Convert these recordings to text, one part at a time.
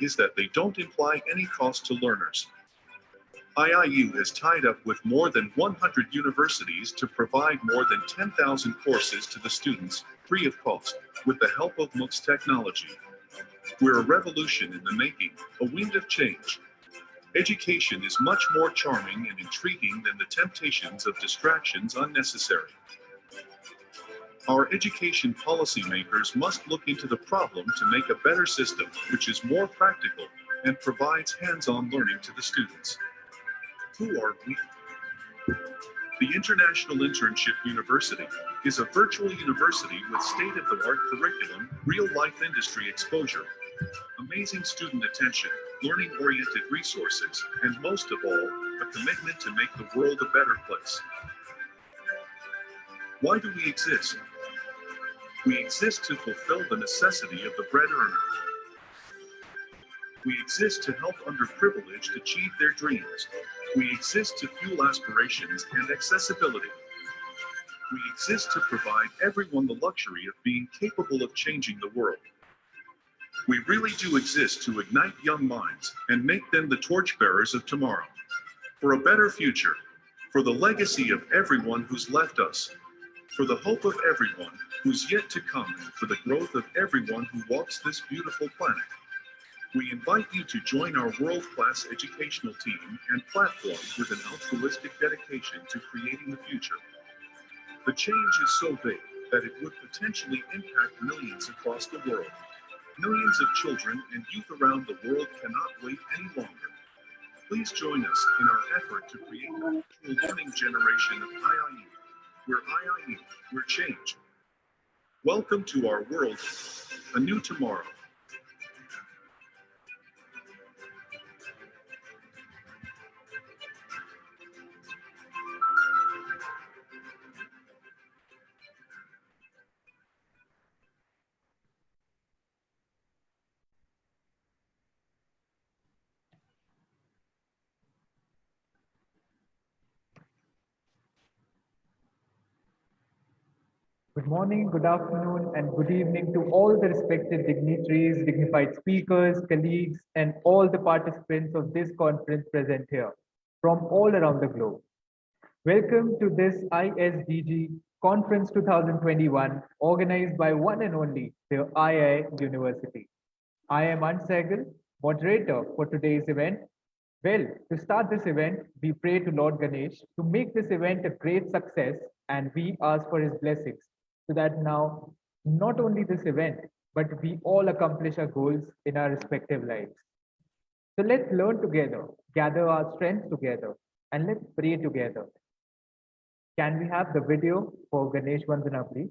is that they don't imply any cost to learners. IIU has tied up with more than 100 universities to provide more than 10,000 courses to the students, free of cost, with the help of MOOCs technology. We're a revolution in the making, a wind of change. Education is much more charming and intriguing than the temptations of distractions unnecessary. Our education policymakers must look into the problem to make a better system which is more practical and provides hands-on learning to the students. Who are we? The International Internship University is a virtual university with state-of-the-art curriculum, real-life industry exposure, amazing student attention, learning-oriented resources, and most of all, a commitment to make the world a better place. Why do we exist? We exist to fulfill the necessity of the bread earner. We exist to help underprivileged achieve their dreams. We exist to fuel aspirations and accessibility. We exist to provide everyone the luxury of being capable of changing the world. We really do exist to ignite young minds and make them the torchbearers of tomorrow. For a better future, for the legacy of everyone who's left us, for the hope of everyone who's yet to come, and for the growth of everyone who walks this beautiful planet. We invite you to join our world-class educational team and platform with an altruistic dedication to creating the future. The change is so big that it would potentially impact millions across the world. Millions of children and youth around the world cannot wait any longer. Please join us in our effort to create a virtual learning generation of IIU. We're IIU, we're change. Welcome to our world, a new tomorrow. Good morning, good afternoon, and good evening to all the respected dignitaries, dignified speakers, colleagues, and all the participants of this conference present here from all around the globe. Welcome to this ISDG Conference 2021, organized by one and only the IIU University. I am Ansegul, moderator for today's event. Well, to start this event, we pray to Lord Ganesh to make this event a great success, and we ask for his blessings so that now not only this event, but we all accomplish our goals in our respective lives. So let's learn together, gather our strengths together, and let's pray together. Can we have the video for Ganesh Vandana, please?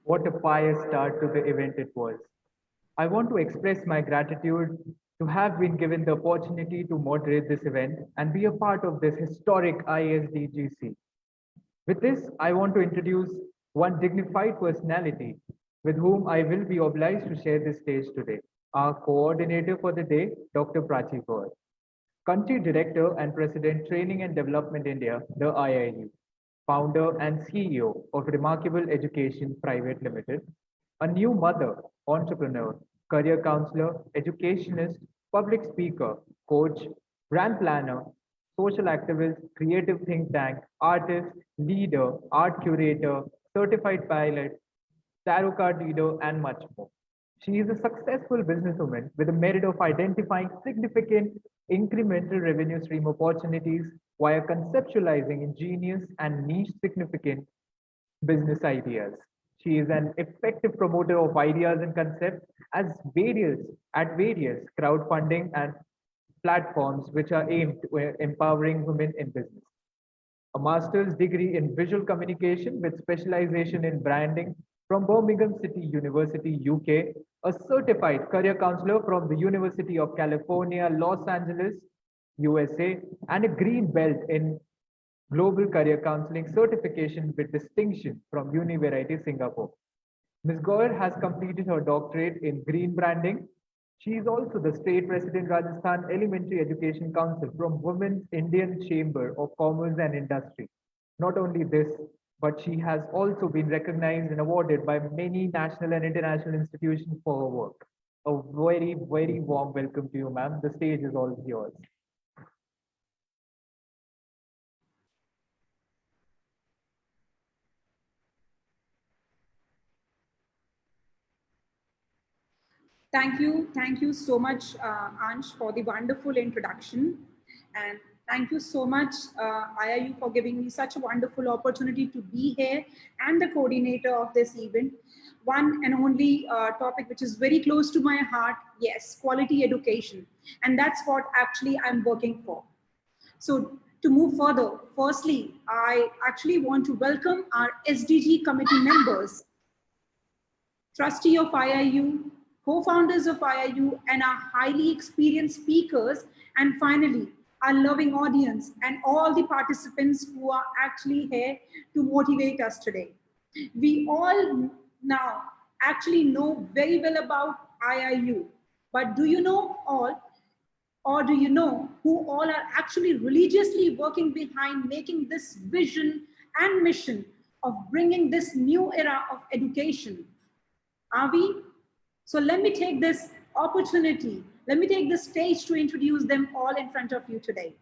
What a pious start to the event it was. I want to express my gratitude to have been given the opportunity to moderate this event and be a part of this historic ISDGC. With this, I want to introduce one dignified personality with whom I will be obliged to share this stage today. Our coordinator for the day, Dr. Prachi Kaur, Country Director and President, Training and Development India, the IIU, founder and CEO of Remarkable Education Private Limited, a new mother, entrepreneur, career counselor, educationist, public speaker, coach, brand planner, social activist, creative think tank, artist, leader, art curator, certified pilot, tarot card reader, and much more. She is a successful businesswoman with the merit of identifying significant incremental revenue stream opportunities via conceptualizing ingenious and niche significant business ideas. She is an effective promoter of ideas and concepts as various crowdfunding and platforms which are aimed at empowering women in business. A master's degree in visual communication with specialization in branding from Birmingham City University, UK, a certified career counselor from the University of California, Los Angeles, USA, and a green belt in global career counseling certification with distinction from Univerity Singapore. Ms. Goyal has completed her doctorate in green branding. She is also the state president Rajasthan Elementary Education Council from Women's Indian Chamber of Commerce and Industry. Not only this, but she has also been recognized and awarded by many national and international institutions for her work. A very, very warm welcome to you, ma'am. The stage is all yours. Thank you so much, Ansh, for the wonderful introduction. And thank you so much, IIU, for giving me such a wonderful opportunity to be here and the coordinator of this event. One and only topic which is very close to my heart, yes, quality education. And that's what actually I'm working for. So to move further, firstly, I actually want to welcome our SDG committee members, trustee of IIU, co-founders of IIU, and our highly experienced speakers, and finally, our loving audience and all the participants who are actually here to motivate us today. We all now actually know very well about IIU, but do you know all, or do you know who all are actually religiously working behind making this vision and mission of bringing this new era of education? Are we? So let me take this opportunity, let me take this stage to introduce them all in front of you today.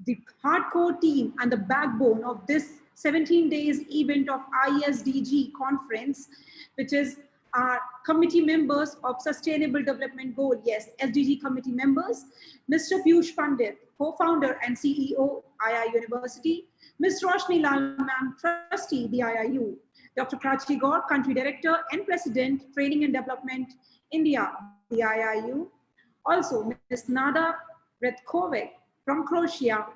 The hardcore team and the backbone of this 17 days event of ISDG conference, which is our committee members of Sustainable Development Goal, yes, SDG committee members, Mr. Piyush Pandit, co-founder and CEO, IIU University, Ms. Roshni Lal Ma'am, trustee, the IIU, Dr. Prachi Gaur, country director and president, training and development, India, the IIU. Also, Ms. Nada Retkovic from Croatia,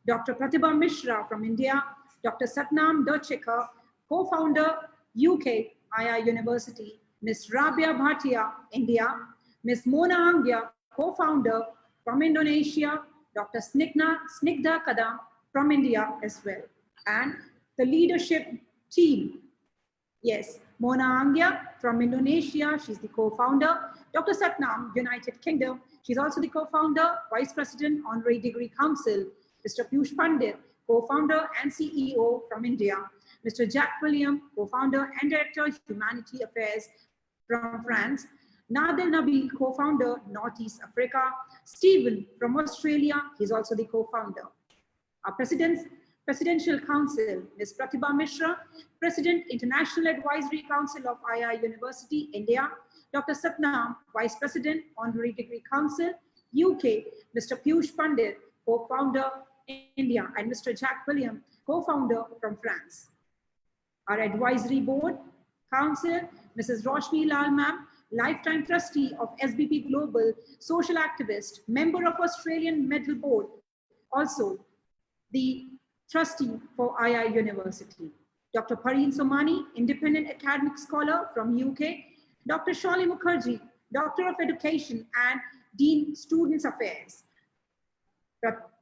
Dr. Pratibha Mishra from India, Dr. Satnam Dochekar, co-founder, UK, IIU University, Ms. Rabia Bhatia, India, Ms. Mona Angya, co-founder from Indonesia, Dr. Snigdha Kadam from India as well. And the leadership team, yes, Mona Angya from Indonesia, she's the co-founder. Dr. Satnam, United Kingdom, she's also the co-founder, Vice President, Honorary Degree Council. Mr. Piyush Pandit, co-founder and CEO from India. Mr. Jack William, co-founder and Director, Humanity Affairs from France. Nadil Nabil, co-founder, Northeast Africa. Stephen from Australia, he's also the co-founder. Our Presidential Council, Ms. Pratibha Mishra, President, International Advisory Council of IIU University, India. Dr. Satnam, Vice President, Honorary Degree Council, UK. Mr. Piyush Pandit, co-founder, India, and Mr. Jack William, co-founder from France. Our advisory board, council, Mrs. Roshni Lal Ma'am, lifetime trustee of SBP Global, social activist, member of Australian Medal Board, also the trustee for IIU University. Dr. Pareen Somani, independent academic scholar from UK. Dr. Shali Mukherjee, Doctor of Education and Dean Students Affairs.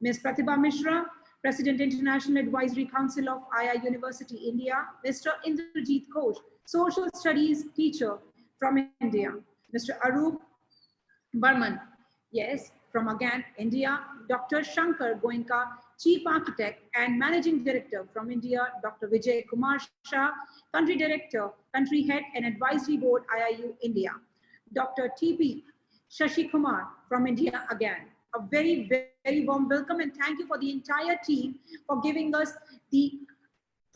Ms. Pratibha Mishra, President, International Advisory Council of IIU University, India. Mr. Indrajit Ghosh, Social Studies teacher from India. Mr. Arup Burman, yes, from again India. Dr. Shankar Goenka, Chief Architect and Managing Director from India. Dr. Vijay Kumar Shah, Country Director, Country Head and Advisory Board, IIU India. Dr. T.P. Shashi Kumar from India again. A very, very warm welcome and thank you for the entire team for giving us the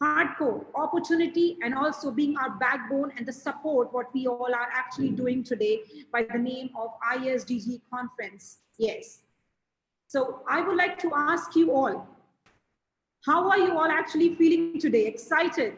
hardcore opportunity and also being our backbone and the support what we all are actually doing today by the name of ISDG conference. Yes. So I would like to ask you all, how are you all actually feeling today? Excited,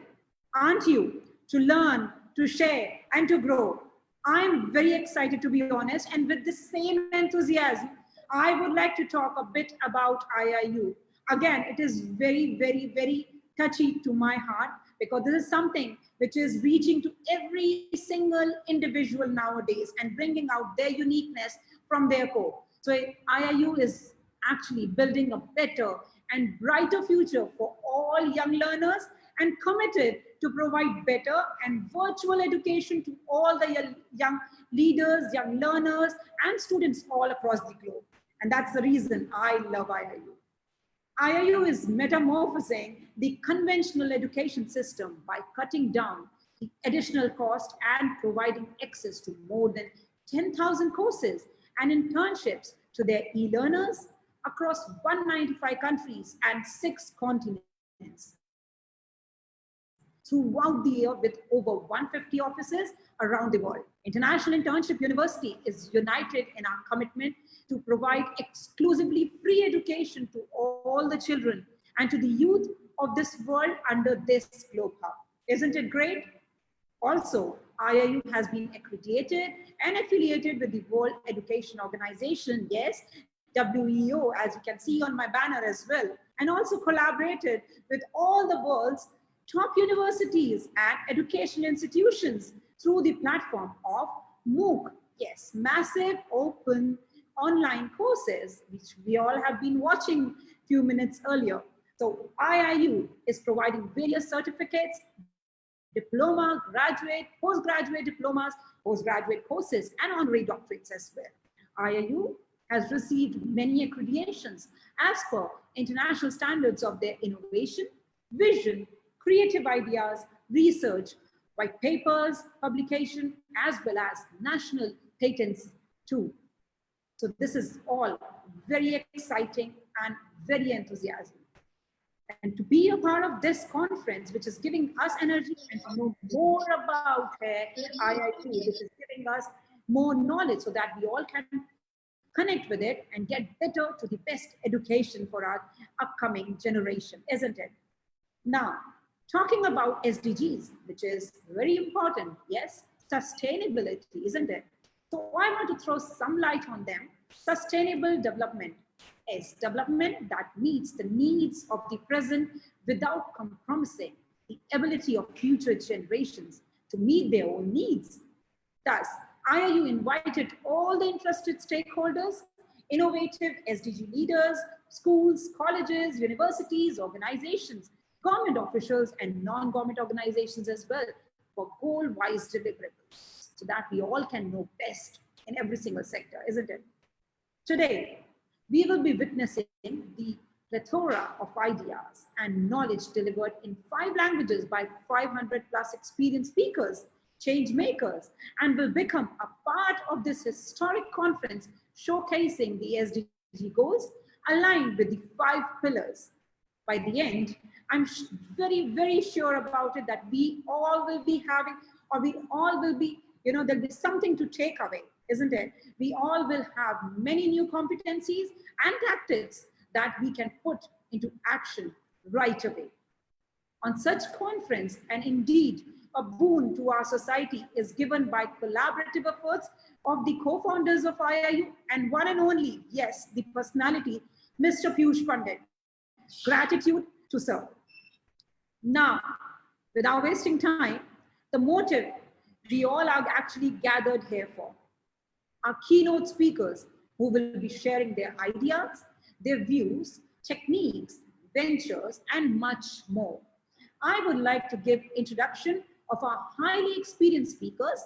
aren't you, to learn, to share and to grow? I'm very excited, to be honest, and with the same enthusiasm, I would like to talk a bit about IIU. Again, it is very, very, very touchy to my heart because this is something which is reaching to every single individual nowadays and bringing out their uniqueness from their core. So IIU is actually building a better and brighter future for all young learners and committed to provide better and virtual education to all the young leaders, young learners, and students all across the globe. And that's the reason I love IIU. IIU is metamorphosing the conventional education system by cutting down the additional cost and providing access to more than 10,000 courses and internships to their e-learners across 195 countries and 6 continents throughout the year with over 150 offices around the world. International Internship University is united in our commitment to provide exclusively free education to all the children and to the youth of this world under this Globe Hub. Isn't it great? Also, IIU has been accredited and affiliated with the World Education Organization, yes, WEO, as you can see on my banner as well, and also collaborated with all the world's top universities and education institutions through the platform of MOOC, yes, massive open online courses, which we all have been watching a few minutes earlier. So IIU is providing various certificates, diploma, graduate, postgraduate diplomas, postgraduate courses, and honorary doctorates as well. IIU has received many accreditations as per international standards of their innovation, vision, creative ideas, research, white papers, publication, as well as national patents too. So this is all very exciting and very enthusiastic. And to be a part of this conference, which is giving us energy, and to know more about IIU, which is giving us more knowledge so that we all can connect with it and get better to the best education for our upcoming generation, isn't it? Now, talking about SDGs, which is very important, yes, sustainability, isn't it? So I want to throw some light on them. Sustainable development is development that meets the needs of the present without compromising the ability of future generations to meet their own needs. Thus, IIU invited all the interested stakeholders, innovative SDG leaders, schools, colleges, universities, organizations, government officials, and non-government organizations as well for goal-wise deliverables so that we all can know best in every single sector, isn't it? Today, we will be witnessing the plethora of ideas and knowledge delivered in 5 languages by 500 plus experienced speakers, change makers, and will become a part of this historic conference showcasing the SDG goals aligned with the 5 pillars. By the end, I'm very, very sure about it that we all will be having, or we all will be, there'll be something to take away, isn't it? We all will have many new competencies and tactics that we can put into action right away. On such conference, and indeed a boon to our society, is given by collaborative efforts of the co-founders of IIU and one and only, yes, the personality, Mr. Piyush Pandit. Gratitude to serve. Now, without wasting time, the motive we all are actually gathered here for. Our keynote speakers who will be sharing their ideas, their views, techniques, ventures, and much more. I would like to give introduction of our highly experienced speakers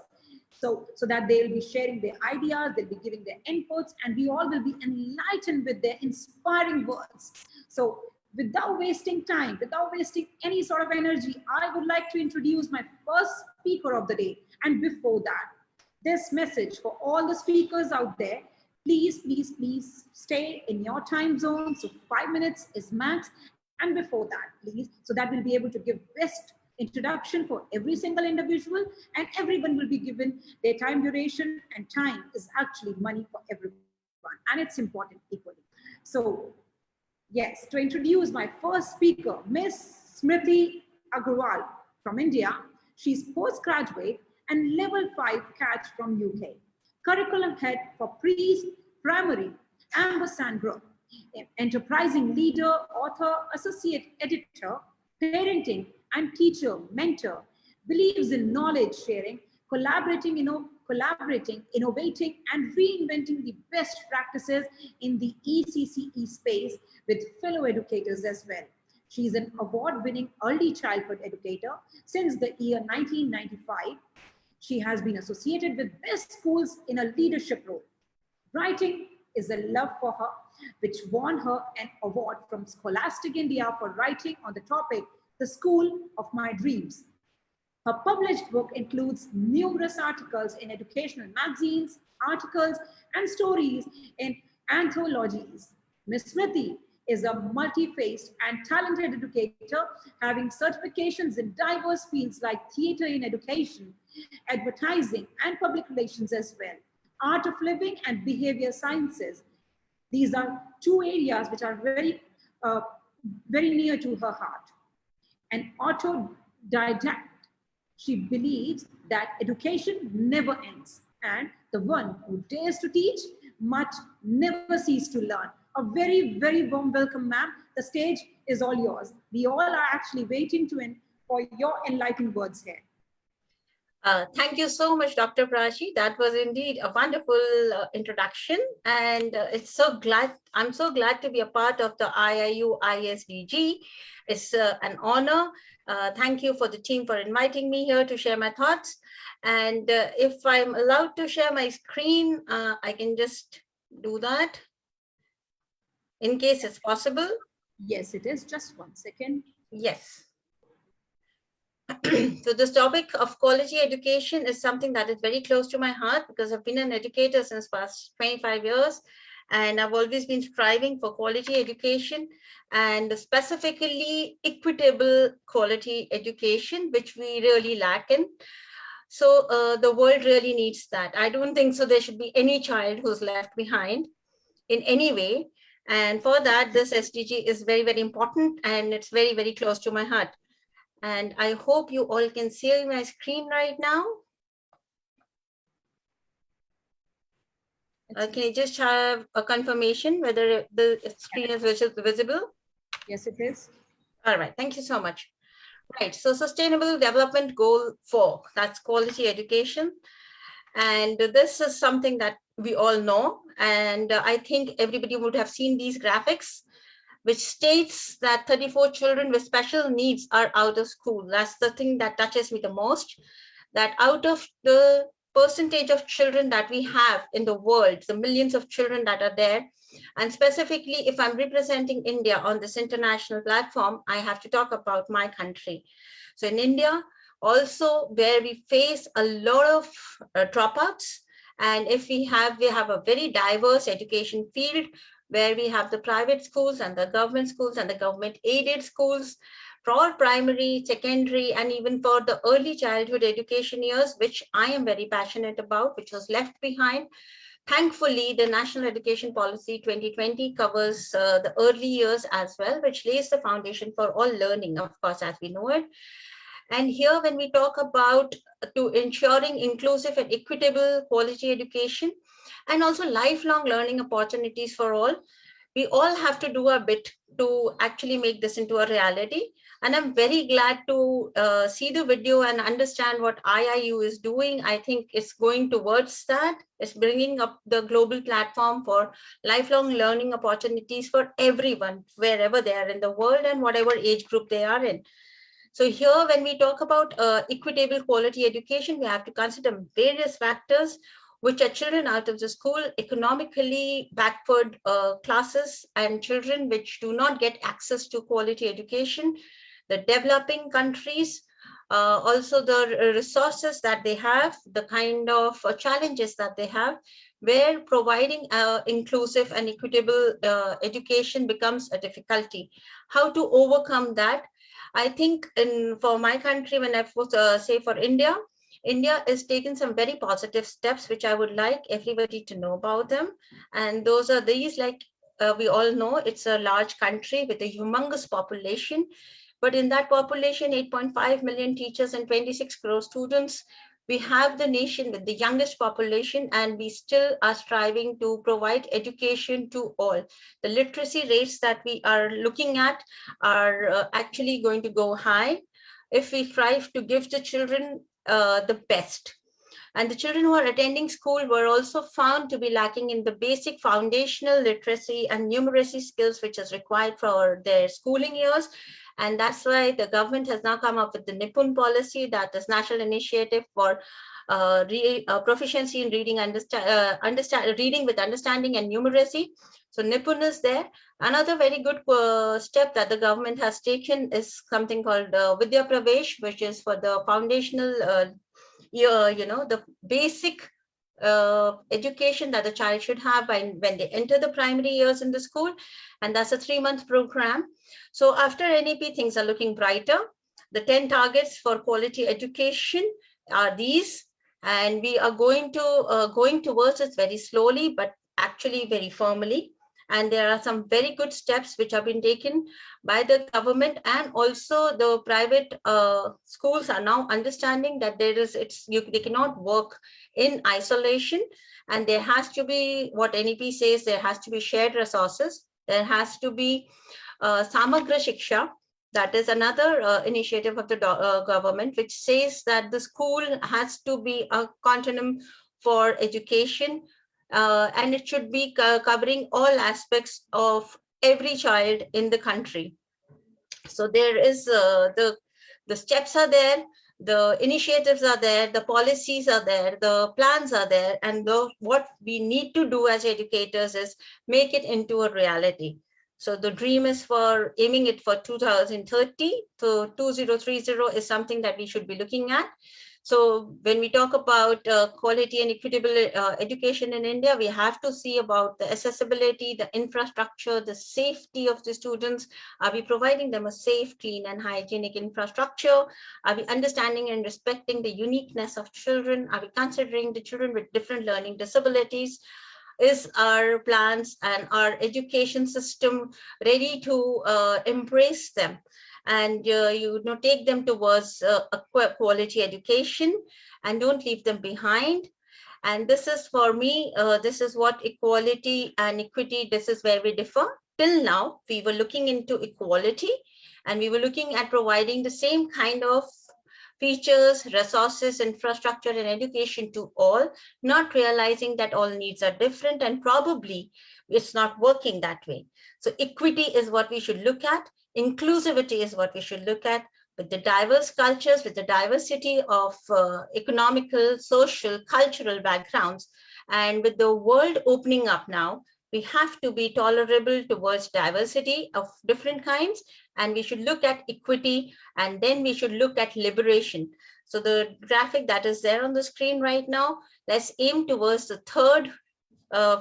so that they will be sharing their ideas, they'll be giving their inputs, and we all will be enlightened with their inspiring words. So without wasting time, without wasting any sort of energy, I would like to introduce my first speaker of the day. And before that, this message for all the speakers out there, please, please, please stay in your time zone. So 5 minutes is max. And before that, please, so that we'll be able to give best introduction for every single individual, and everyone will be given their time duration, and time is actually money for everyone, and it's important equally. So yes, to introduce my first speaker, Miss Smriti Agarwal from India. She's postgraduate and level 5 catch from UK. Curriculum head for pre-primary, Ampersand Group. Enterprising leader, author, associate editor, parenting and teacher, mentor, believes in knowledge sharing, collaborating, innovating, and reinventing the best practices in the ECCE space with fellow educators as well. She is an award-winning early childhood educator since the year 1995. She has been associated with best schools in a leadership role. Writing is a love for her, which won her an award from Scholastic India for writing on the topic, The School of My Dreams. Her published book includes numerous articles in educational magazines, articles, and stories in anthologies. Ms. Smriti is a multi-faced and talented educator, having certifications in diverse fields like theater in education, advertising, and public relations as well, art of living and behavior sciences. These are 2 areas which are very near to her heart. An autodidact, she believes that education never ends, and the one who dares to teach must never cease to learn. A very, very warm welcome, ma'am. The stage is all yours. We all are actually waiting for your enlightened words here. Thank you so much, Dr. Prachi. That was indeed a wonderful introduction, and I'm so glad to be a part of the IIU ISDG. It's an honor. Thank you for the team for inviting me here to share my thoughts. And if I'm allowed to share my screen, I can just do that in case it's possible. Yes, it is. Just 1 second. Yes. So this topic of quality education is something that is very close to my heart because I've been an educator since past 25 years. And I've always been striving for quality education and specifically equitable quality education, which we really lack in. So the world really needs that. I don't think so there should be any child who's left behind in any way. And for that, this SDG is very, very important and it's very, very close to my heart. And I hope you all can see my screen right now. Can you just have a confirmation whether the screen is visible? Yes, it is. All right, thank you so much. Right, so Sustainable Development Goal 4, that's quality education. And this is something that we all know. And I think everybody would have seen these graphics, which states that 34 children with special needs are out of school. That's the thing that touches me the most, that out of the percentage of children that we have in the world, the millions of children that are there, and specifically if I'm representing India on this international platform, I have to talk about my country. So in India, also where we face a lot of dropouts, and if we have a very diverse education field where we have the private schools and the government schools and the government aided schools for all primary, secondary, and even for the early childhood education years, which I am very passionate about, which was left behind. Thankfully, the National Education Policy 2020 covers the early years as well, which lays the foundation for all learning, of course, as we know it. And here, when we talk about to ensuring inclusive and equitable quality education, and also lifelong learning opportunities for all, we all have to do our bit to actually make this into a reality. And I'm very glad to see the video and understand what IIU is doing. I think it's going towards that. It's bringing up the global platform for lifelong learning opportunities for everyone, wherever they are in the world and whatever age group they are in. So here, when we talk about equitable quality education, we have to consider various factors which are children out of the school, economically backward classes, and children which do not get access to quality education, the developing countries, also the resources that they have, the kind of challenges that they have, where providing inclusive and equitable education becomes a difficulty. How to overcome that? I think for my country, when I say for India, India is taking some very positive steps, which I would like everybody to know about them. And those are these, like we all know, it's a large country with a humongous population. But in that population, 8.5 million teachers and 26 crore students, we have the nation with the youngest population, and we still are striving to provide education to all. The literacy rates that we are looking at are actually going to go high if we strive to give the children the best. And the children who are attending school were also found to be lacking in the basic foundational literacy and numeracy skills, which is required for their schooling years. And that's why the government has now come up with the Nipun policy, that is National Initiative for Proficiency in Reading, reading with understanding and numeracy. So Nipun is there. Another very good step that the government has taken is something called Vidya Pravesh, which is for the foundational, the basic education that the child should have when they enter the primary years in the school. And that's a 3-month program. So after NEP, things are looking brighter. The 10 targets for quality education are these, and we are going towards it very slowly, but actually very firmly. And there are some very good steps which have been taken by the government, and also the private schools are now understanding that they cannot work in isolation, and there has to be, what NEP says, there has to be shared resources. There has to be Samagra Shiksha. That is another initiative of the government, which says that the school has to be a continuum for education, and it should be covering all aspects of every child in the country. So there is the steps are there, the initiatives are there, the policies are there, the plans are there, and what we need to do as educators is make it into a reality. So the dream is for aiming it for 2030. So 2030 is something that we should be looking at. So when we talk about quality and equitable education in India, we have to see about the accessibility, the infrastructure, the safety of the students. Are we providing them a safe, clean, and hygienic infrastructure? Are we understanding and respecting the uniqueness of children? Are we considering the children with different learning disabilities? Is our plans and our education system ready to embrace them and take them towards a quality education and don't leave them behind? And this is for me, this is what equality and equity, this is where we differ. Till now, we were looking into equality and we were looking at providing the same kind of features, resources, infrastructure, and education to all, not realizing that all needs are different and probably it's not working that way. So equity is what we should look at. Inclusivity is what we should look at. With the diverse cultures, with the diversity of economical, social, cultural backgrounds, and with the world opening up now, we have to be tolerable towards diversity of different kinds, and we should look at equity, and then we should look at liberation. So the graphic that is there on the screen right now, let's aim towards the third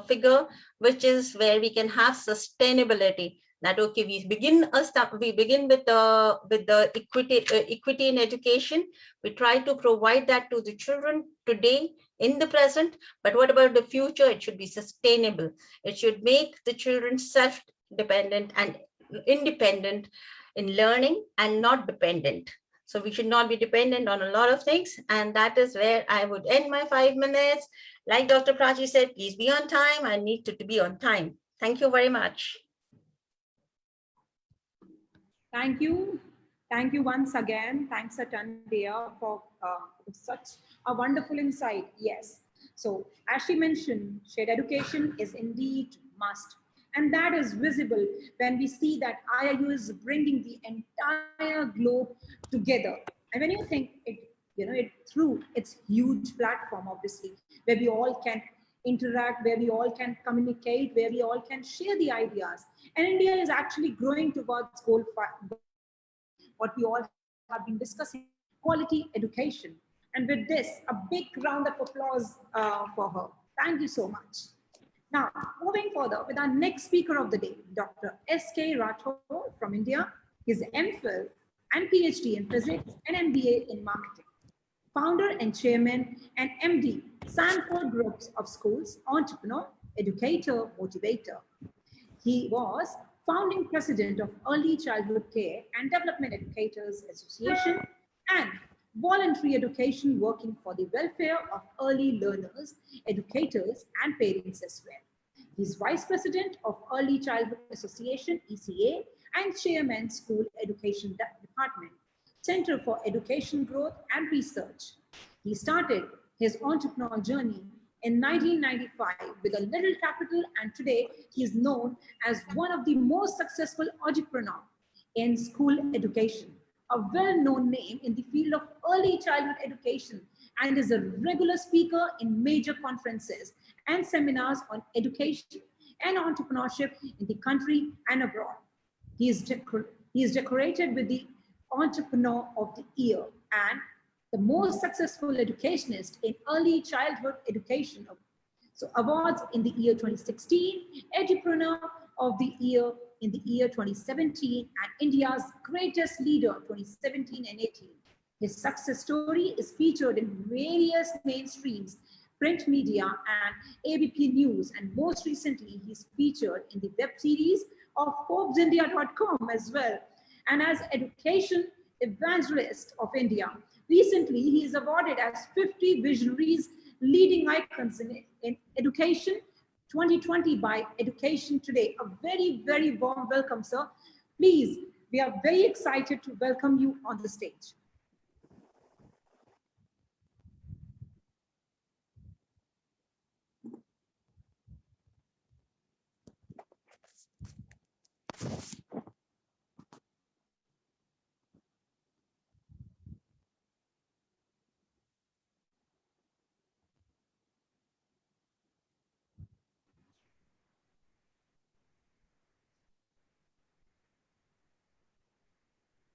figure, which is where we can have sustainability. That okay, we begin with the equity in education. We try to provide that to the children today in the present, but what about the future? It should be sustainable. It should make the children self-dependent and independent in learning and not dependent. So we should not be dependent on a lot of things, and that is where I would end my 5 minutes. Like Dr. Prachi said, please be on time. I need to be on time. Thank you very much. Thank you. Thank you once again. Thanks a ton, Deya, for such a wonderful insight. Yes. So as she mentioned, shared education is indeed must. And that is visible when we see that IIU is bringing the entire globe together. And when you think it, it through its huge platform, obviously, where we all can interact, where we all can communicate, where we all can share the ideas. And India is actually growing towards goal 5, what we all have been discussing, quality education. And with this, a big round of applause for her. Thank you so much. Now, moving further with our next speaker of the day, Dr. S.K. Rathore from India. His MPhil and PhD in physics and MBA in marketing. Founder and chairman and MD, Sanford Groups of Schools, entrepreneur, educator, motivator. He was founding president of Early Childhood Care and Development Educators Association and voluntary education working for the welfare of early learners, educators, and parents as well. He's vice president of Early Childhood Association, ECA, and chairman, School Education Department, Center for Education Growth and Research. He started his entrepreneurial journey in 1995 with a little capital, and today he is known as one of the most successful entrepreneurs in school education, a well-known name in the field of early childhood education, and is a regular speaker in major conferences and seminars on education and entrepreneurship in the country and abroad. He is decorated with the Entrepreneur of the Year and the most successful educationist in early childhood education. So awards in the year 2016, Edupreneur of the Year in the year 2017, and India's Greatest Leader 2017 and 18. His success story is featured in various mainstreams, print media, and ABP News, and most recently, he's featured in the web series of ForbesIndia.com as well, and as Education Evangelist of India. Recently, he is awarded as 50 Visionaries Leading Icons in Education 2020 by Education Today. A very, very warm welcome, sir. Please, we are very excited to welcome you on the stage.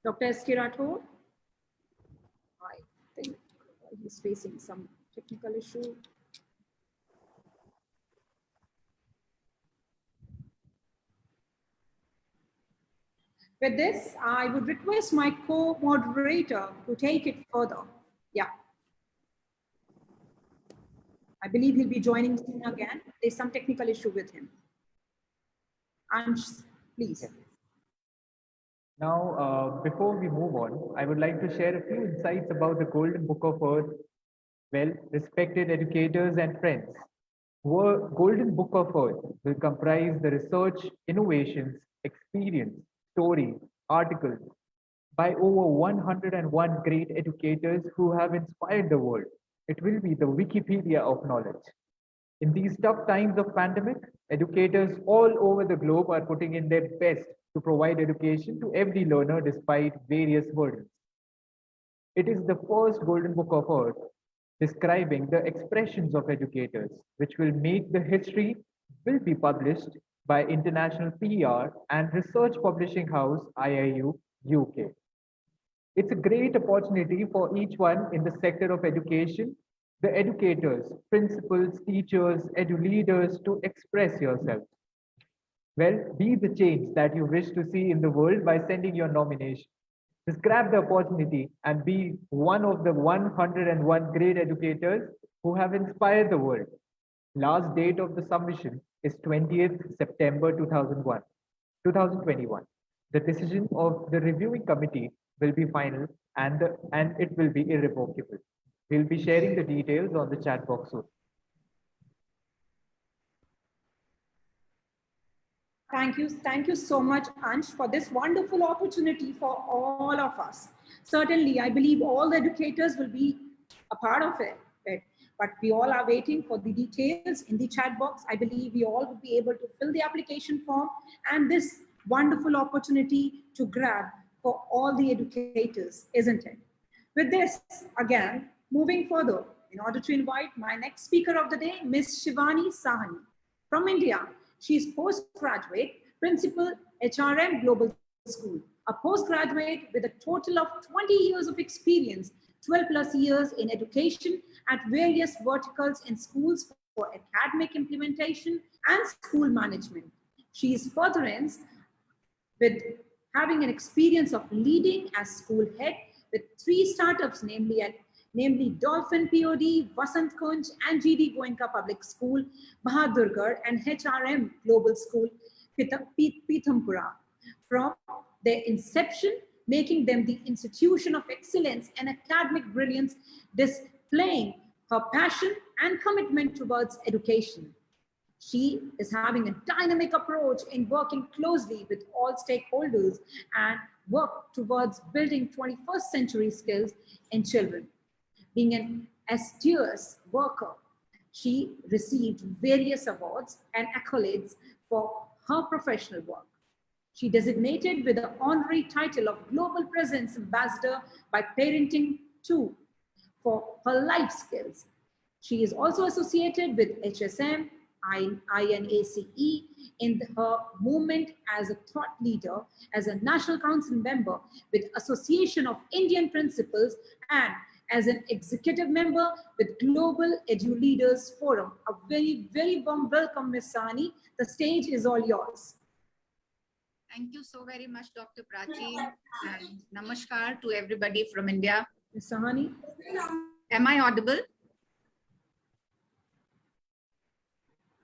Dr. S.K. Rathore. I think he's facing some technical issue. With this, I would request my co-moderator to take it further. Yeah. I believe he'll be joining soon again. There's some technical issue with him. Ansh, please. Now, before we move on, I would like to share a few insights about the Golden Book of Earth. Well, respected educators and friends, our Golden Book of Earth will comprise the research, innovations, experience, stories, articles by over 101 great educators who have inspired the world. It will be the Wikipedia of knowledge. In these tough times of pandemic, educators all over the globe are putting in their best to provide education to every learner despite various hurdles. It is the first Golden Book of Earth describing the expressions of educators, which will make the history, will be published by international PR and research publishing house IIU UK. It's a great opportunity for each one in the sector of education, the educators, principals, teachers, edu leaders to express yourselves. Well, be the change that you wish to see in the world by sending your nomination. Just grab the opportunity and be one of the 101 great educators who have inspired the world. Last date of the submission is 20th September 2021. The decision of the reviewing committee will be final and it will be irrevocable. We'll be sharing the details on the chat box soon. Thank you so much, Ansh, for this wonderful opportunity for all of us. Certainly, I believe all the educators will be a part of it, but we all are waiting for the details in the chat box. I believe we all will be able to fill the application form and this wonderful opportunity to grab for all the educators, isn't it? With this, again, moving further, in order to invite my next speaker of the day, Ms. Shivani Sahani from India. She is postgraduate principal HRM Global School, a postgraduate with a total of 20 years of experience, 12 plus years in education at various verticals in schools for academic implementation and school management. She is furtherance with having an experience of leading as school head with 3 startups, namely Dolphin POD, Vasant Kunj, and GD Goenka Public School, Bahadurgarh, and HRM Global School, Pithampura. From their inception, making them the institution of excellence and academic brilliance, displaying her passion and commitment towards education. She is having a dynamic approach in working closely with all stakeholders and work towards building 21st century skills in children. Being an assiduous worker, she received various awards and accolades for her professional work. She designated with the honorary title of Global Presence Ambassador by Parenting 2 for her life skills. She is also associated with HSM, INACE in her movement as a thought leader, as a National Council member with Association of Indian Principals, and as an executive member with Global Edu Leaders Forum. A very, very warm welcome, Ms. Sahani. The stage is all yours. Thank you so very much, Dr. Prachi, and namaskar to everybody from India. Ms. Sahani. Am I audible?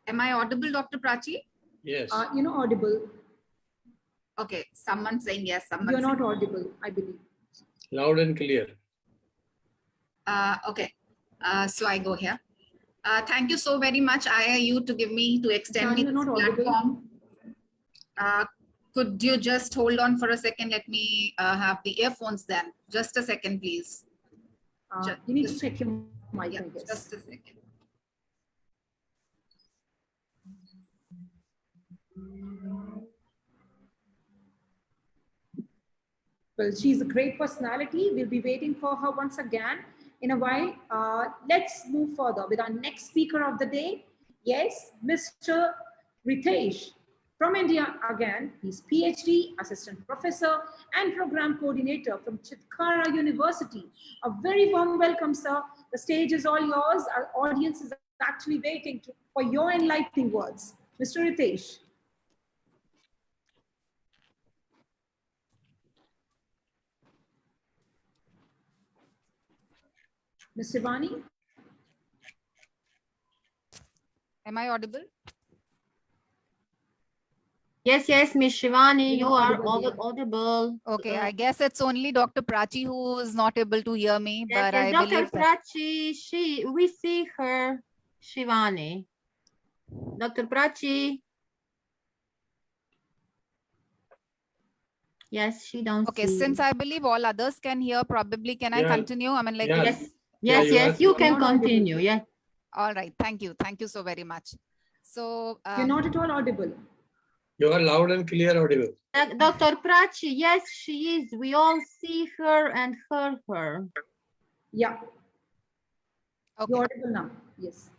Am I audible, Dr. Prachi? Yes. You're not audible. Okay, someone saying yes. Someone You're not audible, I believe. Loud and clear. Okay, so I go here. Thank you so very much, IIU, to extend me this platform. Could you just hold on for a second? Let me have the earphones then. Just a second, please. You need to check your mic, yeah, I guess. just a second. Well, she's a great personality. We'll be waiting for her once again in a while. Let's move further with our next speaker of the day. Yes, Mr. Ritesh From India, again, he's PhD, assistant professor, and program coordinator from Chitkara University. A very warm welcome, sir. The stage is all yours. Our audience is actually waiting for your enlightening words. Mr. Ritesh. Ms. Shivani? Am I audible? Yes, yes, Miss Shivani, you are audible. Okay, I guess it's only Dr. Prachi who is not able to hear me, Yes, but yes, I Dr. believe that. Prachi, we see her, Shivani. Dr. Prachi. Yes, she don't Okay, see. since I believe all others can hear, probably can I continue? I mean, like, Yeah. Yes, yes, yes, you can continue. Yeah. All right, thank you. Thank you so very much. So, You're not at all audible. You are loud and clear audible. Dr. Prachi, yes, she is. We all see her and heard her. Yeah. okay. You're audible now. Yes.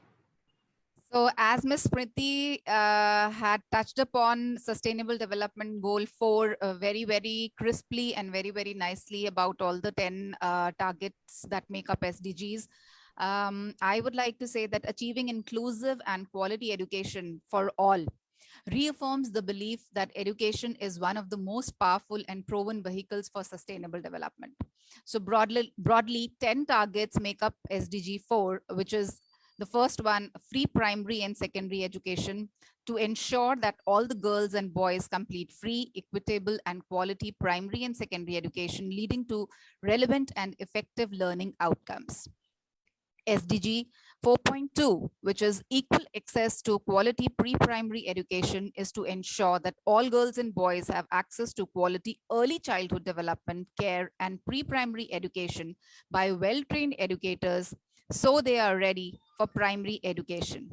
So as Ms. Smriti had touched upon Sustainable Development Goal 4 very, very crisply and very, very nicely about all the 10 targets that make up SDGs, I would like to say that achieving inclusive and quality education for all reaffirms the belief that education is one of the most powerful and proven vehicles for sustainable development. So broadly 10 targets make up SDG 4, which is the first one, free primary and secondary education, to ensure that all the girls and boys complete free, equitable, and quality primary and secondary education, leading to relevant and effective learning outcomes. SDG 4.2, which is equal access to quality pre-primary education, is to ensure that all girls and boys have access to quality early childhood development, care, and pre-primary education by well-trained educators so they are ready for primary education.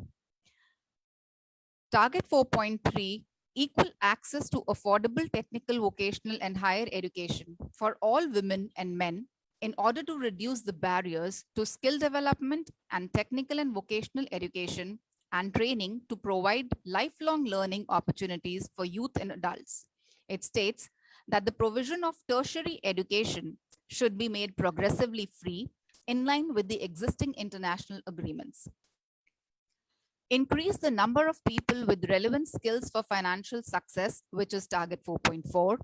Target 4.3, equal access to affordable technical, vocational, and higher education for all women and men in order to reduce the barriers to skill development and technical and vocational education and training to provide lifelong learning opportunities for youth and adults. It states that the provision of tertiary education should be made progressively free in line with the existing international agreements. Increase the number of people with relevant skills for financial success, which is target 4.4,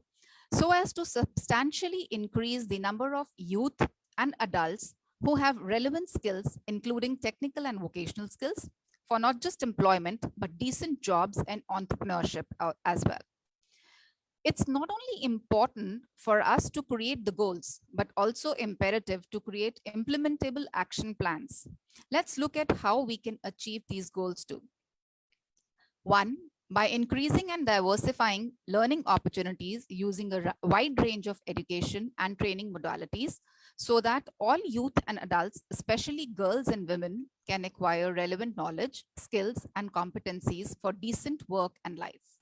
so as to substantially increase the number of youth and adults who have relevant skills, including technical and vocational skills, for not just employment, but decent jobs and entrepreneurship as well. It's not only important for us to create the goals, but also imperative to create implementable action plans. Let's look at how we can achieve these goals too. One, by increasing and diversifying learning opportunities using a wide range of education and training modalities so that all youth and adults, especially girls and women, can acquire relevant knowledge, skills, and competencies for decent work and life.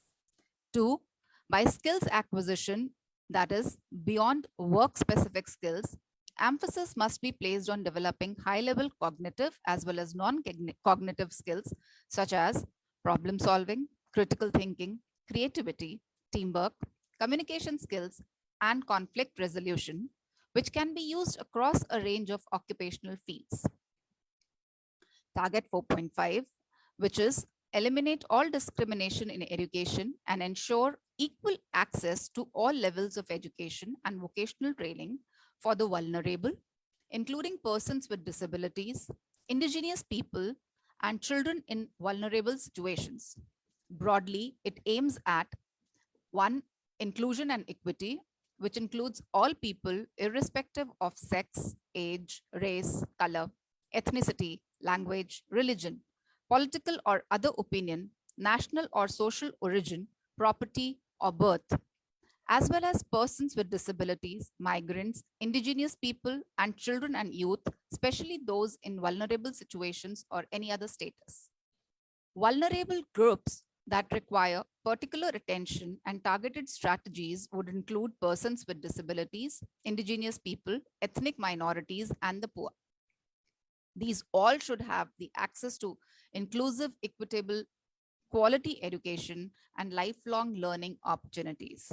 Two, by skills acquisition, that is, beyond work-specific skills, emphasis must be placed on developing high-level cognitive as well as non-cognitive skills, such as problem solving, critical thinking, creativity, teamwork, communication skills, and conflict resolution, which can be used across a range of occupational fields. Target 4.5, which is eliminate all discrimination in education and ensure equal access to all levels of education and vocational training for the vulnerable, including persons with disabilities, indigenous people, and children in vulnerable situations. Broadly, it aims at one, inclusion and equity, which includes all people irrespective of sex, age, race, color, ethnicity, language, religion, political or other opinion, national or social origin, property, or birth, as well as persons with disabilities, migrants, indigenous people, and children and youth, especially those in vulnerable situations or any other status. Vulnerable groups that require particular attention and targeted strategies would include persons with disabilities, indigenous people, ethnic minorities, and the poor. These all should have the access to inclusive, equitable, quality education, and lifelong learning opportunities.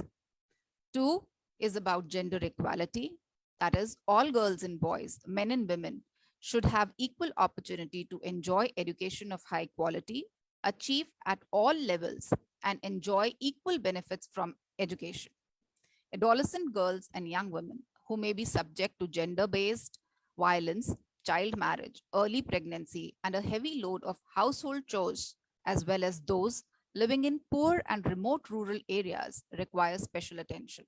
2 is about gender equality. That is, all girls and boys, men and women, should have equal opportunity to enjoy education of high quality, achieve at all levels, and enjoy equal benefits from education. Adolescent girls and young women who may be subject to gender-based violence, child marriage, early pregnancy, and a heavy load of household chores, as well as those living in poor and remote rural areas, require special attention.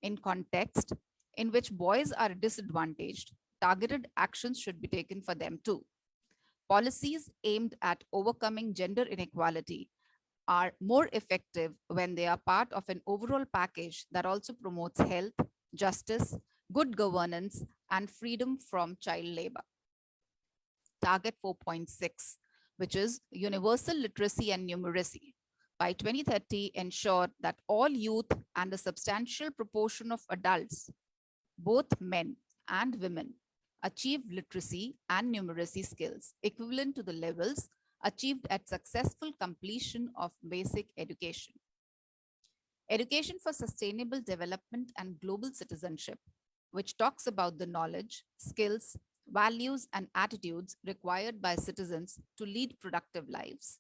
In context in which boys are disadvantaged, targeted actions should be taken for them too. Policies aimed at overcoming gender inequality are more effective when they are part of an overall package that also promotes health, justice, good governance, and freedom from child labor. Target 4.6, which is universal literacy and numeracy. By 2030, ensure that all youth and a substantial proportion of adults, both men and women, achieve literacy and numeracy skills equivalent to the levels achieved at successful completion of basic education. Education for Sustainable Development and Global Citizenship, which talks about the knowledge, skills, values, and attitudes required by citizens to lead productive lives,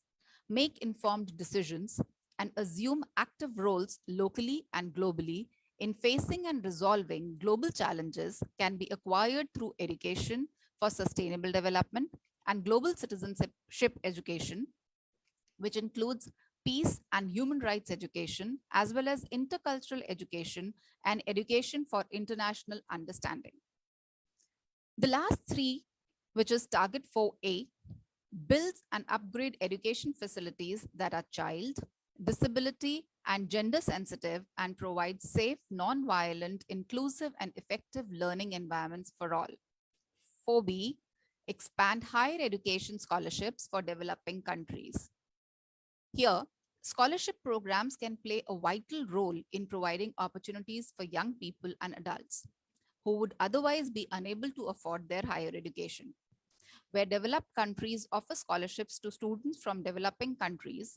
make informed decisions, and assume active roles locally and globally in facing and resolving global challenges, can be acquired through education for sustainable development and global citizenship education, which includes peace and human rights education, as well as intercultural education and education for international understanding. The last 3, which is target 4A, builds and upgrade education facilities that are child, disability, and gender sensitive and provides safe, non-violent, inclusive, and effective learning environments for all. 4B, expand higher education scholarships for developing countries. Here, scholarship programs can play a vital role in providing opportunities for young people and adults who would otherwise be unable to afford their higher education. Where developed countries offer scholarships to students from developing countries,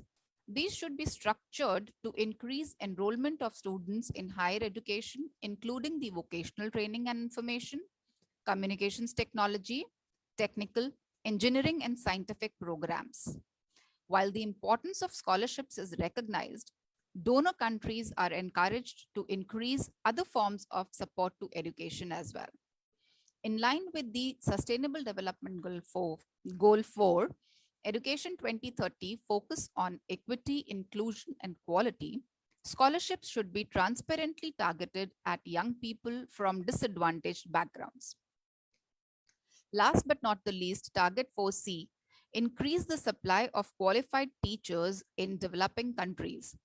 these should be structured to increase enrollment of students in higher education, including the vocational training and information, communications technology, technical, engineering, and scientific programs. While the importance of scholarships is recognized, donor countries are encouraged to increase other forms of support to education as well. In line with the Sustainable Development Goal 4, Education 2030 focus on equity, inclusion, and quality. Scholarships should be transparently targeted at young people from disadvantaged backgrounds. Last but not the least, target 4C, increase the supply of qualified teachers in developing countries.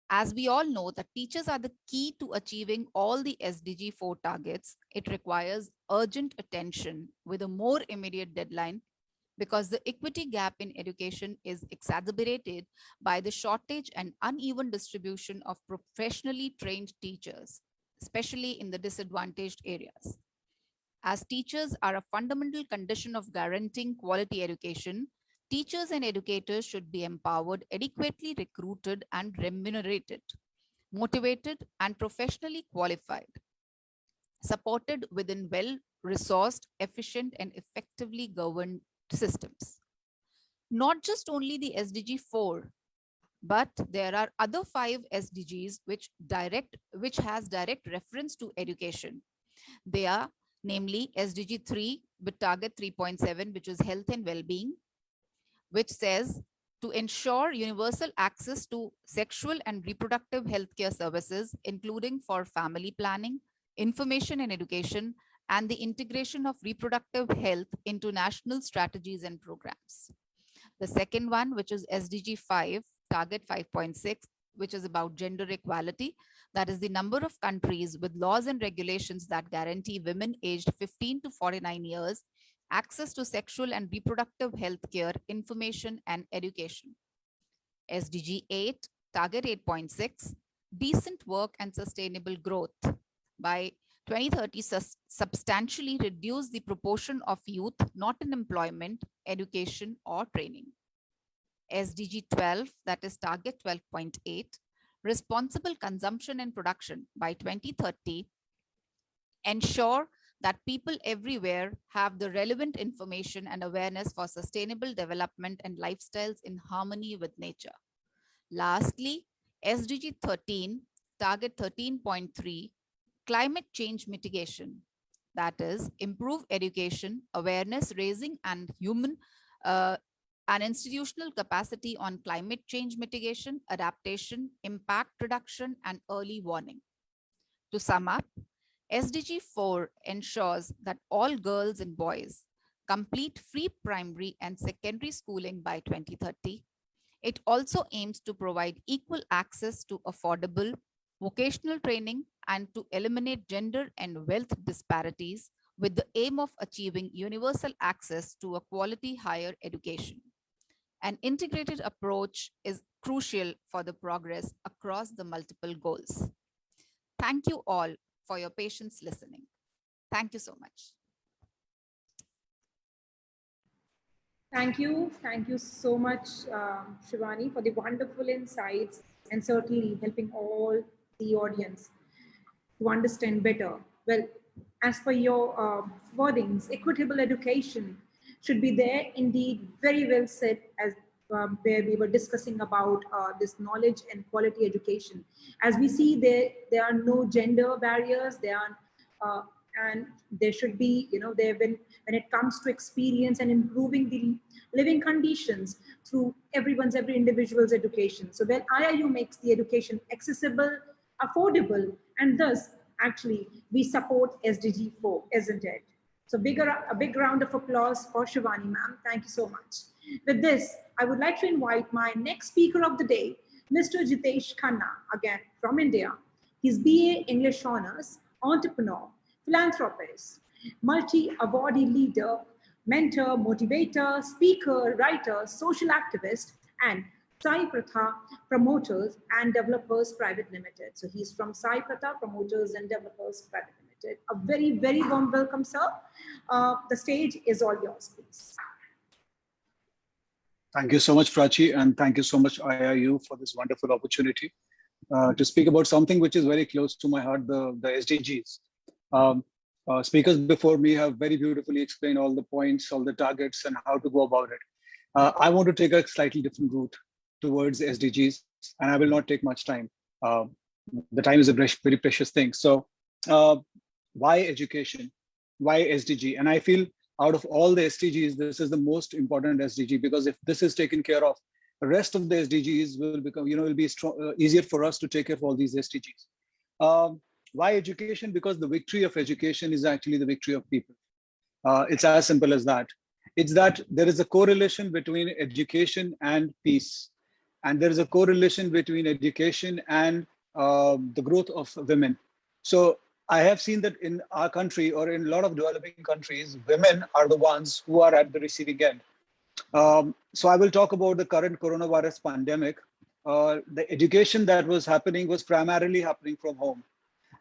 As we all know that teachers are the key to achieving all the SDG 4 targets, it requires urgent attention with a more immediate deadline, because the equity gap in education is exacerbated by the shortage and uneven distribution of professionally trained teachers, especially in the disadvantaged areas. As teachers are a fundamental condition of guaranteeing quality education, teachers and educators should be empowered, adequately recruited and remunerated, motivated and professionally qualified, supported within well-resourced, efficient and effectively governed systems. Not just only the SDG 4, but there are other 5 SDGs which has direct reference to education. They are namely SDG 3 with target 3.7, which is health and well-being, which says to ensure universal access to sexual and reproductive healthcare services, including for family planning, information and education, and the integration of reproductive health into national strategies and programs. The second one, which is SDG 5, target 5.6, which is about gender equality. That is the number of countries with laws and regulations that guarantee women aged 15 to 49 years access to sexual and reproductive health care, information, and education. SDG 8, target 8.6, decent work and sustainable growth. By 2030, substantially reduce the proportion of youth not in employment, education, or training. SDG 12, that is target 12.8, responsible consumption and production by 2030, ensure that people everywhere have the relevant information and awareness for sustainable development and lifestyles in harmony with nature. Lastly, SDG 13, target 13.3, climate change mitigation, that is improve education, awareness raising and human and institutional capacity on climate change mitigation, adaptation, impact reduction, and early warning. To sum up, SDG 4 ensures that all girls and boys complete free primary and secondary schooling by 2030. It also aims to provide equal access to affordable vocational training and to eliminate gender and wealth disparities with the aim of achieving universal access to a quality higher education. An integrated approach is crucial for the progress across the multiple goals. Thank you all for your patience listening. Thank you so much. Thank you. Thank you so much, Shivani, for the wonderful insights and certainly helping all the audience to understand better. Well, as per your wordings, equitable education should be there indeed, very well said, as where we were discussing about this knowledge and quality education. As we see, there are no gender barriers, and there should be, there when it comes to experience and improving the living conditions through every individual's education. So when IIU makes the education accessible, affordable, and thus actually we support SDG 4, isn't it? So a big round of applause for Shivani ma'am. Thank you so much. With this, I would like to invite my next speaker of the day, Mr. Jitesh Khanna, again from India. He's BA English Honors, entrepreneur, philanthropist, multi-awardee leader, mentor, motivator, speaker, writer, social activist, and Sai Pratha Promoters and Developers Private Limited. So he's from Sai Pratha Promoters and Developers Private Limited. A very, very warm welcome, sir. The stage is all yours, please. Thank you so much, Prachi, and thank you so much, IIU, for this wonderful opportunity to speak about something which is very close to my heart, the SDGs. Speakers before me have very beautifully explained all the points, all the targets, and how to go about it. I want to take a slightly different route towards SDGs, and I will not take much time. The time is a very precious thing. So why education? Why SDG? And I feel out of all the SDGs, this is the most important SDG, because if this is taken care of, the rest of the SDGs will become, will be easier for us to take care of all these SDGs. Why education? Because the victory of education is actually the victory of people. It's as simple as that. It's that there is a correlation between education and peace. And there is a correlation between education and the growth of women. So I have seen that in our country or in a lot of developing countries, women are the ones who are at the receiving end. So I will talk about the current coronavirus pandemic. The education that was happening was primarily happening from home.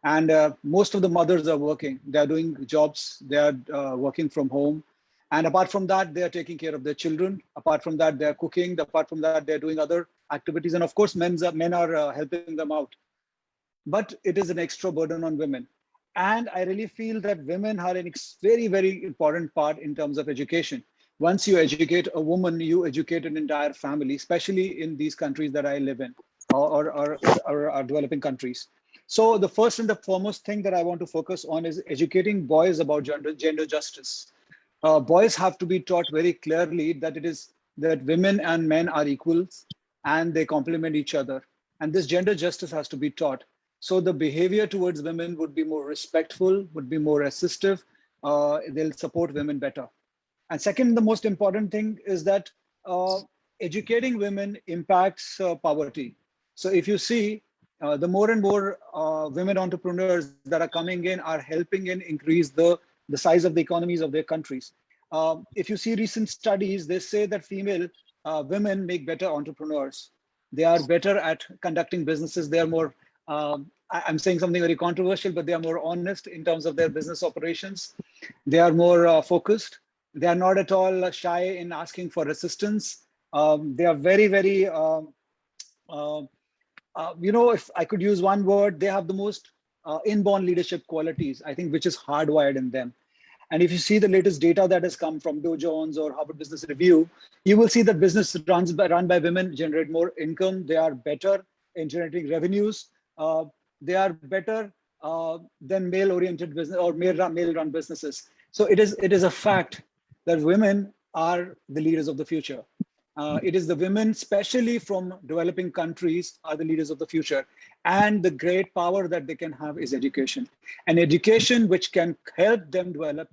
And most of the mothers are working. They're doing jobs. They're working from home. And apart from that, they're taking care of their children. Apart from that, they're cooking. Apart from that, they're doing other activities. And of course, men are helping them out. But it is an extra burden on women. And I really feel that women are a very, very important part in terms of education. Once you educate a woman, you educate an entire family, especially in these countries that I live in or developing countries. So the first and the foremost thing that I want to focus on is educating boys about gender justice. Boys have to be taught very clearly that women and men are equals and they complement each other. And this gender justice has to be taught. So the behavior towards women would be more respectful, would be more assistive. They'll support women better. And second, the most important thing is that educating women impacts poverty. So if you see, the more and more women entrepreneurs that are coming in are helping in increase the size of the economies of their countries. If you see recent studies, they say that female women make better entrepreneurs. They are better at conducting businesses. They are more, I'm saying something very controversial, but they are more honest in terms of their business operations. They are more focused. They are not at all shy in asking for assistance. They are very, very, if I could use one word, they have the most inborn leadership qualities, I think, which is hardwired in them. And if you see the latest data that has come from Dow Jones or Harvard Business Review, you will see that business run by women generate more income. They are better in generating revenues. They are better than male-oriented business or male-run businesses. So it is a fact that women are the leaders of the future. It is the women, especially from developing countries, are the leaders of the future. And the great power that they can have is education. And education which can help them develop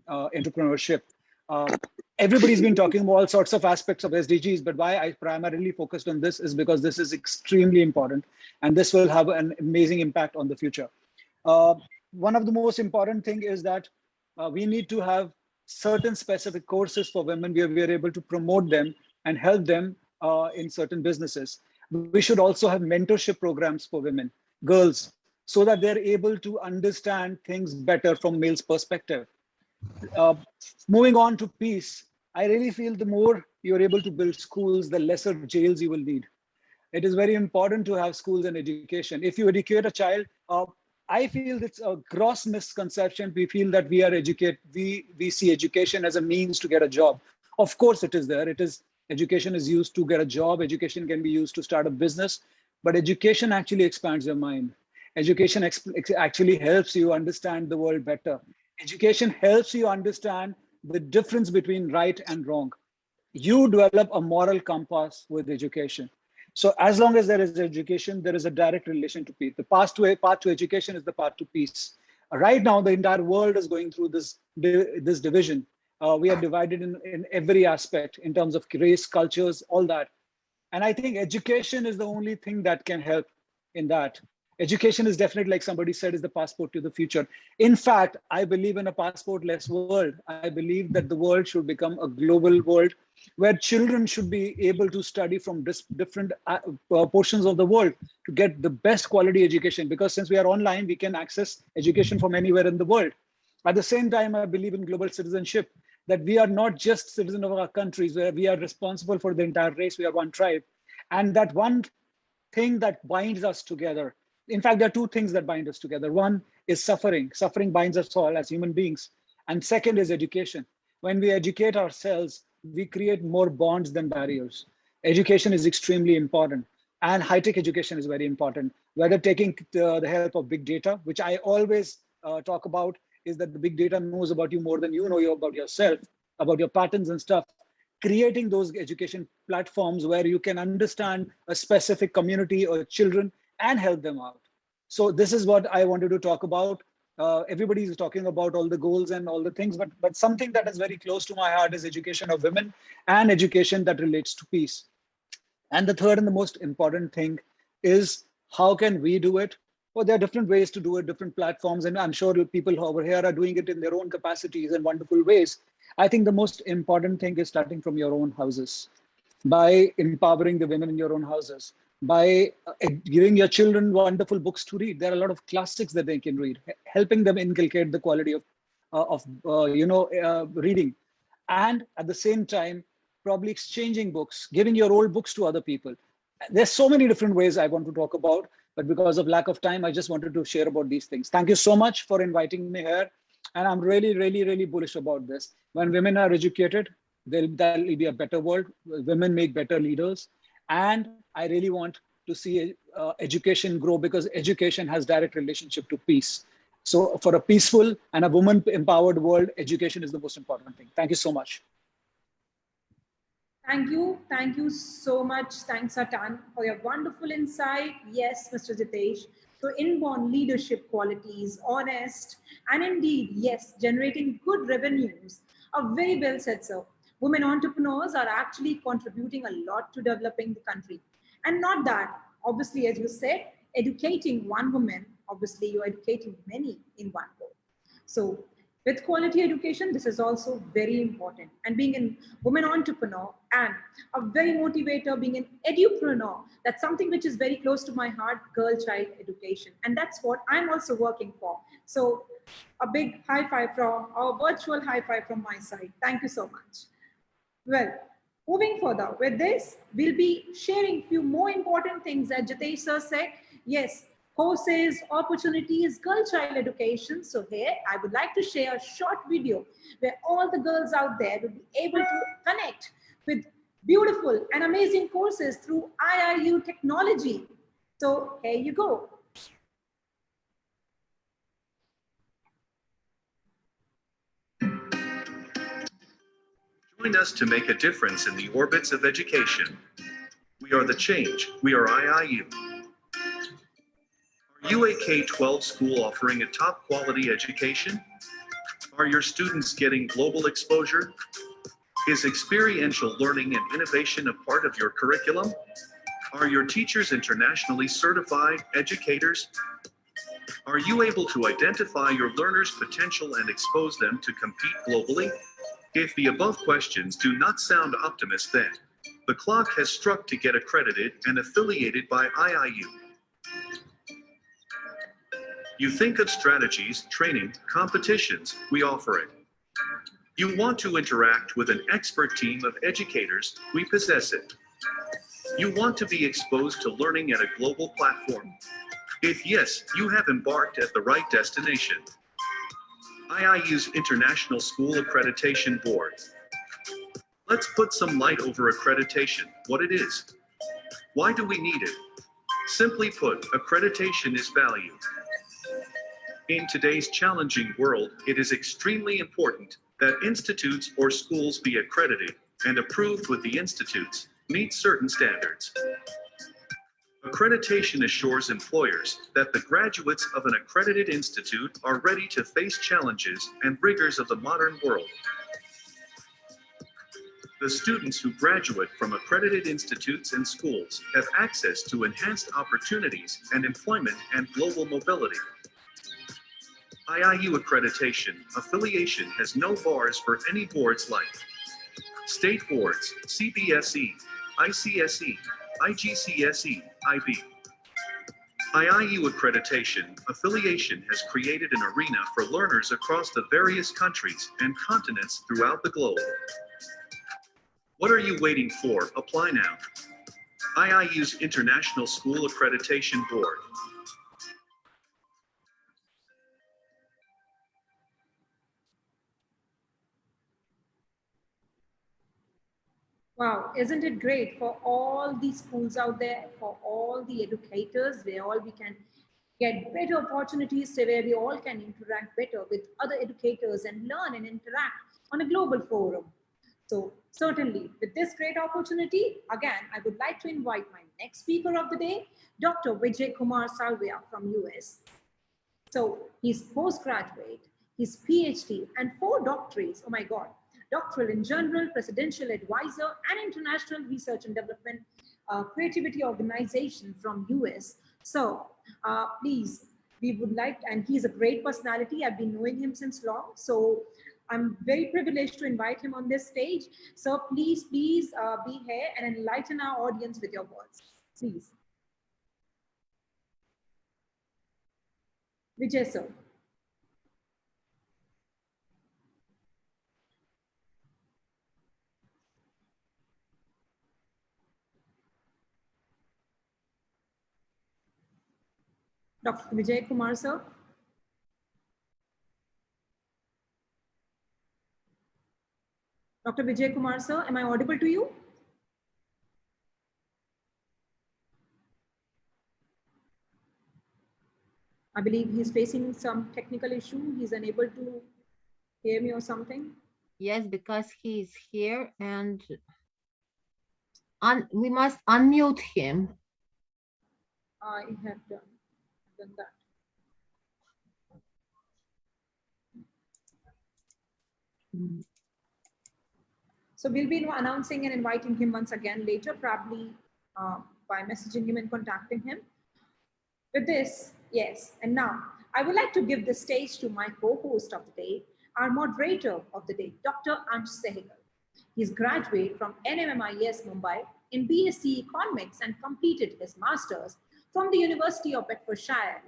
entrepreneurship. Everybody's been talking about all sorts of aspects of SDGs, but why I primarily focused on this is because this is extremely important, and this will have an amazing impact on the future. One of the most important thing is that we need to have certain specific courses for women where we are able to promote them and help them in certain businesses. We should also have mentorship programs for women, girls, so that they're able to understand things better from male's perspective. Moving on to peace, I really feel the more you're able to build schools, the lesser jails you will need. It is very important to have schools and education. If you educate a child, I feel it's a gross misconception. We feel that we see education as a means to get a job. Of course it is there. Education is used to get a job. Education can be used to start a business, but education actually expands your mind. Education actually helps you understand the world better. Education helps you understand the difference between right and wrong. You develop a moral compass with education. So as long as there is education, there is a direct relation to peace. The path to education is the path to peace. Right now, the entire world is going through this division. We are divided in every aspect in terms of race, cultures, all that. And I think education is the only thing that can help in that. Education is definitely, like somebody said, is the passport to the future. In fact, I believe in a passport-less world. I believe that the world should become a global world where children should be able to study from different portions of the world to get the best quality education. Because since we are online, we can access education from anywhere in the world. At the same time, I believe in global citizenship, that we are not just citizens of our countries, where we are responsible for the entire race. We are one tribe. And that one thing that binds us together. In fact, there are two things that bind us together. One is suffering. Suffering binds us all as human beings. And second is education. When we educate ourselves, we create more bonds than barriers. Education is extremely important. And high-tech education is very important. Whether taking the help of big data, which I always talk about, is that the big data knows about you more than you know about yourself, about your patterns and stuff. Creating those education platforms where you can understand a specific community or children and help them out. So this is what I wanted to talk about. Everybody is talking about all the goals and all the things, but something that is very close to my heart is education of women and education that relates to peace. And the third and the most important thing is, how can we do it? Well, there are different ways to do it, different platforms, and I'm sure people over here are doing it in their own capacities and wonderful ways. I think the most important thing is starting from your own houses, by empowering the women in your own houses, by giving your children wonderful books to read. There are a lot of classics that they can read, helping them inculcate the quality of reading. And at the same time, probably exchanging books, giving your old books to other people. There's so many different ways I want to talk about, but because of lack of time, I just wanted to share about these things. Thank you so much for inviting me here. And I'm really, really, really bullish about this. When women are educated, there'll be a better world. Women make better leaders. And I really want to see education grow, because education has direct relationship to peace. So for a peaceful and a woman-empowered world, education is the most important thing. Thank you so much. Thank you. Thank you so much. Thanks a ton for your wonderful insight. Yes, Mr. Jitesh. So inborn leadership qualities, honest, and indeed, yes, generating good revenues are very well said, sir. Women entrepreneurs are actually contributing a lot to developing the country. And not that, obviously, as you said, educating one woman, obviously you're educating many in one go. So with quality education, this is also very important. And being a woman entrepreneur and a very motivator, being an edupreneur, that's something which is very close to my heart, girl-child education. And that's what I'm also working for. So a big high five from, our virtual high five from my side. Thank you so much. Well, Moving further with this, we'll be sharing few more important things that Jitesh sir said. Yes, courses, opportunities, girl child education. So here I would like to share a short video where all the girls out there will be able to connect with beautiful and amazing courses through IIU technology. So here you go. Join us to make a difference in the orbits of education. We are the change. We are IIU. Are you a K-12 school offering a top quality education? Are your students getting global exposure? Is experiential learning and innovation a part of your curriculum? Are your teachers internationally certified educators? Are you able to identify your learners' potential and expose them to compete globally? If the above questions do not sound optimistic, then the clock has struck to get accredited and affiliated by IIU. You think of strategies, training, competitions, we offer it. You want to interact with an expert team of educators, we possess it. You want to be exposed to learning at a global platform. If yes, you have embarked at the right destination. IIU's International School Accreditation Board. Let's put some light over accreditation, what it is. Why do we need it? Simply put, accreditation is value. In today's challenging world, it is extremely important that institutes or schools be accredited and approved with the institutes, meet certain standards. Accreditation assures employers that the graduates of an accredited institute are ready to face challenges and rigors of the modern world. The students who graduate from accredited institutes and schools have access to enhanced opportunities and employment and global mobility. IIU accreditation affiliation has no bars for any boards like state boards, CBSE, ICSE, IGCSE, IB. IIU accreditation affiliation has created an arena for learners across the various countries and continents throughout the globe. What are you waiting for? Apply now. IIU's International School Accreditation Board. Wow, isn't it great for all the schools out there, for all the educators, where all we can get better opportunities, so where we all can interact better with other educators and learn and interact on a global forum. So certainly with this great opportunity, again, I would like to invite my next speaker of the day, Dr. Vijay Kumar Salvia from US. So he's postgraduate, his PhD and 4 doctorates, oh my God, doctoral in general, presidential advisor and international research and development creativity organization from US. So please, we would like, and he's a great personality. I've been knowing him since long. So I'm very privileged to invite him on this stage. So please be here and enlighten our audience with your words, please. Vijay sir. Dr. Vijay Kumar sir. Dr. Vijay Kumar sir, am I audible to you? I believe he's facing some technical issue. He's unable to hear me or something. Yes, because he's here and we must unmute him. I have done that. So we'll be announcing and inviting him once again later, probably by messaging him and contacting him. With this, yes, and now I would like to give the stage to my co-host of the day, our moderator of the day, Dr. Ansh Sehgal. He's graduated from NMMIS Mumbai in BSc Economics and completed his master's from the University of Bedfordshire,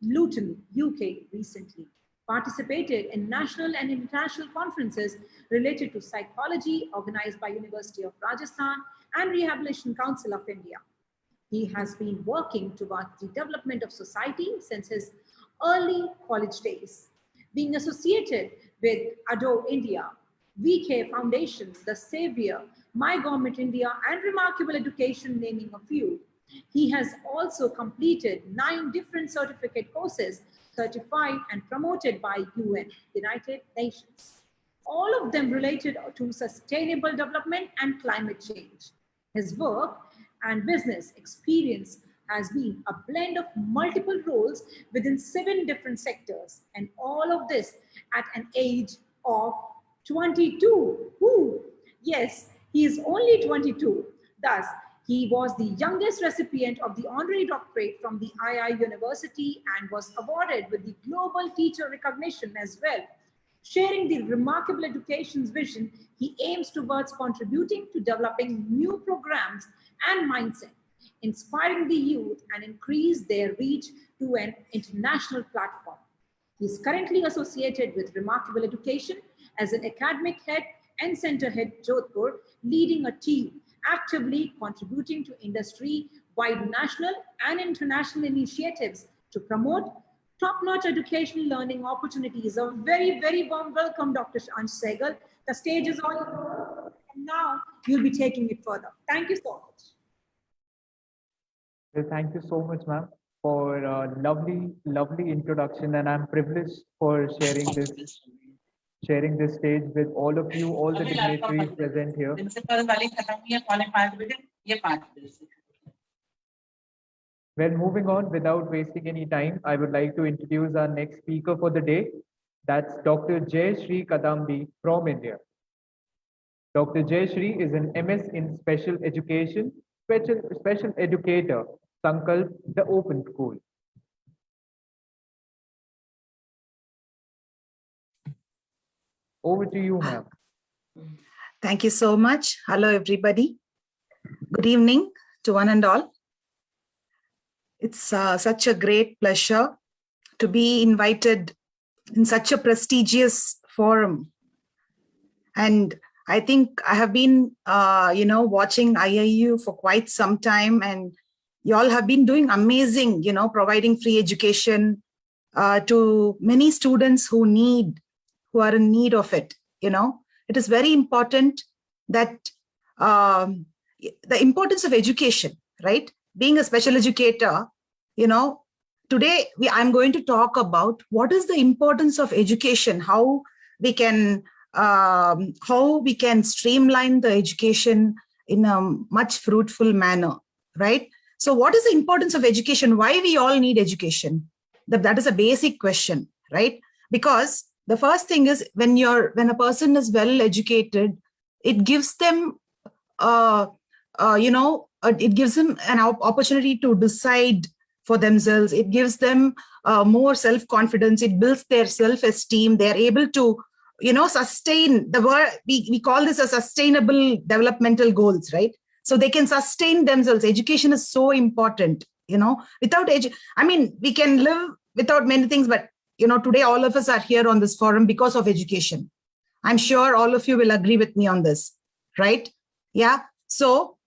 Luton, UK recently. participated in national and international conferences related to psychology organized by University of Rajasthan and Rehabilitation Council of India. He has been working towards the development of society since his early college days. Being associated with Adore India, VK Foundation, The Savior, My Government India, and Remarkable Education, naming a few. He has also completed 9 different certificate courses, certified and promoted by UN, United Nations. All of them related to sustainable development and climate change. His work and business experience has been a blend of multiple roles within 7 different sectors, and all of this at an age of 22. Woo! Yes, he is only 22. Thus, he was the youngest recipient of the honorary doctorate from the IIU University and was awarded with the Global Teacher Recognition as well. Sharing the remarkable education's vision, he aims towards contributing to developing new programs and mindset, inspiring the youth and increase their reach to an international platform. He is currently associated with Remarkable Education as an academic head and center head Jodhpur, leading a team actively contributing to industry-wide national and international initiatives to promote top-notch educational learning opportunities. A very, very warm welcome, Dr. Ansh Sehgal. The stage is all yours, and now you'll be taking it further. Thank you so much. Well, thank you so much, ma'am, for a lovely introduction, and I'm privileged for sharing this stage with all of you, all the dignitaries present here. Well, moving on, without wasting any time, I would like to introduce our next speaker for the day. That's Dr. Jayashree Kadambi from India. Dr. Jayashree is an MS in Special Education, special educator, Sankalp, the Open School. Over to you, ma'am. Thank you so much. Hello, everybody. Good evening to one and all. It's such a great pleasure to be invited in such a prestigious forum. And I think I have been, watching IIU for quite some time, and you all have been doing amazing, providing free education to many students who are in need of it. It is very important that the importance of education, right? Being a special educator, today I'm going to talk about what is the importance of education, how we can streamline the education in a much fruitful manner, right? So what is the importance of education? Why we all need education? That is a basic question, right? Because the first thing is when a person is well educated, it gives them, it gives them an opportunity to decide for themselves. It gives them more self-confidence. It builds their self-esteem. They're able to, sustain the word. We call this a sustainable developmental goals, right? So they can sustain themselves. Education is so important. Without we can live without many things, but today all of us are here on this forum because of education. I'm sure all of you will agree with me on this, right? Yeah. So,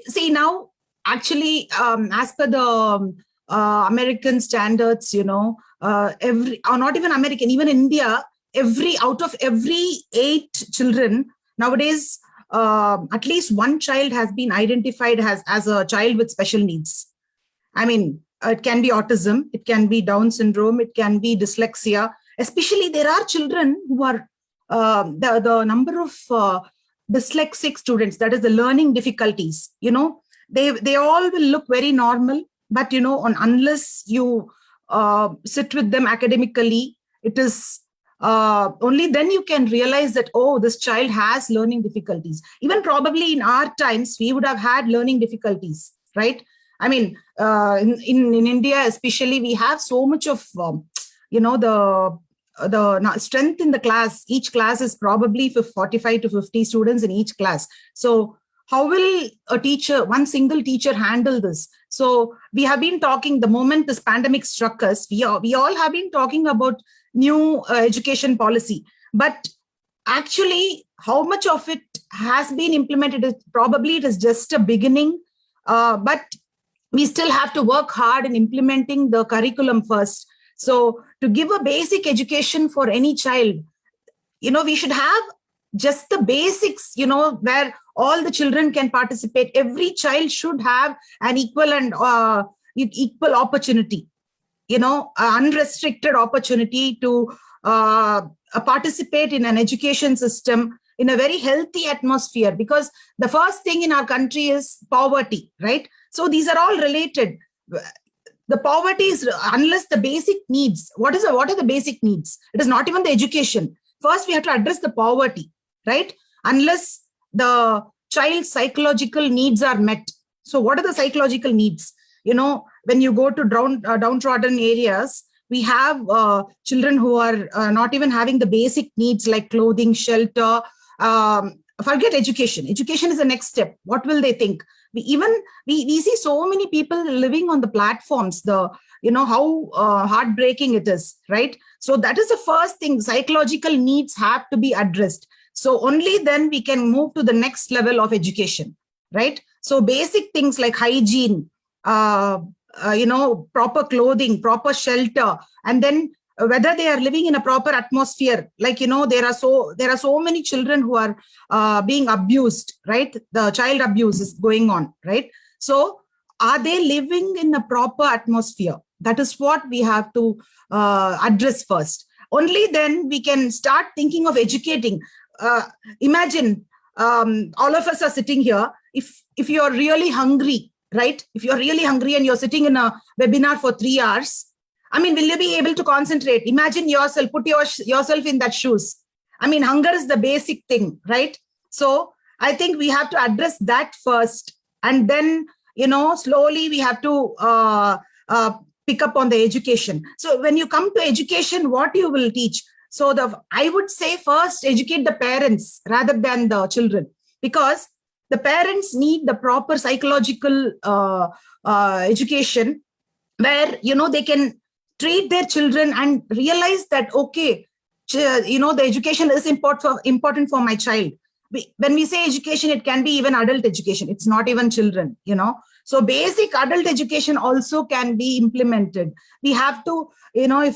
see now, actually, as per the American standards, or not even American, even India, out of every 8 children nowadays, at least one child has been identified as a child with special needs. It can be autism, it can be Down syndrome, it can be dyslexia. Especially there are children who are, the number of dyslexic students, that is the learning difficulties, they all will look very normal, but unless you sit with them academically, it is only then you can realize that, oh, this child has learning difficulties. Even probably in our times, we would have had learning difficulties, right? In India, especially, we have so much of, the strength in the class. Each class is probably for 45 to 50 students in each class. So how will a teacher, one single teacher, handle this? So we have been talking, the moment this pandemic struck us, we all have been talking about new education policy, but actually how much of it has been implemented is probably it is just a beginning, but we still have to work hard in implementing the curriculum first. So to give a basic education for any child, we should have just the basics, where all the children can participate. Every child should have an equal and equal opportunity, unrestricted opportunity to participate in an education system in a very healthy atmosphere, because the first thing in our country is poverty, right? So these are all related. The poverty is, unless the basic needs, what are the basic needs? It is not even the education. First, we have to address the poverty, right? Unless the child's psychological needs are met. So what are the psychological needs? When you go to downtrodden areas, we have children who are not even having the basic needs like clothing, shelter. Forget education. Education is the next step. What will they think? We see so many people living on the platforms, how heartbreaking it is, right? So that is the first thing. Psychological needs have to be addressed. So only then we can move to the next level of education, right? So basic things like hygiene, proper clothing, proper shelter, and then whether they are living in a proper atmosphere. Like, there are so many children who are being abused, right? The child abuse is going on, right? So are they living in a proper atmosphere? That is what we have to address first. Only then we can start thinking of educating. Imagine all of us are sitting here. If you're really hungry, right? If you're really hungry and you're sitting in a webinar for 3 hours, will you be able to concentrate? Imagine yourself, put yourself in that shoes. Hunger is the basic thing, right? So I think we have to address that first. And then, slowly we have to pick up on the education. So when you come to education, what you will teach? So I would say first educate the parents rather than the children, because the parents need the proper psychological education where, they can treat their children and realize that, okay, the education is important for my child. When we say education, it can be even adult education. It's not even children, So basic adult education also can be implemented. We have to,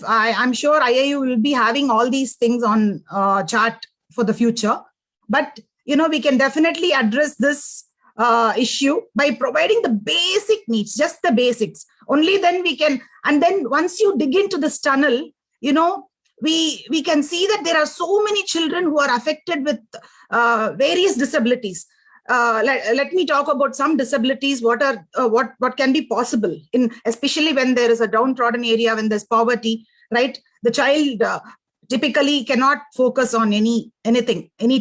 I'm sure IIU will be having all these things on chart for the future. But, we can definitely address this issue by providing the basic needs, just the basics. Only then we can, and then once you dig into this tunnel, we can see that there are so many children who are affected with various disabilities. Let me talk about some disabilities. What can be possible especially when there is a downtrodden area, when there's poverty, right? The child typically cannot focus on any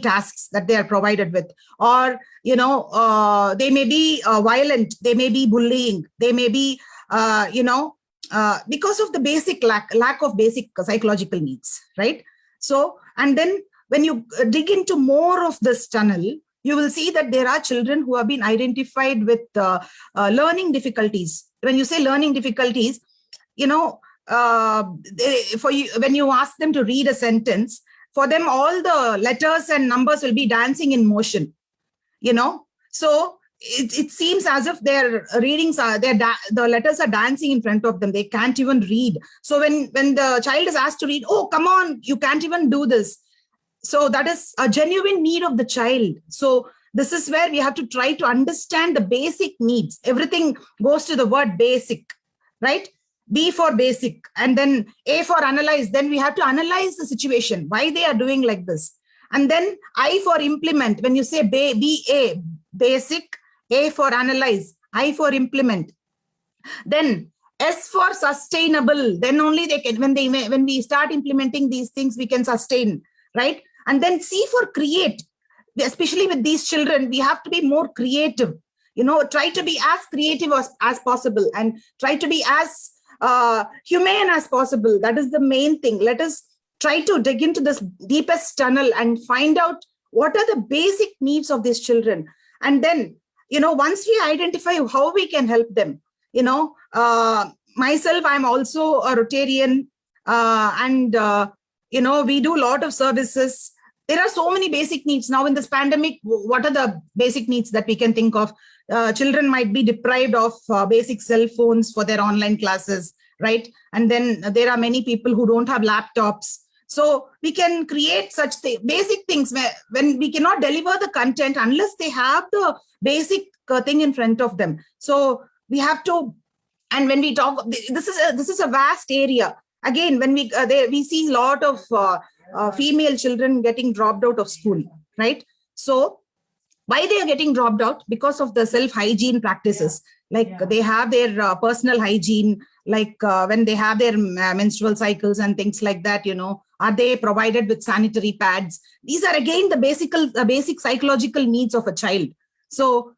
tasks that they are provided with, or they may be violent, they may be bullying, they may be because of the basic lack of basic psychological needs, right? So, and then when you dig into more of this tunnel, you will see that there are children who have been identified with learning difficulties. When you say learning difficulties, when you ask them to read a sentence, for them all the letters and numbers will be dancing in motion, So it seems as if their readings the letters are dancing in front of them. They can't even read. So when the child is asked to read, oh, come on, you can't even do this. So that is a genuine need of the child. So this is where we have to try to understand the basic needs. Everything goes to the word basic, right? B for basic, and then A for analyze. Then we have to analyze the situation, why they are doing like this. And then I for implement. When you say BA, basic, A for analyze, I for implement. Then S for sustainable. Then only they can, when we start implementing these things, we can sustain, right? And then C for create. Especially with these children, we have to be more creative. Try to be as creative as possible, and try to be as humane as possible. That is the main thing. Let us try to dig into this deepest tunnel and find out what are the basic needs of these children. And then, once we identify how we can help them, myself, I'm also a Rotarian, and we do a lot of services. There are so many basic needs. Now in this pandemic, what are the basic needs that we can think of? Children might be deprived of basic cell phones for their online classes, right? And then there are many people who don't have laptops. So we can create such basic things when we cannot deliver the content unless they have the basic thing in front of them. So we have to, and when we talk, this is a vast area. Again, when we see a lot of female children getting dropped out of school, right? So why they are getting dropped out? Because of the self-hygiene practices. They have their personal hygiene, when they have their menstrual cycles and things like that, are they provided with sanitary pads? These are again the basic psychological needs of a child. So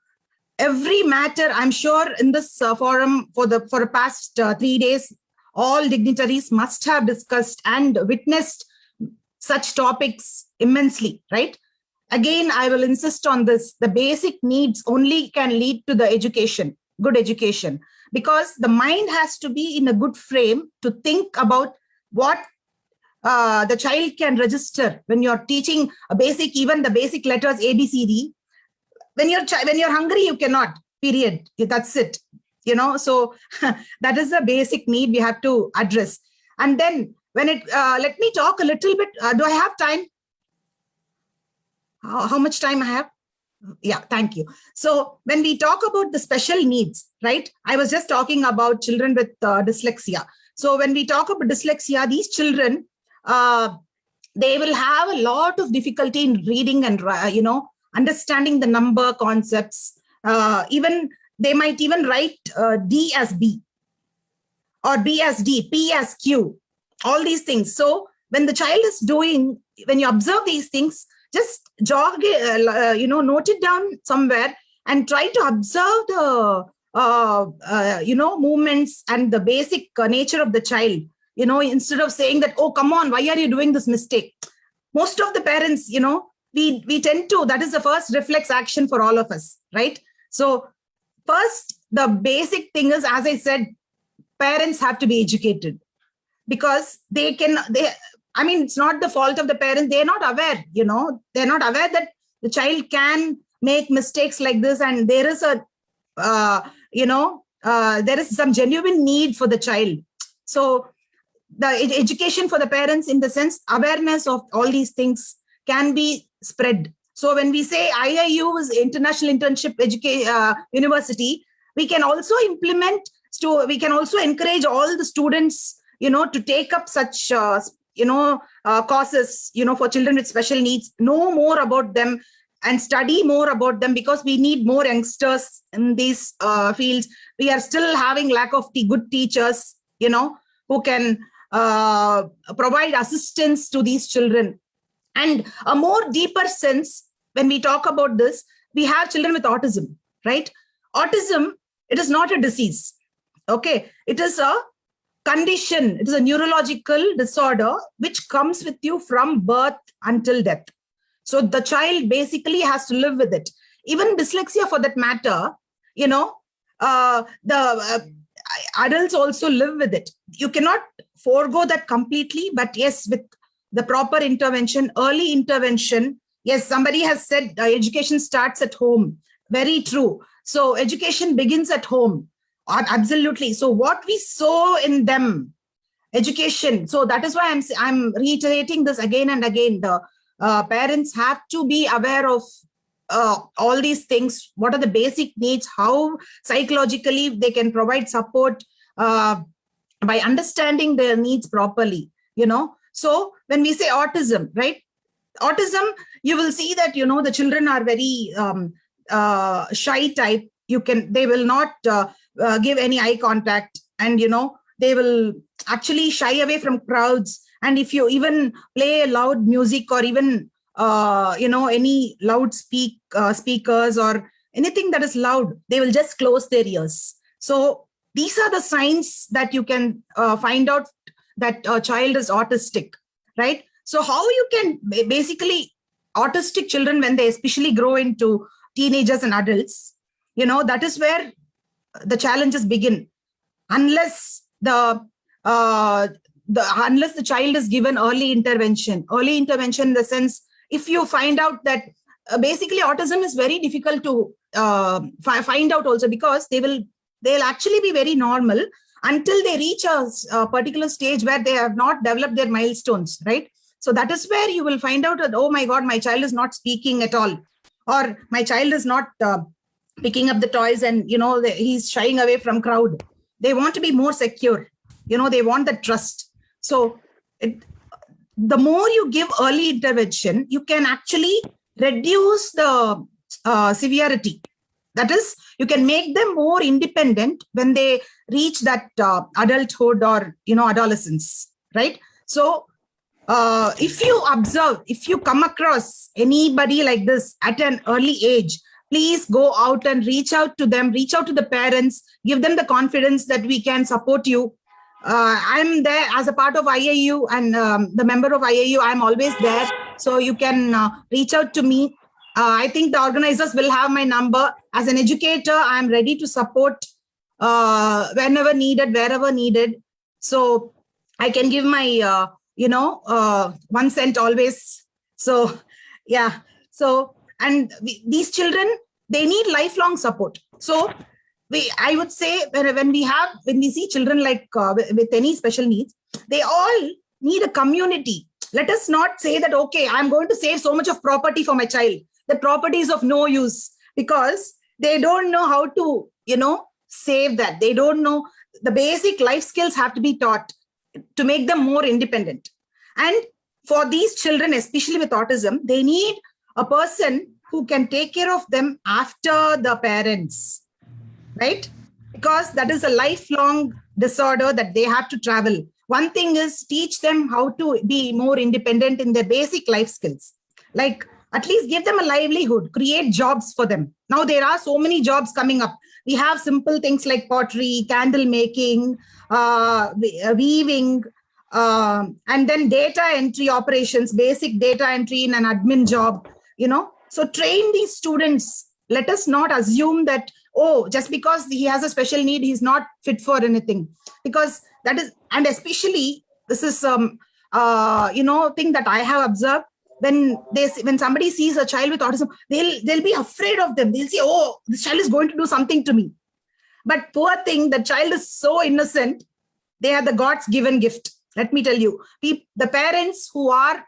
every matter, I'm sure in this forum for the past 3 days, all dignitaries must have discussed and witnessed such topics immensely, right? Again, I will insist on this. The basic needs only can lead to the education, good education, because the mind has to be in a good frame to think about what the child can register when you're teaching even the basic letters A, B, C, D. When you're hungry, you cannot, period. That's it. So that is the basic need we have to address. And then let me talk a little bit. Do I have time? How much time I have? Yeah, thank you. So when we talk about the special needs, right? I was just talking about children with dyslexia. So when we talk about dyslexia, these children, they will have a lot of difficulty in reading and, understanding the number concepts. They might even write D as B or B as D, P as Q, all these things. So when the child is when you observe these things, just note it down somewhere and try to observe the, movements and the basic nature of the child, instead of saying that, oh, come on, why are you doing this mistake? Most of the parents, we tend to, that is the first reflex action for all of us, right? So first, the basic thing is, as I said, parents have to be educated because it's not the fault of the parents. They're not aware, they're not aware that the child can make mistakes like this. And there is there is some genuine need for the child. So the education for the parents, in the sense, awareness of all these things can be spread. So when we say IIU is International Internship University, we can also we can also encourage all the students, to take up such, courses, for children with special needs, know more about them and study more about them, because we need more youngsters in these fields. We are still having lack of good teachers, who can provide assistance to these children. And a more deeper sense, when we talk about this, we have children with autism, right? Autism, it is not a disease, okay? It is a condition. It is a neurological disorder which comes with you from birth until death. So the child basically has to live with it. Even dyslexia, for that matter, the adults also live with it. You cannot forego that completely, but yes, with the proper intervention, early intervention. Yes, somebody has said education starts at home. Very true. So education begins at home. Absolutely. So what we sow in them, education. So that is why I'm reiterating this again and again. The parents have to be aware of all these things. What are the basic needs? How psychologically they can provide support by understanding their needs properly. So when we say autism, right? Autism, you will see that, the children are very shy type. They will not give any eye contact, and, they will actually shy away from crowds. And if you even play loud music or even, any loud speakers or anything that is loud, they will just close their ears. So these are the signs that you can find out that a child is autistic, right? So how you can basically, autistic children, when they especially grow into teenagers and adults, that is where the challenges begin. Unless the child is given early intervention in the sense, if you find out that basically autism is very difficult to find out also, because they'll actually be very normal until they reach a particular stage where they have not developed their milestones, right? So that is where you will find out that, oh my God, my child is not speaking at all, or my child is not picking up the toys and, he's shying away from crowd. They want to be more secure. They want the trust. So the more you give early intervention, you can actually reduce the severity. That is, you can make them more independent when they reach that adulthood or, adolescence, right? So if you observe, if you come across anybody like this at an early age, please go out and reach out to them, reach out to the parents, give them the confidence that we can support you. I'm there as a part of IIU and the member of IIU, I'm always there. So you can reach out to me. I think the organizers will have my number. As an educator, I'm ready to support whenever needed, wherever needed. So I can give my, 1 cent always. So, yeah. So, and these children, they need lifelong support. So I would say when we see children like with any special needs, they all need a community. Let us not say that, okay, I'm going to save so much of property for my child. The property is of no use because they don't know how to, save that. They don't know the basic life skills have to be taught to make them more independent. And for these children, especially with autism, they need a person who can take care of them after the parents, right? Because that is a lifelong disorder that they have to travel. One thing is teach them how to be more independent in their basic life skills. Like at least give them a livelihood, create jobs for them. Now there are so many jobs coming up. We have simple things like pottery, candle making, weaving, and then data entry operations, basic data entry in an admin job, So train these students. Let us not assume that, oh, just because he has a special need, he's not fit for anything. Because that is, and especially this is thing that I have observed. When somebody sees a child with autism, they'll be afraid of them. They'll say, oh, this child is going to do something to me. But poor thing, the child is so innocent. They are the God's given gift. Let me tell you, the parents who are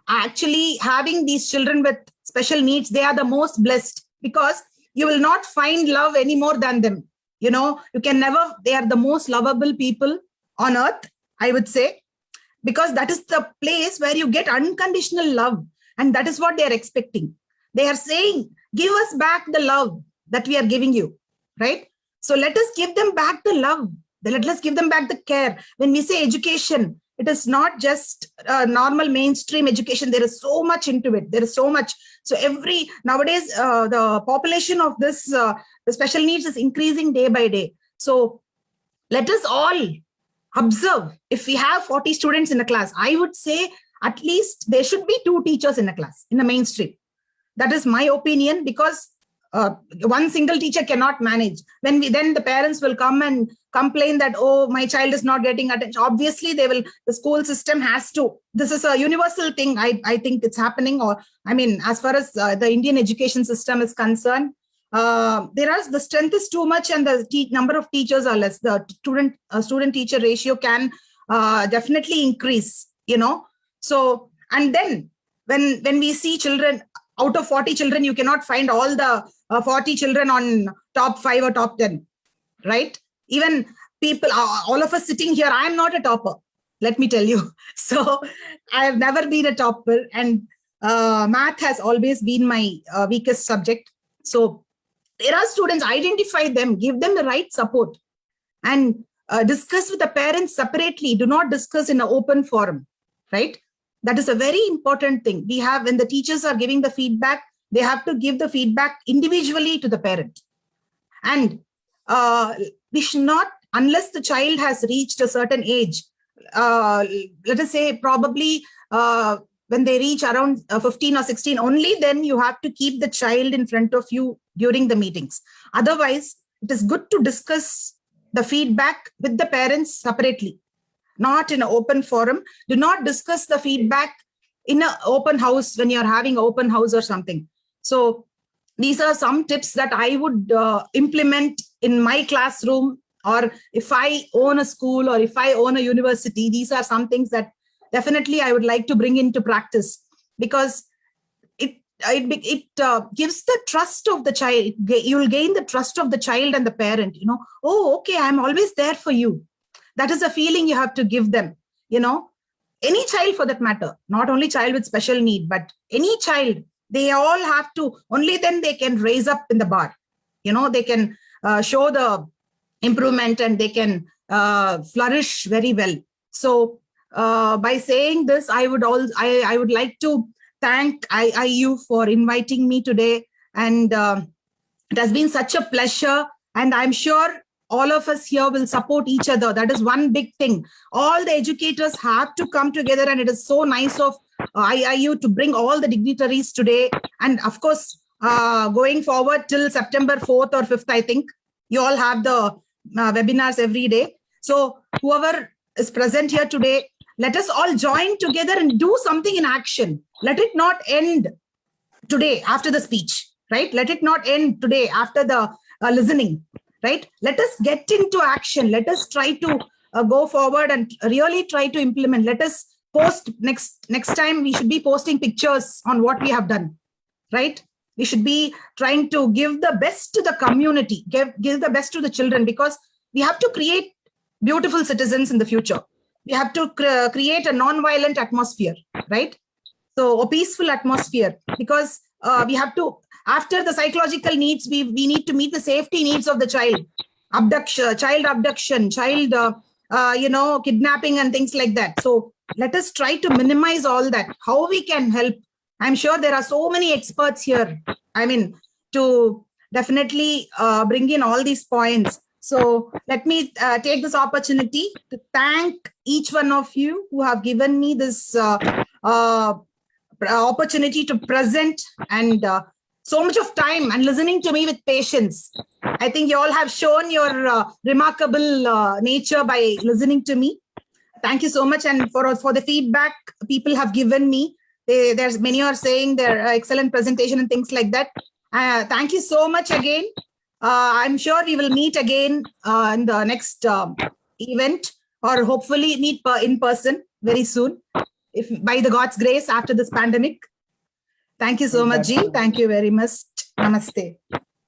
actually having these children with special needs, they are the most blessed because you will not find love any more than them. You can never, they are the most lovable people on earth, I would say. Because that is the place where you get unconditional love. And that is what they are expecting. They are saying, give us back the love that we are giving you, right? So let us give them back the love. Let us give them back the care. When we say education, it is not just normal mainstream education. There is so much into it. There is so much. So nowadays, the population of the special needs is increasing day by day. So let us all observe. If we have 40 students in a class, I would say at least there should be 2 teachers in a class in the mainstream. That is my opinion, because one single teacher cannot manage. Then the parents will come and complain that, oh, my child is not getting attention. Obviously, the school system has to. This is a universal thing. I think it's happening. As far as the Indian education system is concerned, the strength is too much and the number of teachers are less. The student teacher ratio can definitely increase, So, and then when we see children, out of 40 children, you cannot find all the 40 children on top 5 or top 10, right? Even people, all of us sitting here, I'm not a topper, let me tell you. So I have never been a topper, and math has always been my weakest subject. So there are students, identify them, give them the right support, and discuss with the parents separately. Do not discuss in an open forum, right? That is a very important thing. When the teachers are giving the feedback, they have to give the feedback individually to the parent. And we should not, unless the child has reached a certain age, let us say probably when they reach around 15 or 16, only then you have to keep the child in front of you during the meetings. Otherwise, it is good to discuss the feedback with the parents separately, not in an open forum. Do not discuss the feedback in an open house when you're having open house or something. So these are some tips that I would implement in my classroom, or if I own a school or if I own a university. These are some things that definitely I would like to bring into practice, because it gives the trust of the child. You will gain the trust of the child and the parent. Oh, okay, I'm always there for you. That is a feeling you have to give them. Any child for that matter, not only child with special need, but any child, they all have to, only then they can raise up in the bar. They can show the improvement and they can flourish very well. So by saying this, I would like to thank IIU for inviting me today. And it has been such a pleasure. And I'm sure all of us here will support each other. That is one big thing. All the educators have to come together, and it is so nice of IIU to bring all the dignitaries today. And of course, going forward till September 4th or 5th, I think you all have the webinars every day. So whoever is present here today, let us all join together and do something in action. Let it not end today after the speech, right? Let it not end today after the listening, right? Let us get into action. Let us try to go forward and really try to implement. Let us post next time. We should be posting pictures on what we have done, right? We should be trying to give the best to the community, give the best to the children, because we have to create beautiful citizens in the future. We have to create a non-violent atmosphere, right? So a peaceful atmosphere, because we have to, after the psychological needs, we need to meet the safety needs of the child. Child abduction, kidnapping and things like that. So let us try to minimize all that. How we can help. I'm sure there are so many experts here. To definitely bring in all these points. So let me take this opportunity to thank each one of you who have given me this opportunity to present, and so much of time and listening to me with patience. I think you all have shown your remarkable nature by listening to me. Thank you so much. And for the feedback people have given me, there's many are saying their excellent presentation and things like that. Thank you so much again. I'm sure we will meet again in the next event, or hopefully meet in person very soon, if by the God's grace, after this pandemic. Thank you so much, Ji. Thank you very much. Namaste.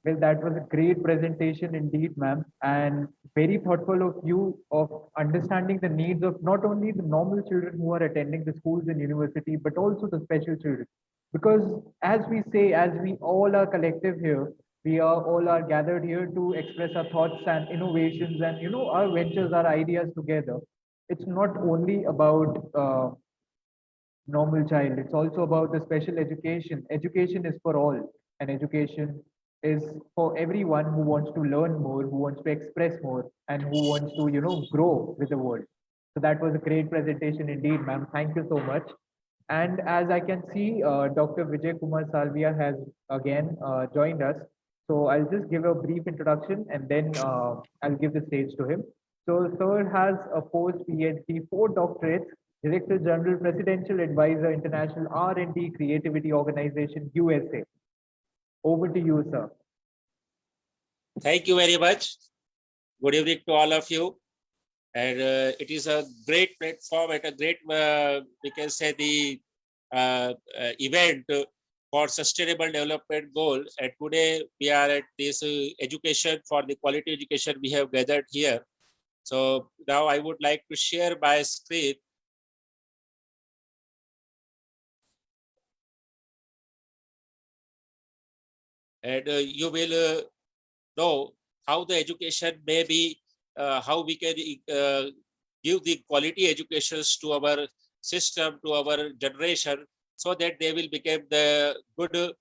Well, that was a great presentation indeed, ma'am, and very thoughtful of you of understanding the needs of not only the normal children who are attending the schools and university, but also the special children. Because as we say, as we all are collective here, we all are gathered here to express our thoughts and innovations and our ventures, our ideas together. It's not only about normal child, it's also about the special education. Education is for all, and education is for everyone who wants to learn more, who wants to express more, and who wants to grow with the world. So that was a great presentation indeed, ma'am. Thank you so much. And as I can see, Dr. Vijay Kumar Salvia has again joined us. So I'll just give a brief introduction, and then I'll give the stage to him. So sir has a post-PhD, 4 doctorates, Director General, Presidential Advisor, International R&D Creativity Organization, USA. Over to you, sir. Thank you very much. Good evening to all of you. And it is a great platform and a great, we can say, the event for sustainable development goal. And today we are at this education for the quality education we have gathered here. So now I would like to share my screen. And you will know how the education may be, how we can give the quality educations to our system, to our generation, so that they will become the good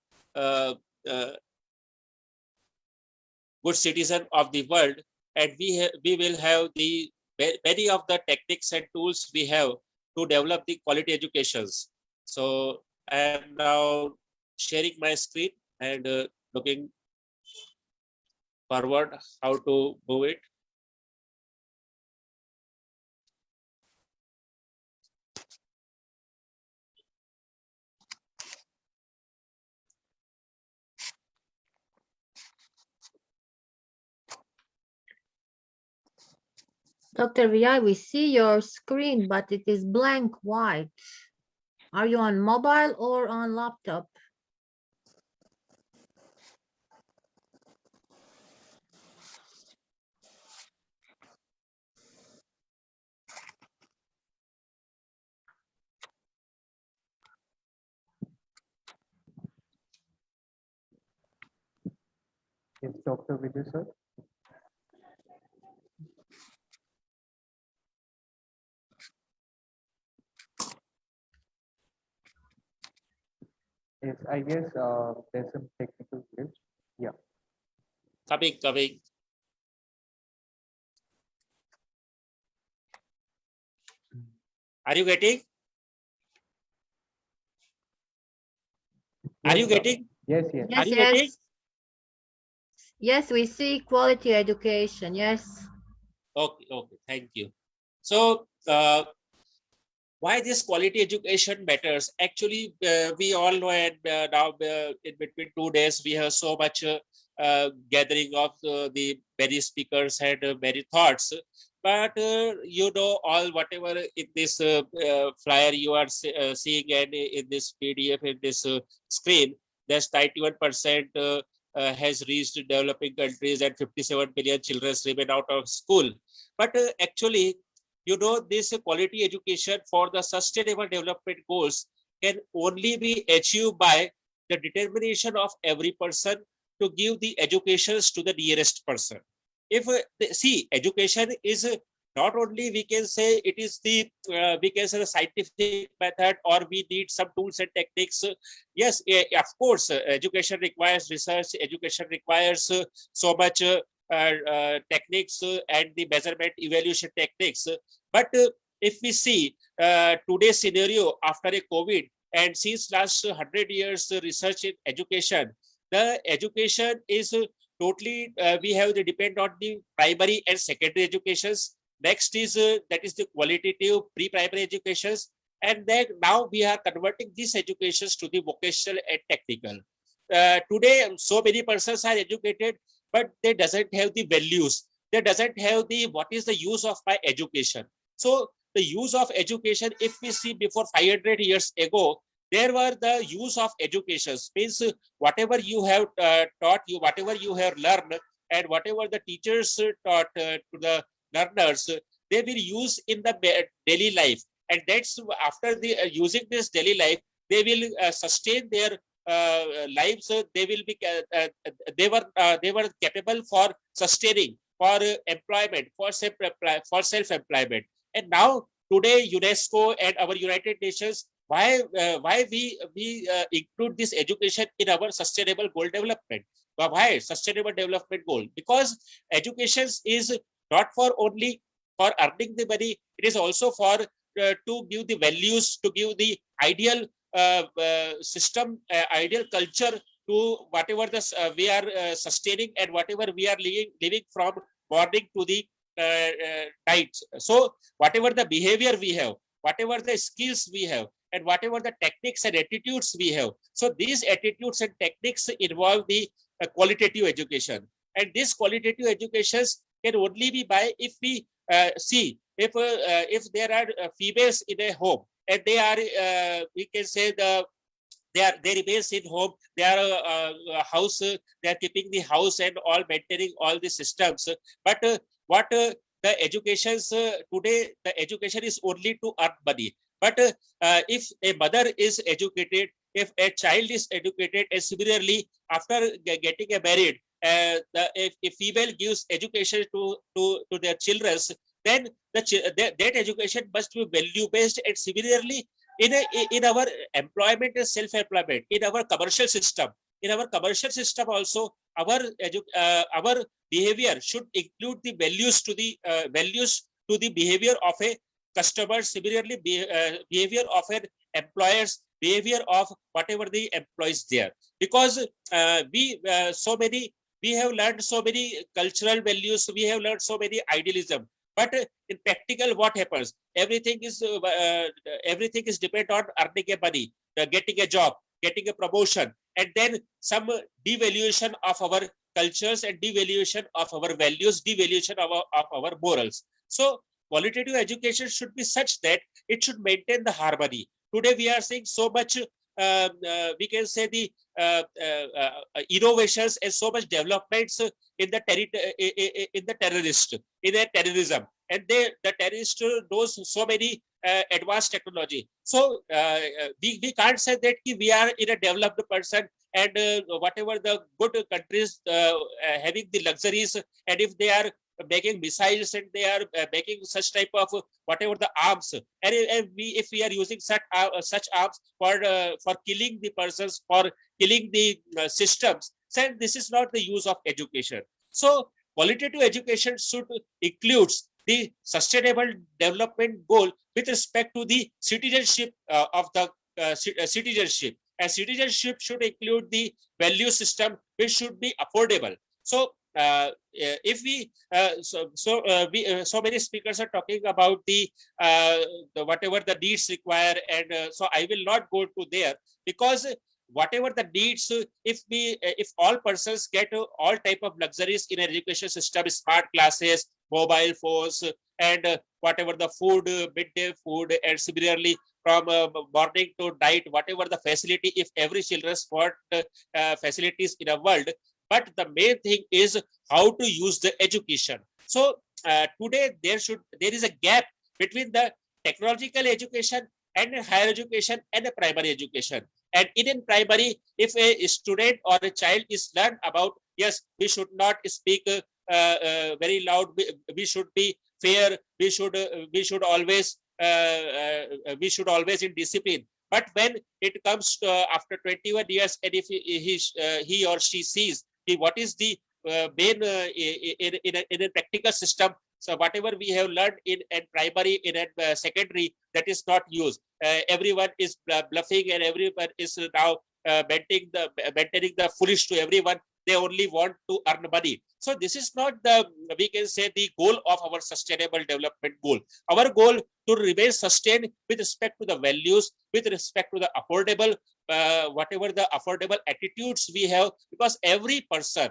good citizen of the world. And we will have the many of the techniques and tools we have to develop the quality educations. So I am now sharing my screen and looking forward how to move it. Dr. Vi, we see your screen, but it is blank white. Are you on mobile or on laptop? Yes, Dr. Vijay, sir. Yes, I guess there's some technical glitch. Yeah. Coming. Are you getting? Are you getting? Yes, yes. Are you getting? Yes, we see quality education. Yes. Okay, thank you. So why this quality education matters? Actually, we all know, and now in between 2 days, we have so much gathering of the many speakers and many thoughts. But you know, all whatever in this flyer you are seeing and in this PDF, in this screen, there's 91% has reached developing countries and 57 million children remain out of school. But actually, you know, this quality education for the sustainable development goals can only be achieved by the determination of every person to give the educations to the nearest person. If see, education is not only, we can say it is the we can say the scientific method, or we need some tools and techniques. Yes, of course, education requires research, education requires so much techniques and the measurement evaluation techniques. But if we see today's scenario after a COVID, and since last 100 years research in education, the education is totally, we have to depend on the primary and secondary educations. Next is that is the qualitative pre-primary educations. And then now we are converting these educations to the vocational and technical. Today, so many persons are educated, but they doesn't have the values. They doesn't have the what is the use of my education. So the use of education, if we see before 500 years ago, there were the use of education means whatever you have taught, you whatever you have learned, and whatever the teachers taught to the learners, they will use in the daily life. And that's after the using this daily life, they will sustain their lives. They will be they were capable for sustaining, for employment, for self-employment. And now today UNESCO and our United Nations, why we include this education in our sustainable goal development? Why sustainable development goal? Because education is not for only for earning the money, it is also for to give the values, to give the ideal system, ideal culture to whatever the we are sustaining and whatever we are living from morning to the night. So whatever the behavior we have, whatever the skills we have, and whatever the techniques and attitudes we have, so these attitudes and techniques involve the qualitative education. And this qualitative educations can only be by if we see if there are females in a home, and they are we can say they remain in home, they are a house, they are keeping the house and all, maintaining all the systems. But what the educations today, the education is only to earn money. But if a mother is educated, if a child is educated, and similarly after getting married, if a female gives education to their children, then that education must be value based. And similarly in our employment and self-employment, in our commercial system, also our behavior should include the values to the behavior of a customer. Similarly behavior of an employers behavior of whatever the employees there. Because we have learned so many cultural values, we have learned so many idealism. But in practical, what happens? Everything is depend on earning a money, getting a job, getting a promotion, and then some devaluation of our cultures and devaluation of our values, devaluation of our morals. So qualitative education should be such that it should maintain the harmony. Today we are seeing so much, we can say the innovations and so much developments in the terrorism, and the terrorist knows so many advanced technology. So we can't say that we are in a developed person, and whatever the good countries having the luxuries, and if they are making missiles and they are making such type of whatever the arms, and if we are using such arms for killing the persons, for killing the systems, then this is not the use of education. So qualitative education should includes the sustainable development goal with respect to the citizenship of the citizenship. And citizenship should include the value system, which should be affordable. So if we so many speakers are talking about the whatever the needs require, and so I will not go to there, because whatever the needs, if all persons get all type of luxuries in education system, smart classes, mobile phones, and whatever the food, midday food, and similarly from morning to night, whatever the facility, if every children's got facilities in a world, but the main thing is how to use the education. So today there is a gap between the technological education and higher education and the primary education. And in primary, if a student or a child is learned about, yes, we should not speak very loud, we should be fair, we should always in discipline. But when it comes after 21 years, and if he or she sees what is the main in a practical system, so whatever we have learned in primary, in secondary, that is not used. Everyone is bluffing, and everyone is now maintaining the foolish to everyone. They only want to earn money. So this is not the, we can say, the goal of our sustainable development goal. Our goal to remain sustained with respect to the values, with respect to the affordable, whatever the affordable attitudes we have, because every person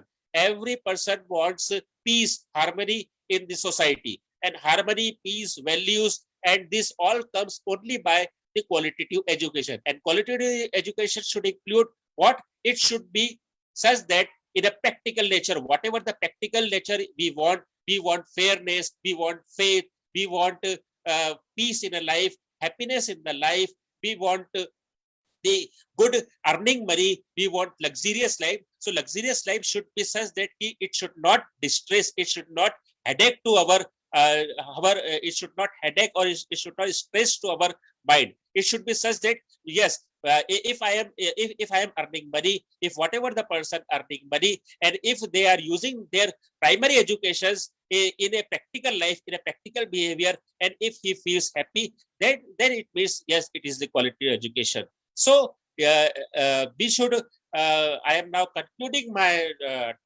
wants peace, harmony in the society, and harmony, peace, values, and this all comes only by the qualitative education. And qualitative education should include what? It should be such that in a practical nature, whatever the practical nature we want fairness, we want faith, we want peace in a life, happiness in the life, we want the good earning money, we want luxurious life. So luxurious life should be such that it should not distress, it should not headache to our it should not headache, or it should not stress to our mind. It should be such that, yes, if I am earning money, if whatever the person earning money, and if they are using their primary educations in a practical life, in a practical behavior, and if he feels happy, then it means, yes, it is the quality education. So we should, I am now concluding my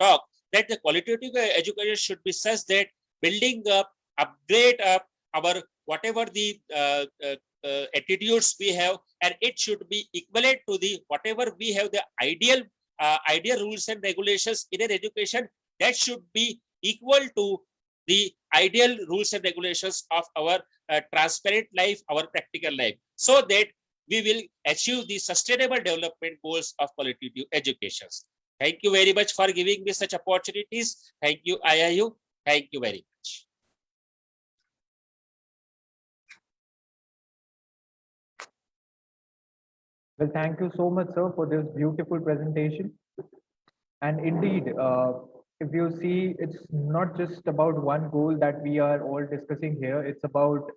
talk, that the qualitative education should be such that building up, upgrade up our whatever the attitudes we have, and it should be equivalent to the whatever we have the ideal rules and regulations in an education, that should be equal to the ideal rules and regulations of our transparent life, our practical life, so that we will achieve the sustainable development goals of qualitative education. Thank you very much for giving me such opportunities. Thank you, IIU. Thank you very much. Well, thank you so much, sir, for this beautiful presentation. And indeed, if you see, it's not just about one goal that we are all discussing here. It's about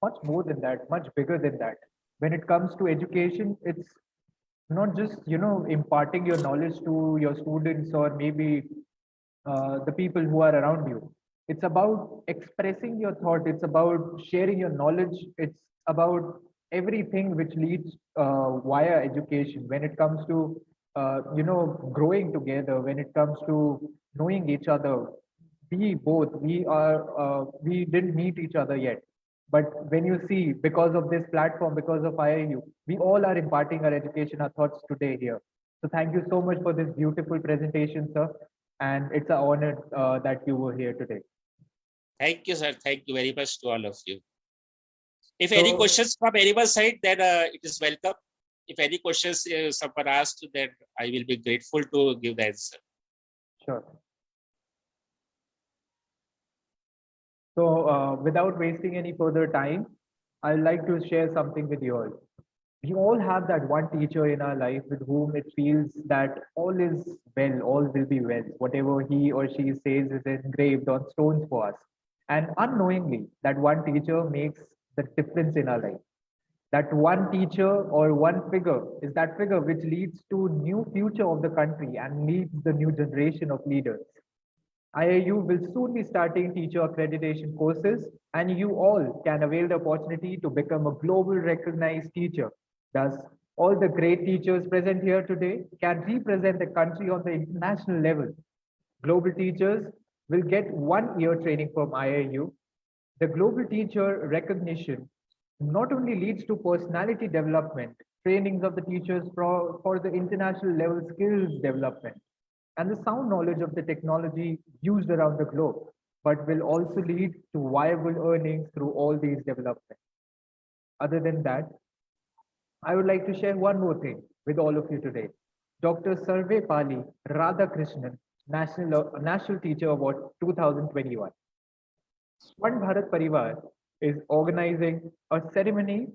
much more than that, much bigger than that. When it comes to education, it's not just, imparting your knowledge to your students, or maybe the people who are around you. It's about expressing your thought. It's about sharing your knowledge. It's about everything which leads via education, when it comes to growing together, when it comes to knowing each other. We didn't meet each other yet, but when you see, because of this platform, because of IIU, we all are imparting our education, our thoughts today here. So thank you so much for this beautiful presentation, sir, and it's an honor that you were here today. Thank you, sir. Thank you very much to all of you. If any questions from anyone's side, then it is welcome. If any questions someone asked, then I will be grateful to give the answer. Sure. So without wasting any further time, I'd like to share something with you all. We all have that one teacher in our life with whom it feels that all is well, all will be well. Whatever he or she says is engraved on stones for us. And unknowingly, that one teacher makes the difference in our life. That one teacher or one figure is that figure which leads to new future of the country and leads the new generation of leaders. IIU will soon be starting teacher accreditation courses, and you all can avail the opportunity to become a global recognized teacher. Thus, all the great teachers present here today can represent the country on the international level. Global teachers will get 1 year training from IIU. The global teacher recognition not only leads to personality development, trainings of the teachers for the international level skills development, and the sound knowledge of the technology used around the globe, but will also lead to viable earnings through all these developments. Other than that, I would like to share one more thing with all of you today. Dr. Sarvepalli Radhakrishnan, National Teacher Award 2021. One Bharat Parivar is organizing a ceremony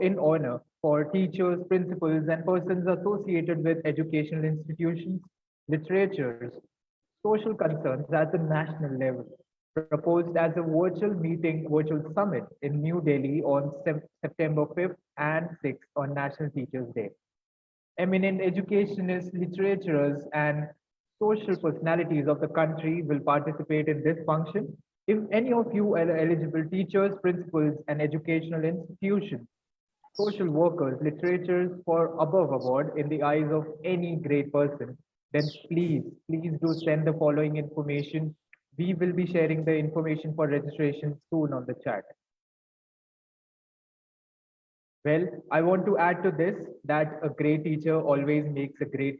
in honor for teachers, principals, and persons associated with educational institutions, literatures, social concerns at the national level, proposed as a virtual summit in New Delhi on September 5th and 6th on National Teachers' Day. Eminent educationists, literatures, and social personalities of the country will participate in this function. If any of you are eligible teachers, principals, and educational institutions, social workers, literatures for above award in the eyes of any great person, then please do send the following information. We will be sharing the information for registration soon on the chat. Well, I want to add to this that a great teacher always makes a great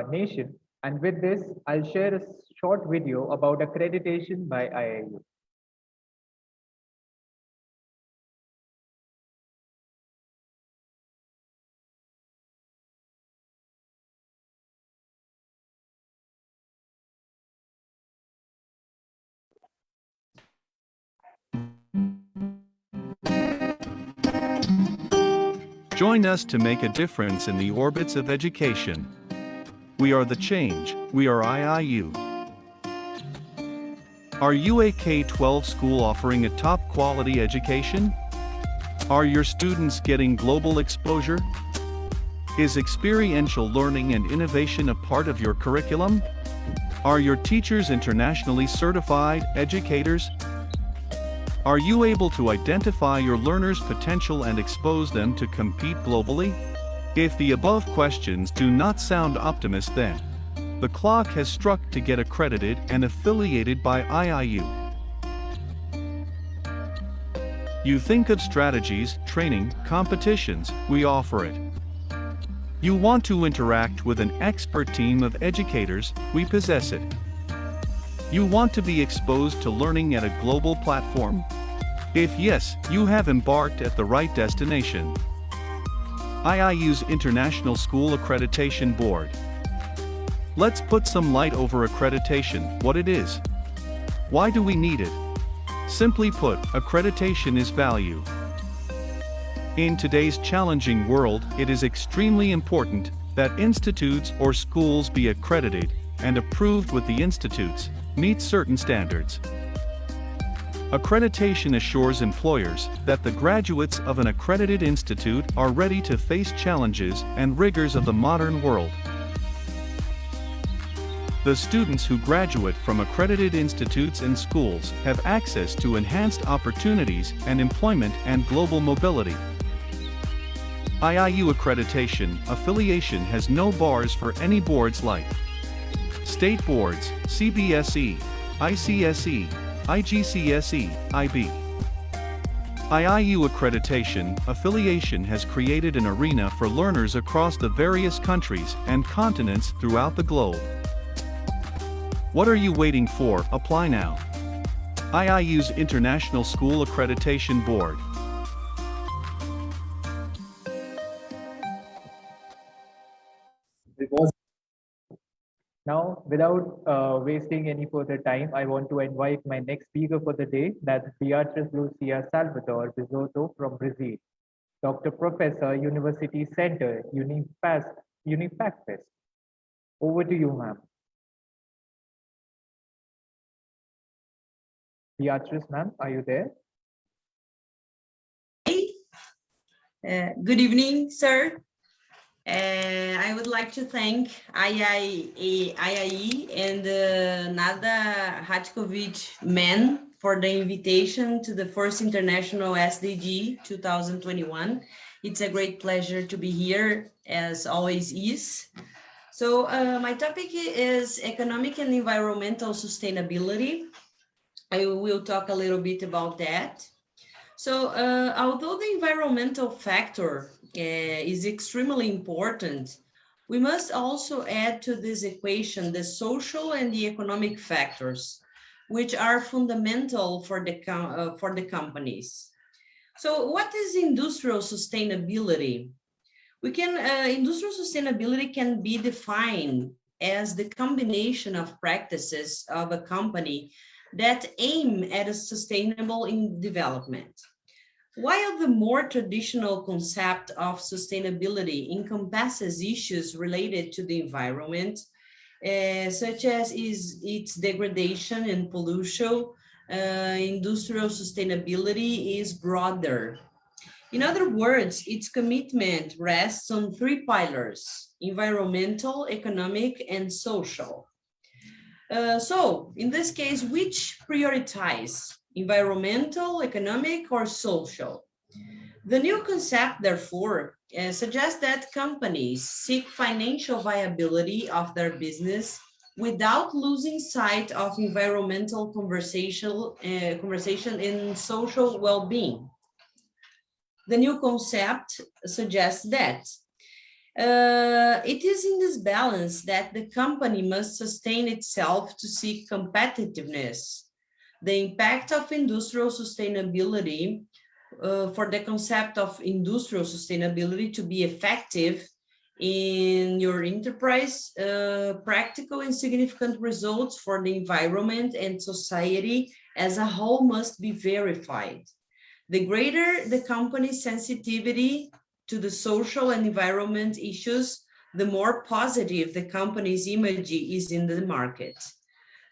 nation. And with this, I'll share a short video about accreditation by IIU. Join us to make a difference in the orbits of education. We are the change. We are IIU. Are you a K-12 school offering a top quality education? Are your students getting global exposure? Is experiential learning and innovation a part of your curriculum? Are your teachers internationally certified educators? Are you able to identify your learners' potential and expose them to compete globally? If the above questions do not sound optimist, then the clock has struck to get accredited and affiliated by IIU. You think of strategies, training, competitions, we offer it. You want to interact with an expert team of educators, we possess it. You want to be exposed to learning at a global platform? If yes, you have embarked at the right destination. IIU's International School Accreditation Board. Let's put some light over accreditation, what it is. Why do we need it? Simply put, accreditation is value. In today's challenging world, it is extremely important that institutes or schools be accredited and approved with the institutes meet certain standards. Accreditation assures employers that the graduates of an accredited institute are ready to face challenges and rigors of the modern world. The students who graduate from accredited institutes and schools have access to enhanced opportunities and employment and global mobility. IIU accreditation affiliation has no bars for any boards like state boards, CBSE, ICSE, IGCSE, IB. IIU accreditation affiliation has created an arena for learners across the various countries and continents throughout the globe. What are you waiting for? Apply now. IIU's International School Accreditation Board. Now, without wasting any further time, I want to invite my next speaker for the day, that's Beatriz Lucia Salvador Bisotto from Brazil, Dr. Professor, University Center, Unifacfest. Over to you, ma'am. Beatriz, ma'am, are you there? Good evening, sir. I would like to thank IIE and Nada Hatkovic men for the invitation to the first International SDG 2021. It's a great pleasure to be here, as always is. So my topic is economic and environmental sustainability. I will talk a little bit about that. So although the environmental factor is extremely important, we must also add to this equation the social and the economic factors, which are fundamental for the companies. So what is industrial sustainability? Industrial sustainability can be defined as the combination of practices of a company that aim at a sustainable development. While the more traditional concept of sustainability encompasses issues related to the environment, such as its degradation and pollution, industrial sustainability is broader. In other words, its commitment rests on three pillars: environmental, economic, and social. So in this case, which prioritize? Environmental, economic, or social? The new concept, therefore, suggests that companies seek financial viability of their business without losing sight of environmental conversation and social well-being. The new concept suggests that it is in this balance that the company must sustain itself to seek competitiveness. The impact of industrial sustainability, for the concept of industrial sustainability to be effective in your enterprise, practical and significant results for the environment and society as a whole must be verified. The greater the company's sensitivity to the social and environment issues, the more positive the company's image is in the market.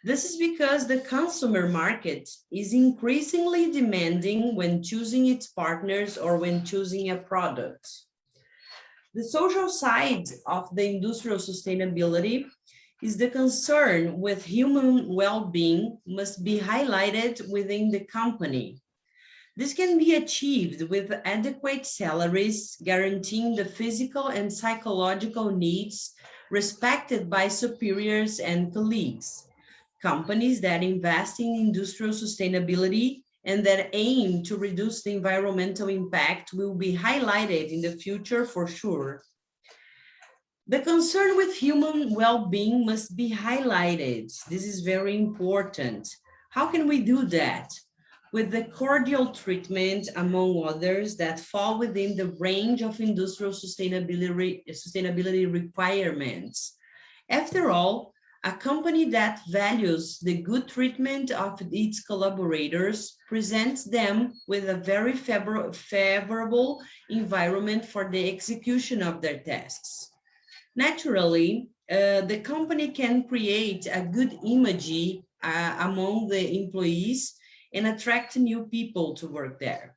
This is because the consumer market is increasingly demanding when choosing its partners or when choosing a product. The social side of the industrial sustainability is the concern with human well-being must be highlighted within the company. This can be achieved with adequate salaries, guaranteeing the physical and psychological needs respected by superiors and colleagues. Companies that invest in industrial sustainability and that aim to reduce the environmental impact will be highlighted in the future for sure. The concern with human well-being must be highlighted. This is very important. How can we do that? With the cordial treatment, among others, that fall within the range of industrial sustainability requirements. After all, a company that values the good treatment of its collaborators presents them with a very favorable environment for the execution of their tasks. Naturally, the company can create a good image among the employees and attract new people to work there,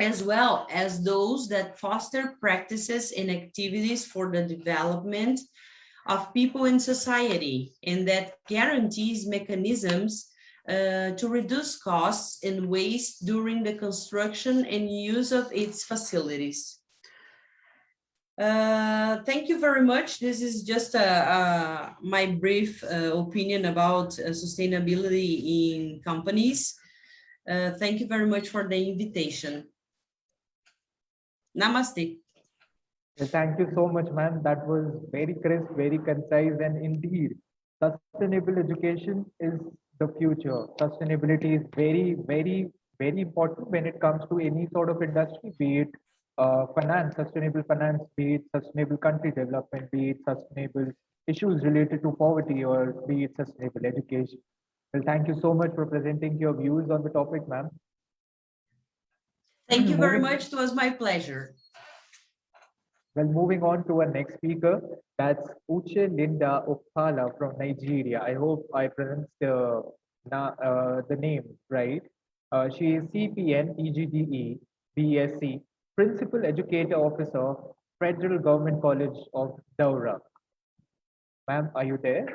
as well as those that foster practices and activities for the development of people in society, and that guarantees mechanisms to reduce costs and waste during the construction and use of its facilities. Thank you very much. This is just my brief opinion about sustainability in companies. Thank you very much for the invitation. Namaste. Thank you so much, ma'am. That was very crisp, very concise, and indeed, sustainable education is the future. Sustainability is very, very, very important when it comes to any sort of industry, be it sustainable finance, be it sustainable country development, be it sustainable issues related to poverty, or be it sustainable education. Well, thank you so much for presenting your views on the topic, ma'am. Thank you very much. It was my pleasure. Well, moving on to our next speaker, that's Uche Linda Opala from Nigeria. I hope I pronounced the name right. She is CPN EGDE BSc, Principal Educator Officer, Federal Government College of Daura. Ma'am, are you there?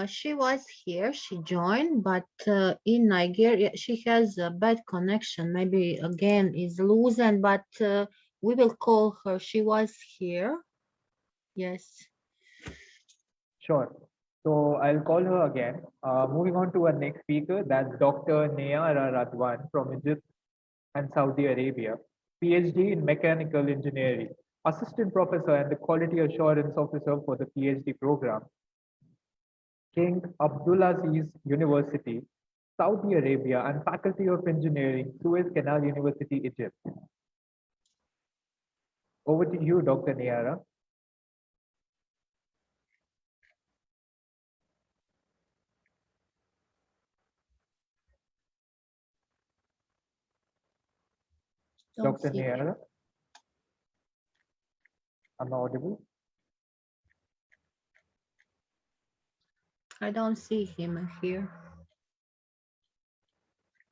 She was here, she joined, but in Nigeria, she has a bad connection. Maybe again is losing, but we will call her. She was here. Yes. Sure. So I'll call her again. Moving on to our next speaker, that's Dr. Nayara Radwan from Egypt and Saudi Arabia, PhD in Mechanical Engineering, Assistant Professor and the Quality Assurance Officer for the PhD program, King Abdulaziz University, Saudi Arabia, and Faculty of Engineering, Suez Canal University, Egypt. Over to you, Dr. Nayara. Dr. Nayara, am I audible? I don't see him here.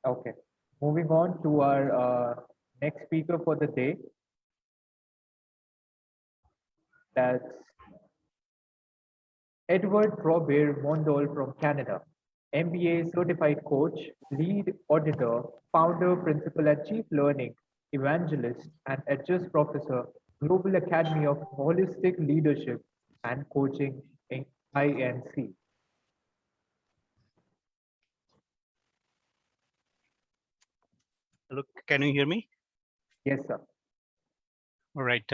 Okay. Moving on to our next speaker for the day. That's Edward Robert Mondol from Canada, MBA certified coach, lead auditor, founder, principal, and chief learning evangelist, and adjunct professor, Global Academy of Holistic Leadership and Coaching in INC. Hello, can you hear me? Yes, sir. All right.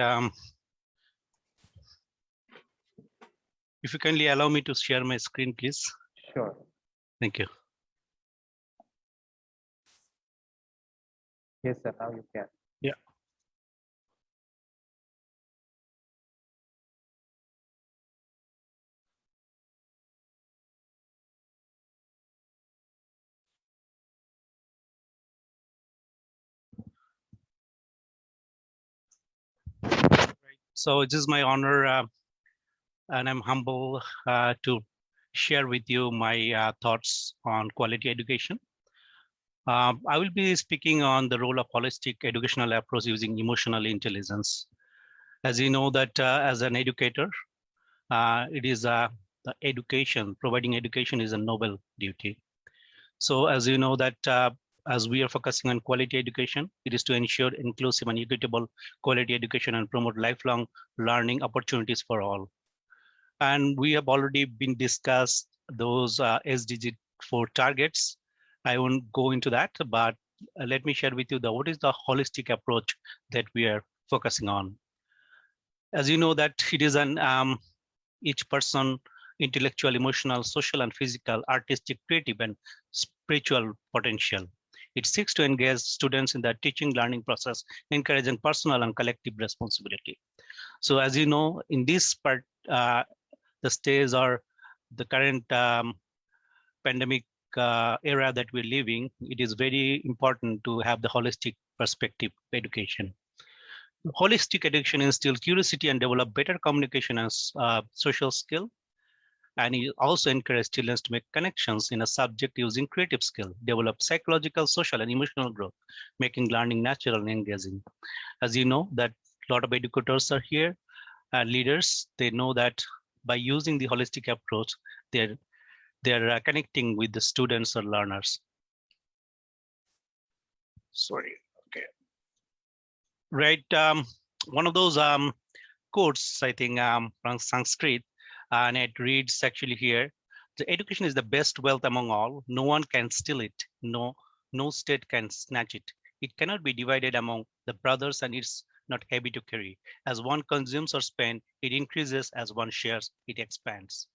If you kindly allow me to share my screen, please. Sure. Thank you. Yes, sir. Now you can. Yeah. So it is my honor and I'm humble to share with you my thoughts on quality education. I will be speaking on the role of holistic educational approach using emotional intelligence. As you know that as an educator, it is the education, providing education is a noble duty. So as you know that as we are focusing on quality education, it is to ensure inclusive and equitable quality education and promote lifelong learning opportunities for all. And we have already been discussed those SDG 4 targets. I won't go into that, but let me share with you what is the holistic approach that we are focusing on. As you know that it is an each person intellectual, emotional, social, and physical, artistic, creative, and spiritual potential. It seeks to engage students in the teaching learning process, encouraging personal and collective responsibility. So as you know, in this part, the stage or the current pandemic era that we're living, it is very important to have the holistic perspective education. Holistic education instills curiosity and develop better communication and social skill. And it also encourages students to make connections in a subject using creative skill, develop psychological, social, and emotional growth, making learning natural and engaging. As you know, that a lot of educators are here, leaders, they know that by using the holistic approach, they're connecting with the students or learners. Sorry. Okay. Right. One of those quotes, I think, from Sanskrit, and it reads actually here: "The education is the best wealth among all. No one can steal it. No state can snatch it. It cannot be divided among the brothers, and it's not heavy to carry. As one consumes or spends, it increases. As one shares, it expands."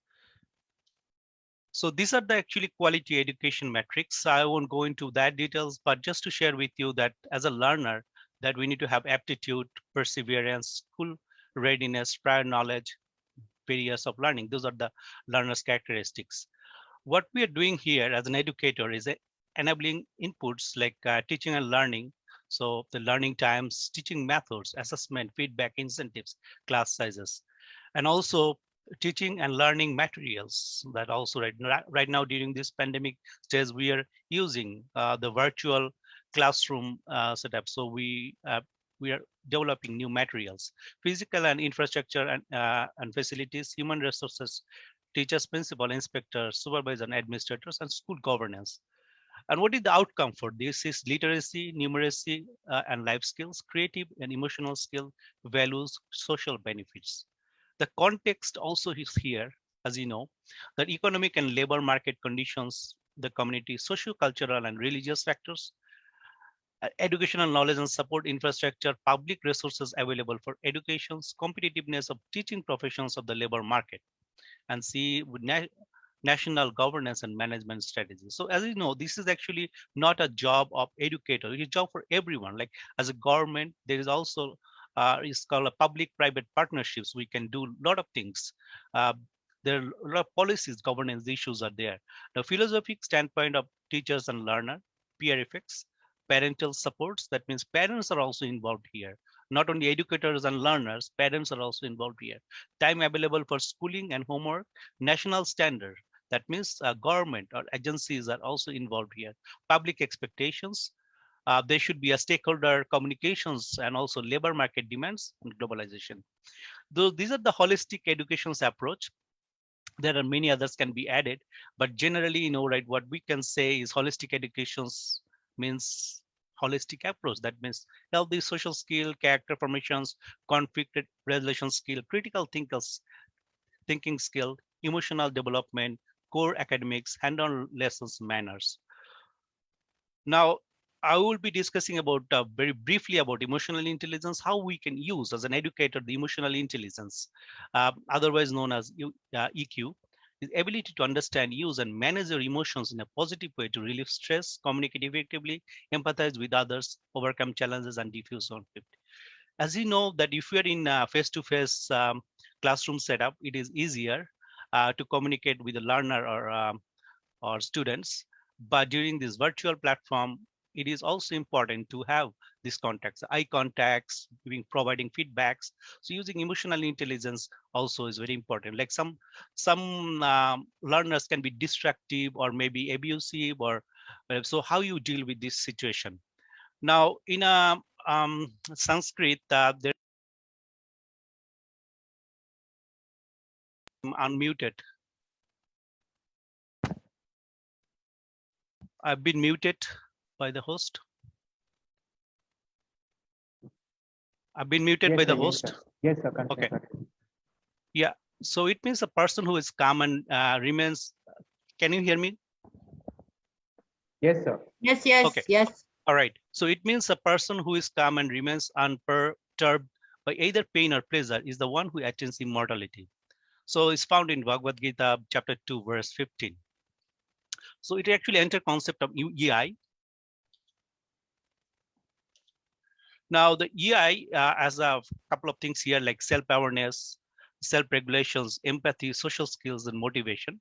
So these are the actually quality education metrics. I won't go into that details, but just to share with you that as a learner, that we need to have aptitude, perseverance, school readiness, prior knowledge, various of learning. Those are the learner's characteristics. What we are doing here as an educator is enabling inputs like teaching and learning. So the learning times, teaching methods, assessment, feedback, incentives, class sizes, and also teaching and learning materials. That also right now during this pandemic stage, we are using the virtual classroom setup. So we are developing new materials, physical and infrastructure and facilities, human resources, teachers, principal, inspectors, supervisors, and administrators, and school governance. And what is the outcome for this is literacy, numeracy, and life skills, creative and emotional skill, values, social benefits. The context also is here, as you know, that economic and labor market conditions, the community, socio-cultural and religious factors, educational knowledge and support infrastructure, public resources available for educations, competitiveness of teaching professions of the labor market, and see with national governance and management strategies. So as you know, this is actually not a job of educator, it's a job for everyone. Like as a government, there is also it's called a public-private partnerships. We can do a lot of things. There are a lot of policies, governance issues are there. The philosophic standpoint of teachers and learner, peer effects, parental supports, that means parents are also involved here. Not only educators and learners, parents are also involved here. Time available for schooling and homework, national standard, that means government or agencies are also involved here. Public expectations, there should be a stakeholder communications and also labor market demands and globalization. Though these are the holistic education's approach. There are many others can be added, but generally, you know, right, what we can say is holistic educations means holistic approach. That means healthy social skill, character formations, conflict resolution skill, critical thinking skill, emotional development, core academics, hand-on lessons, manners. Now, I will be discussing about very briefly about emotional intelligence, how we can use as an educator the emotional intelligence, otherwise known as EQ, the ability to understand, use, and manage your emotions in a positive way to relieve stress, communicate effectively, empathize with others, overcome challenges, and diffuse conflict. As you know, that if we are in face-to-face classroom setup, it is easier to communicate with the learner or students. But during this virtual platform, it is also important to have these contacts, eye contacts, providing feedbacks. So using emotional intelligence also is very important. Like some learners can be destructive or maybe abusive, or so how you deal with this situation. Now, in a Sanskrit, there unmuted. I've been muted by the host. I've been muted Yes, by the sir, host. Yes, sir. Continue, Okay. continue. Yeah. So it means a person who is calm and remains. Can you hear me? Yes, sir. Yes, yes, Okay. yes. All right. So it means a person who is calm and remains unperturbed by either pain or pleasure is the one who attains immortality. So it's found in Bhagavad Gita, chapter 2, verse 15. So it actually enters concept of EI. Now the EI has a couple of things here like self-awareness, self-regulations, empathy, social skills, and motivation.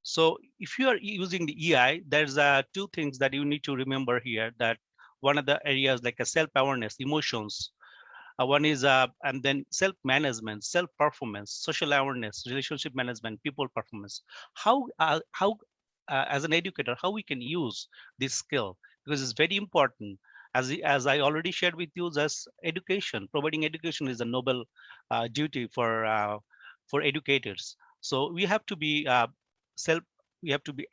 So if you are using the EI, there's two things that you need to remember here, that one of the areas like a self-awareness, emotions, one is and then self-management, self-performance, social awareness, relationship management, people performance. How as an educator, how we can use this skill, because it's very important. As I already shared with you, as education, providing education is a noble duty for educators. So we have to be we have to be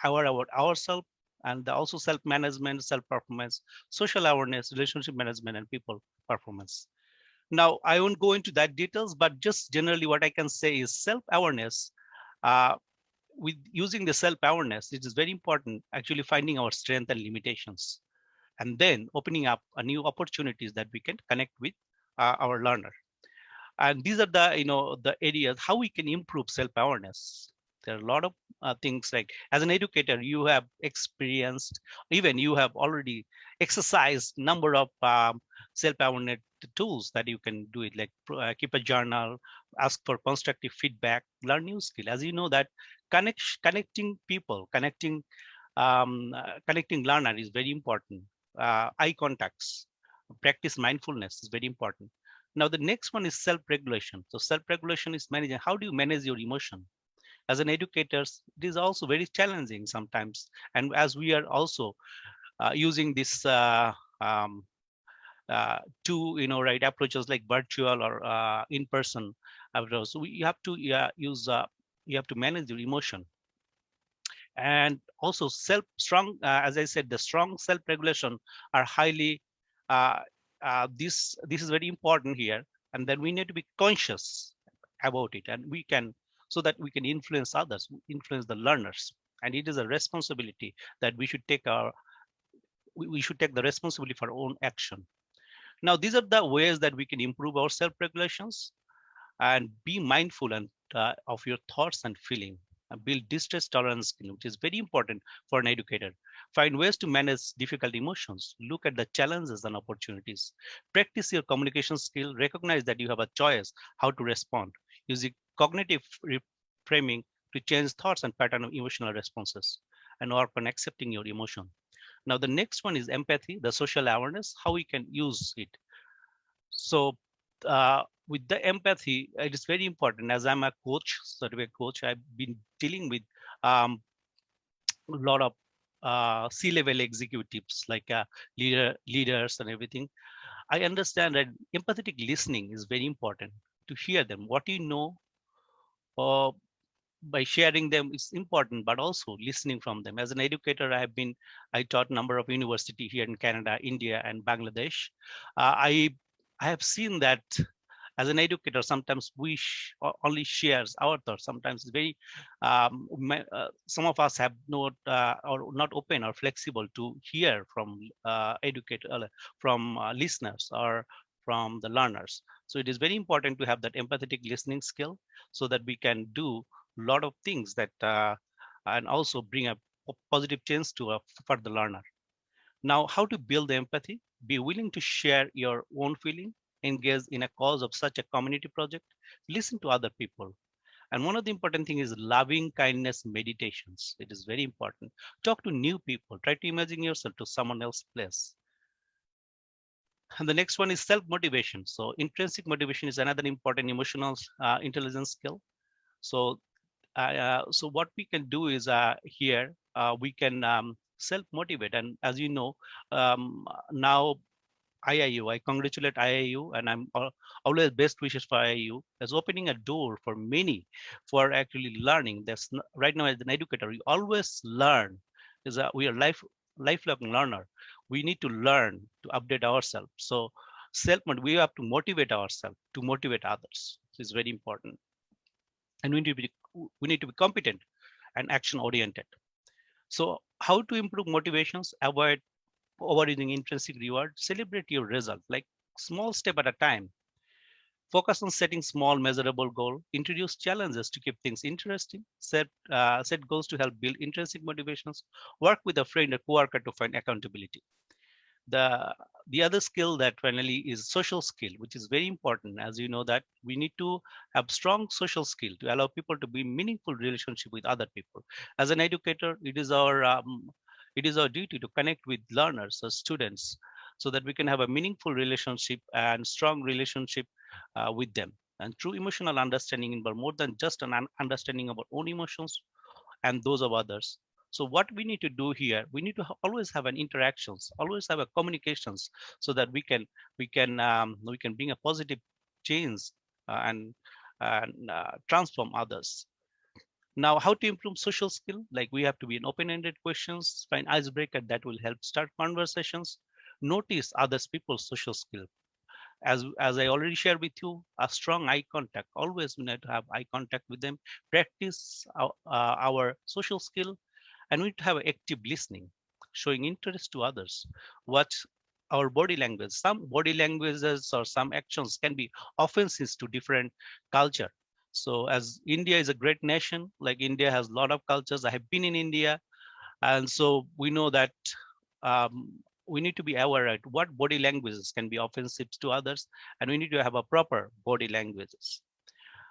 aware about ourselves, and also self-management, self-performance, social awareness, relationship management, and people performance. Now, I won't go into that details, but just generally what I can say is self-awareness. With using the self-awareness, it is very important actually finding our strength and limitations, and then opening up a new opportunities that we can connect with our learner. And these are the areas how we can improve self-awareness. There are a lot of things, like as an educator, you have experienced, even you have already exercised number of self-awareness tools that you can do it, like keep a journal, ask for constructive feedback, learn new skill. As you know that connecting people, connecting learner is very important. Eye contacts, practice mindfulness is very important. Now, the next one is self-regulation. So self-regulation is managing. How do you manage your emotion? As an educator, it is also very challenging sometimes. And as we are also using this two, right, approaches like virtual or in-person, so you have to use, you have to manage your emotion. And also as I said, the strong self-regulation are highly, this is very important here. And then we need to be conscious about it, and we can, so that we can influence others, influence the learners. And it is a responsibility that we should take we should take the responsibility for our own action. Now, these are the ways that we can improve our self-regulations and be mindful and of your thoughts and feeling. Build distress tolerance skill, which is very important for an educator. Find ways to manage difficult emotions. Look at the challenges and opportunities. Practice your communication skill. Recognize that you have a choice how to respond. Using cognitive reframing to change thoughts and pattern of emotional responses, and work on accepting your emotion. Now, the next one is empathy, the social awareness, how we can use it. So with the empathy, it is very important. As I'm a coach, certified coach, I've been dealing with a lot of C-level executives, like leaders and everything. I understand that empathetic listening is very important, to hear them. What you know, by sharing them is important, but also listening from them. As an educator, I taught a number of university here in Canada, India, and Bangladesh. I have seen that as an educator, sometimes we only shares our thoughts. Sometimes it's very, some of us have not or not open or flexible to hear from listeners or from the learners. So it is very important to have that empathetic listening skill, so that we can do a lot of things that and also bring a positive change for the learner. Now, how to build the empathy? Be willing to share your own feeling, engage in a cause of such a community project, listen to other people. And one of the important things is loving kindness meditations. It is very important. Talk to new people. Try to imagine yourself to someone else's place. And the next one is self-motivation. So intrinsic motivation is another important emotional intelligence skill. So so what we can do is here we can self-motivate. And as you know, now IIU, I congratulate IIU, and I'm always best wishes for IIU as opening a door for many for actually learning. Right now, as an educator, we always learn. We are lifelong learner. We need to learn to update ourselves. So we have to motivate ourselves to motivate others. This is very important. And we need to be competent and action oriented. So how to improve motivations? Avoid overusing intrinsic reward. Celebrate your result, like small step at a time. Focus on setting small measurable goal. Introduce challenges to keep things interesting. Set goals to help build intrinsic motivations. Work with a friend or coworker to find accountability. The other skill that finally is social skill, which is very important. As you know that we need to have strong social skill to allow people to be meaningful relationship with other people. As an educator, it is our duty to connect with learners or students, so that we can have a meaningful relationship and strong relationship with them. And true emotional understanding involves more than just an understanding of our own emotions and those of others. So what we need to do here, we need to always have an interactions, always have a communications, so that we can bring a positive change and transform others. Now, how to improve social skill? Like we have to be in open-ended questions, find icebreaker that will help start conversations, notice others people's social skill. As I already shared with you, a strong eye contact. Always we need to have eye contact with them, practice our social skill, and we need to have active listening, showing interest to others. Watch our body language. Some body languages or some actions can be offensive to different culture. So as India is a great nation, like India has a lot of cultures. I have been in India, and so we know that um, we need to be aware of what body languages can be offensive to others, and we need to have a proper body languages.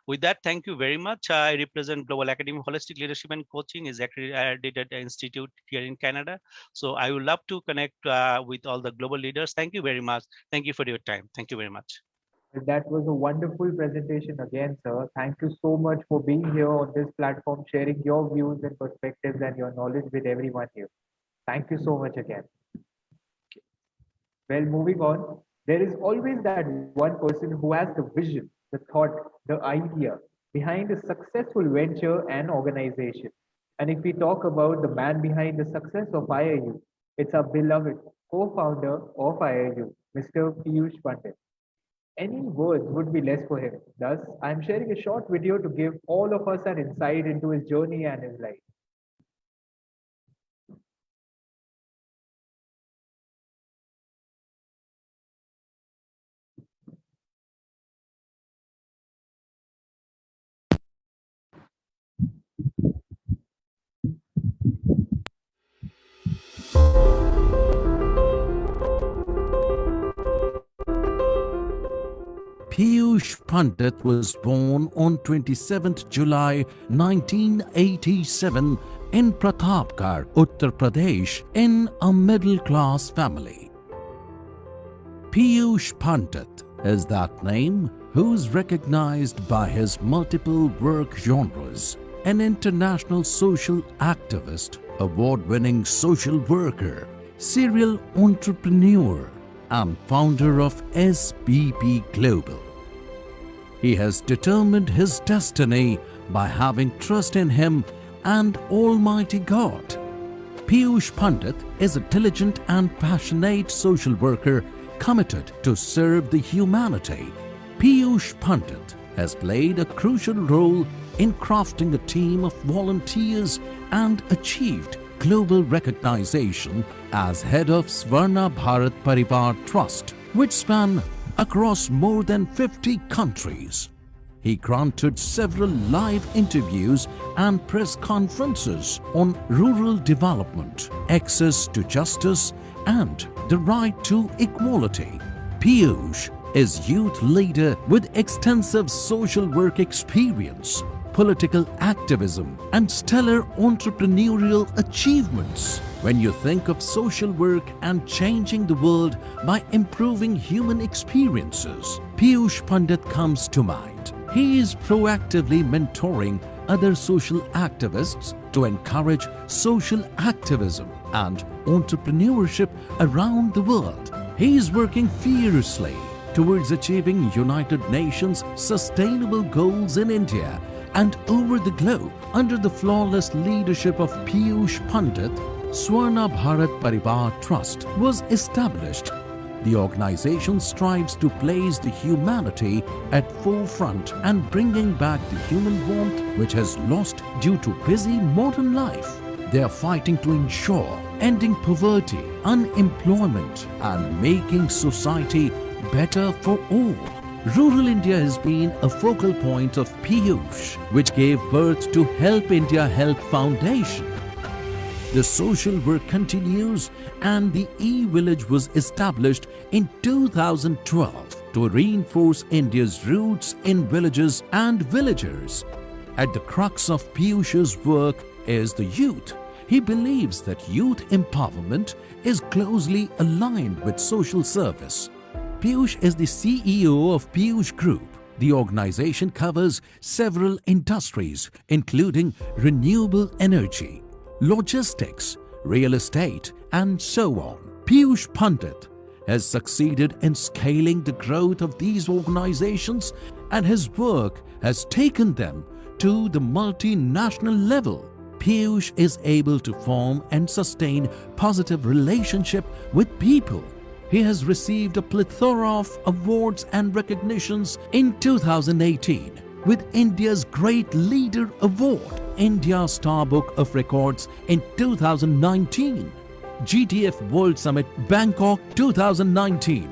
With that, thank you very much. I represent Global Academy of Holistic Leadership and Coaching, is accredited institute here in Canada. So I would love to connect with all the global leaders. Thank you very much. Thank you for your time. Thank you very much. That was a wonderful presentation again, sir. Thank you so much for being here on this platform, sharing your views and perspectives and your knowledge with everyone here. Thank you so much again. Well, moving on, there is always that one person who has the vision, the thought, the idea behind a successful venture and organization. And if we talk about the man behind the success of IIU, it's our beloved co-founder of IIU, Mr. Piyush Pandit. Any words would be less for him. Thus, I'm sharing a short video to give all of us an insight into his journey and his life. Piyush Pandit was born on 27th July 1987 in Pratapgarh, Uttar Pradesh, in a middle-class family. Piyush Pandit is that name who's recognized by his multiple work genres, an international social activist, award-winning social worker, serial entrepreneur, and founder of SBP Global. He has determined his destiny by having trust in him and Almighty God. Piyush Pandit is a diligent and passionate social worker committed to serve the humanity. Piyush Pandit has played a crucial role in crafting a team of volunteers and achieved global recognition as head of Swarna Bharat Parivar Trust, which span across more than 50 countries. He granted several live interviews and press conferences on rural development, access to justice, and the right to equality. Piyush is youth leader with extensive social work experience, political activism, and stellar entrepreneurial achievements. When you think of social work and changing the world by improving human experiences, Piyush Pandit comes to mind. He is proactively mentoring other social activists to encourage social activism and entrepreneurship around the world. He is working fiercely towards achieving United Nations Sustainable Goals in India and over the globe. Under the flawless leadership of Piyush Pandit, Swarna Bharat Parivar Trust was established. The organization strives to place the humanity at forefront and bringing back the human warmth which has lost due to busy modern life. They are fighting to ensure ending poverty, unemployment, and making society better for all. Rural India has been a focal point of Piyush, which gave birth to Help India Help Foundation. The social work continues and the e-village was established in 2012 to reinforce India's roots in villages and villagers. At the crux of Piyush's work is the youth. He believes that youth empowerment is closely aligned with social service. Piyush is the CEO of Piyush Group. The organization covers several industries, including renewable energy, logistics, real estate, and so on. Piyush Pandit has succeeded in scaling the growth of these organizations, and his work has taken them to the multinational level, Piyush is able to form and sustain positive relationship with people. He has received a plethora of awards and recognitions in 2018 with India's Great Leader Award, India Star Book of Records in 2019, GTF World Summit Bangkok 2019,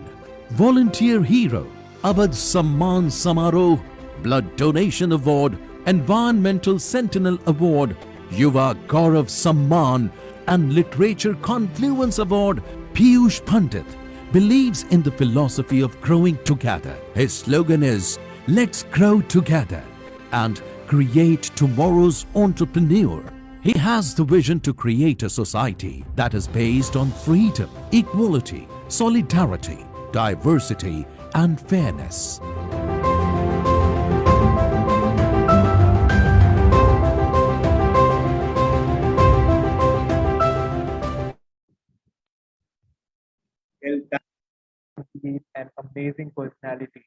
Volunteer Hero, Abad Samman Samaroh, Blood Donation Award, Environmental Sentinel Award, Yuva Gaurav Samman and Literature Confluence Award. Piyush Pandit believes in the philosophy of growing together. His slogan is, "Let's grow together and create tomorrow's entrepreneur." He has the vision to create a society that is based on freedom, equality, solidarity, diversity, and fairness. Indeed, an amazing personality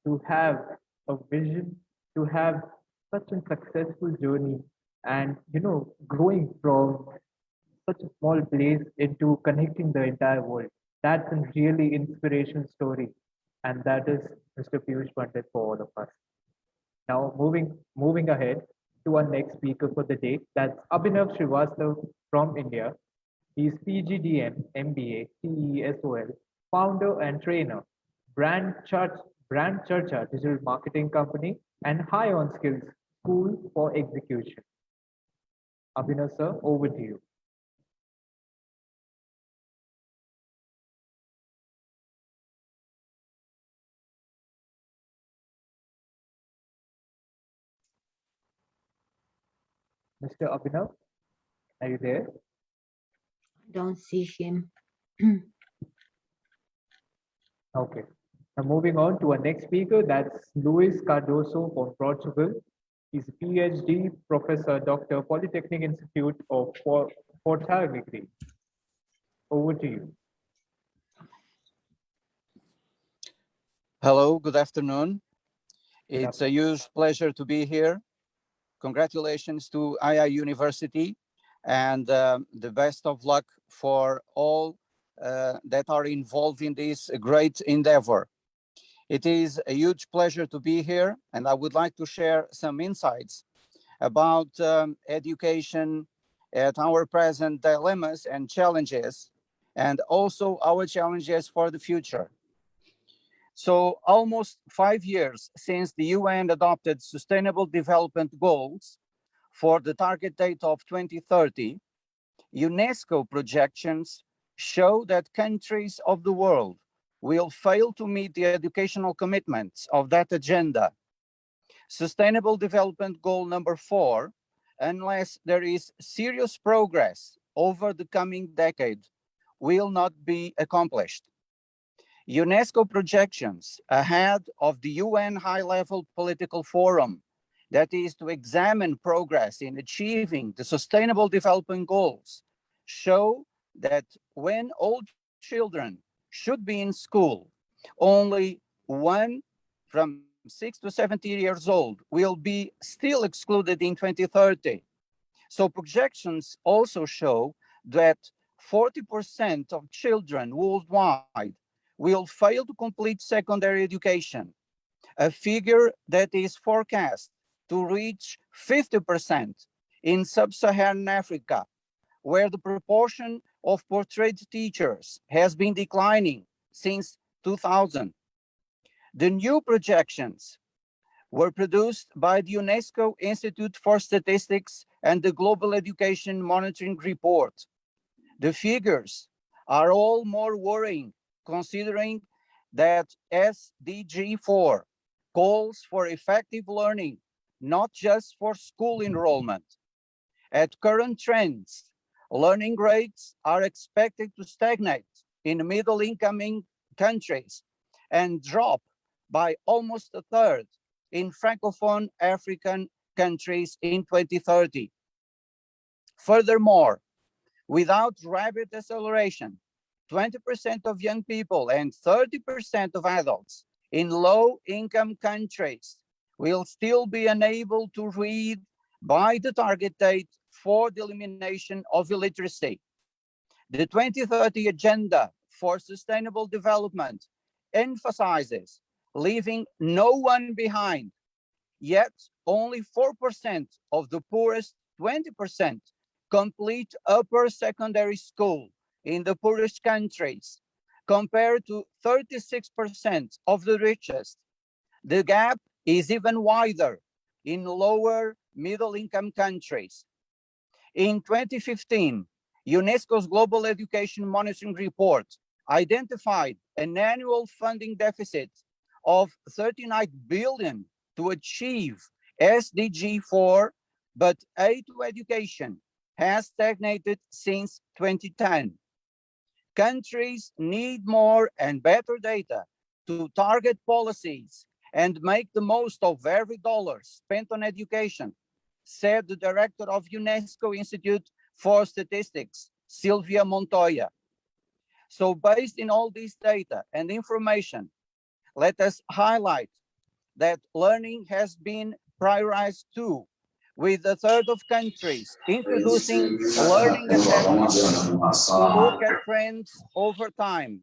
to have a vision, to have such a successful journey, and growing from such a small place into connecting the entire world. That's a really inspirational story, and that is Mr. Piyush Pandit for all of us. Now, moving ahead to our next speaker for the day, that's Abhinav Srivastav from India. He's PGDM, MBA, CESOL, founder and trainer, Brand Charcha digital marketing company, and High on Skills School for Execution. Abhinav sir, over to you. Mr. Abhinav, are you there? Don't see him. Okay. Now moving on to our next speaker, that's Luis Cardoso from Portugal. He's a PhD professor, Dr. Polytechnic Institute of Porto Alegre. Over to you. Hello, good afternoon. It's a huge pleasure to be here. Congratulations to IIU University and the best of luck for all that are involved in this great endeavor. It is a huge pleasure to be here, and I would like to share some insights about education at our present dilemmas and challenges, and also our challenges for the future. So almost 5 years since the UN adopted Sustainable Development Goals for the target date of 2030, UNESCO projections show that countries of the world will fail to meet the educational commitments of that agenda. Sustainable Development Goal number 4, unless there is serious progress over the coming decade, will not be accomplished. UNESCO projections ahead of the UN high-level political forum that is to examine progress in achieving the Sustainable Development Goals show that when all children should be in school, only 1 from 6 to 17 years old will be still excluded in 2030. So projections also show that 40% of children worldwide will fail to complete secondary education, a figure that is forecast to reach 50% in sub-Saharan Africa, where the proportion of portrait teachers has been declining since 2000. The new projections were produced by the UNESCO Institute for Statistics and the Global Education Monitoring Report. The figures are all more worrying, considering that SDG 4 calls for effective learning, not just for school enrollment. At current trends, learning rates are expected to stagnate in middle-income countries and drop by almost a third in Francophone African countries in 2030. Furthermore, without rapid acceleration, 20% of young people and 30% of adults in low-income countries will still be unable to read by the target date for the elimination of illiteracy. The 2030 Agenda for Sustainable Development emphasizes leaving no one behind, yet only 4% of the poorest 20% complete upper secondary school in the poorest countries, compared to 36% of the richest. The gap is even wider in lower middle-income countries. In 2015, UNESCO's Global Education Monitoring Report identified an annual funding deficit of 39 billion to achieve SDG 4, but aid to education has stagnated since 2010. Countries need more and better data to target policies and make the most of every dollar spent on education, said the director of UNESCO Institute for Statistics, Silvia Montoya. So based in all this data and information, let us highlight that learning has been prioritized too, with a third of countries introducing learning assessments to look at trends over time,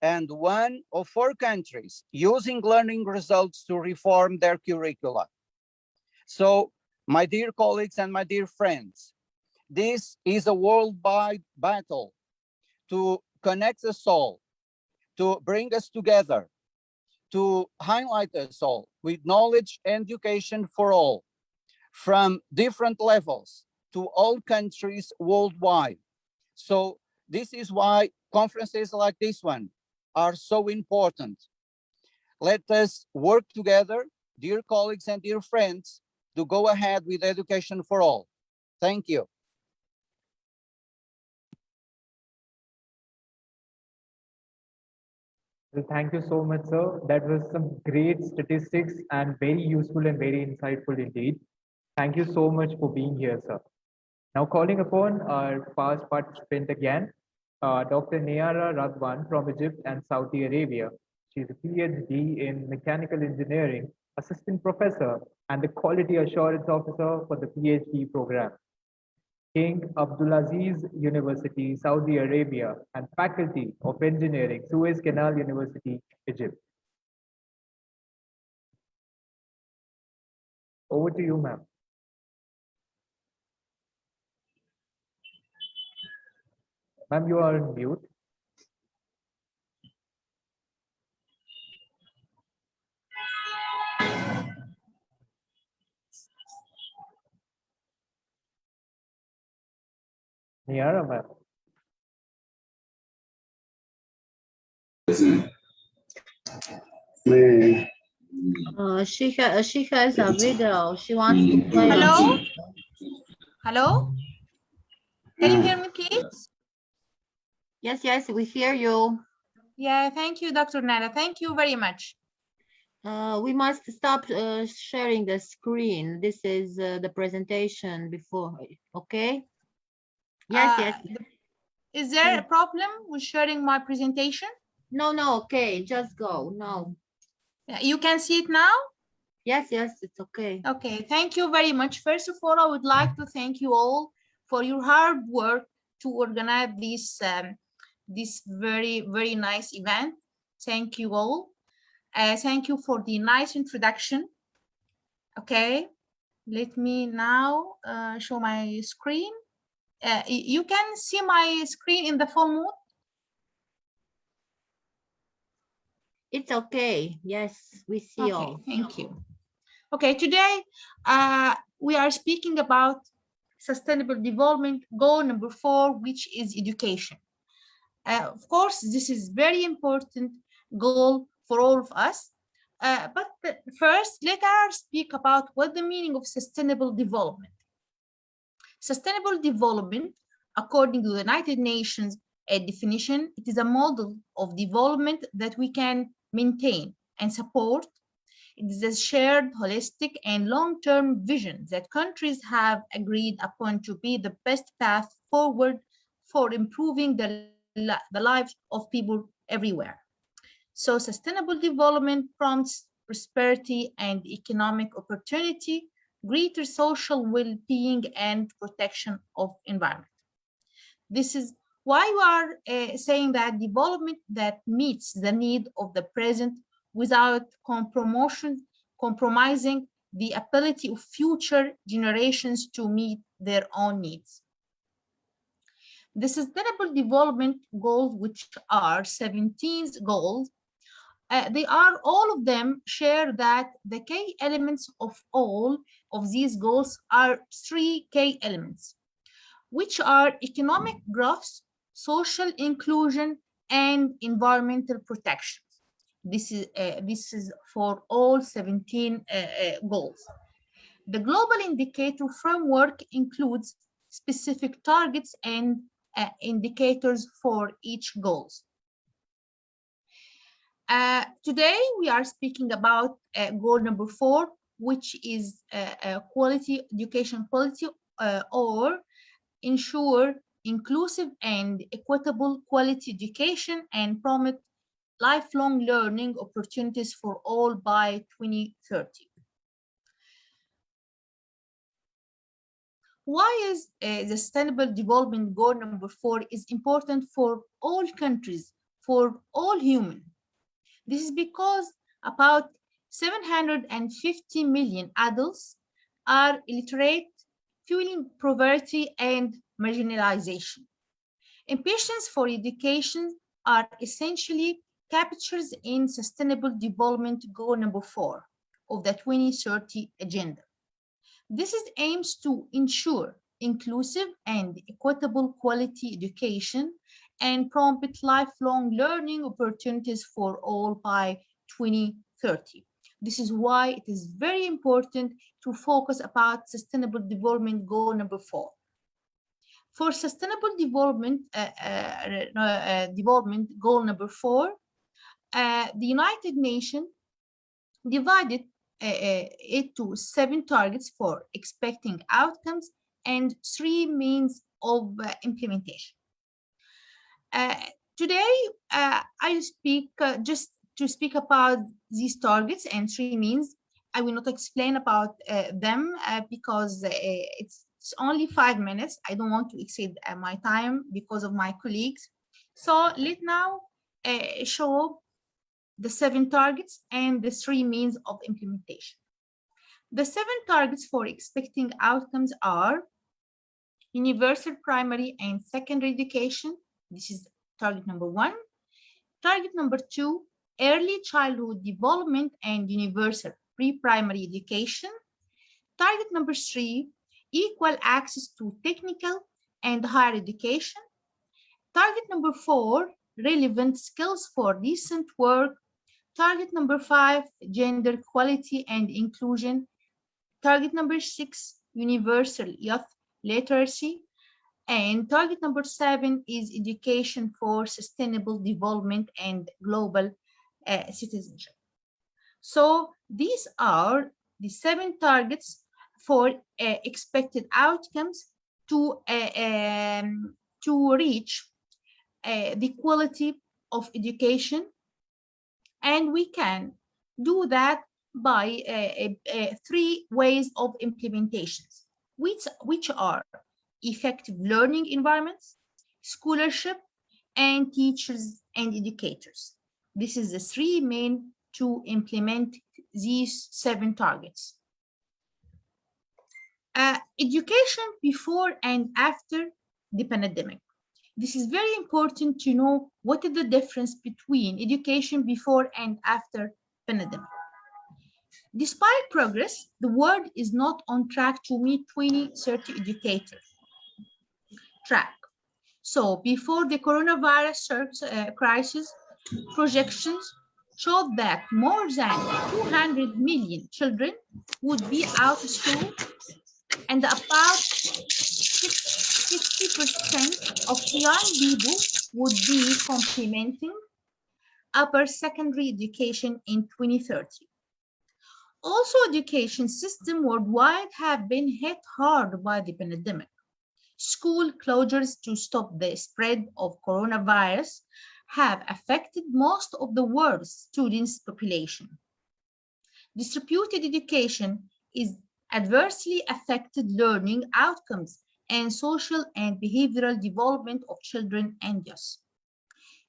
and 1 of 4 countries using learning results to reform their curricula. So, my dear colleagues and my dear friends, this is a worldwide battle to connect us all, to bring us together, to highlight us all with knowledge and education for all, from different levels to all countries worldwide. So this is why conferences like this one are so important. Let us work together, dear colleagues and dear friends, to go ahead with education for all. Thank you. Well, thank you so much, sir. That was some great statistics and very useful and very insightful indeed. Thank you so much for being here, sir. Now calling upon our past participant again, Dr. Nayara Radwan from Egypt and Saudi Arabia. She's a PhD in Mechanical Engineering, Assistant Professor, and the Quality Assurance Officer for the PhD program. King Abdulaziz University, Saudi Arabia, and Faculty of Engineering, Suez Canal University, Egypt. Over to you, ma'am. Ma'am, you are on mute. Nayara, ma'am. She has a video. She wants to play. Hello? Hello? Can you hear me, please? Yes, yes, we hear you. Yeah, thank you, Dr. Nara. Thank you very much. We must stop sharing the screen. This is the presentation before, okay? Yes, yes. Is there a problem with sharing my presentation? No, no, okay, just go, no. You can see it now? Yes, yes, it's okay. Okay, thank you very much. First of all, I would like to thank you all for your hard work to organize this very, very nice event. Thank you all. Thank you for the nice introduction. Okay, let me now show my screen. You can see my screen in the full mode. It's okay. Yes, we see all. Thank you. Okay, today we are speaking about sustainable development goal number 4, which is education. Of course, this is very important goal for all of us. But first, let us speak about what the meaning of sustainable development. Sustainable development, according to the United Nations definition, it is a model of development that we can maintain and support. It is a shared, holistic, and long-term vision that countries have agreed upon to be the best path forward for improving the lives of people everywhere. So sustainable development prompts prosperity and economic opportunity, greater social well-being, and protection of environment. This is why we are saying that development that meets the need of the present without compromising the ability of future generations to meet their own needs. The Sustainable Development Goals, which are 17 goals, they are all of them share that the key elements of all of these goals are 3 key elements, which are economic growth, social inclusion, and environmental protection. This is for all 17 goals. The global indicator framework includes specific targets and indicators for each goals. Today, we are speaking about goal number 4, which is quality education quality, or ensure inclusive and equitable quality education and promote lifelong learning opportunities for all by 2030. Why is the Sustainable Development Goal number 4 is important for all countries, for all humans? This is because about 750 million adults are illiterate, fueling poverty and marginalization. Ambitions for education are essentially captured in Sustainable Development Goal number 4 of the 2030 Agenda. This is aims to ensure inclusive and equitable quality education and promote lifelong learning opportunities for all by 2030. This is why it is very important to focus about Sustainable Development Goal number 4. For Sustainable Development Goal number 4, the United Nations divided it to 7 targets for expecting outcomes and 3 means of implementation. Today, I speak just to speak about these targets and 3 means. I will not explain about them because it's only 5 minutes. I don't want to exceed my time because of my colleagues. So let now show the 7 targets and the 3 means of implementation. The 7 targets for expecting outcomes are universal primary and secondary education. This is target number 1. Target number 2, early childhood development and universal pre-primary education. Target number 3, equal access to technical and higher education. Target number 4, relevant skills for decent work. Target number 5, gender equality and inclusion. Target number 6, universal youth literacy. And target number 7 is education for sustainable development and global citizenship. So these are the 7 targets for expected outcomes to reach the quality of education. And we can do that by 3 ways of implementations, which are effective learning environments, scholarship, and teachers and educators. This is the 3 main to implement these 7 targets. Education before and after the pandemic. This is very important to know what is the difference between education before and after pandemic. Despite progress, the world is not on track to meet 2030 educator track. So before the coronavirus crisis, projections showed that more than 200 million children would be out of school and about 60% of young people would be complementing upper secondary education in 2030. Also, education system worldwide have been hit hard by the pandemic. School closures to stop the spread of coronavirus have affected most of the world's students' population. distributed education is adversely affected learning outcomes and social and behavioral development of children and youth.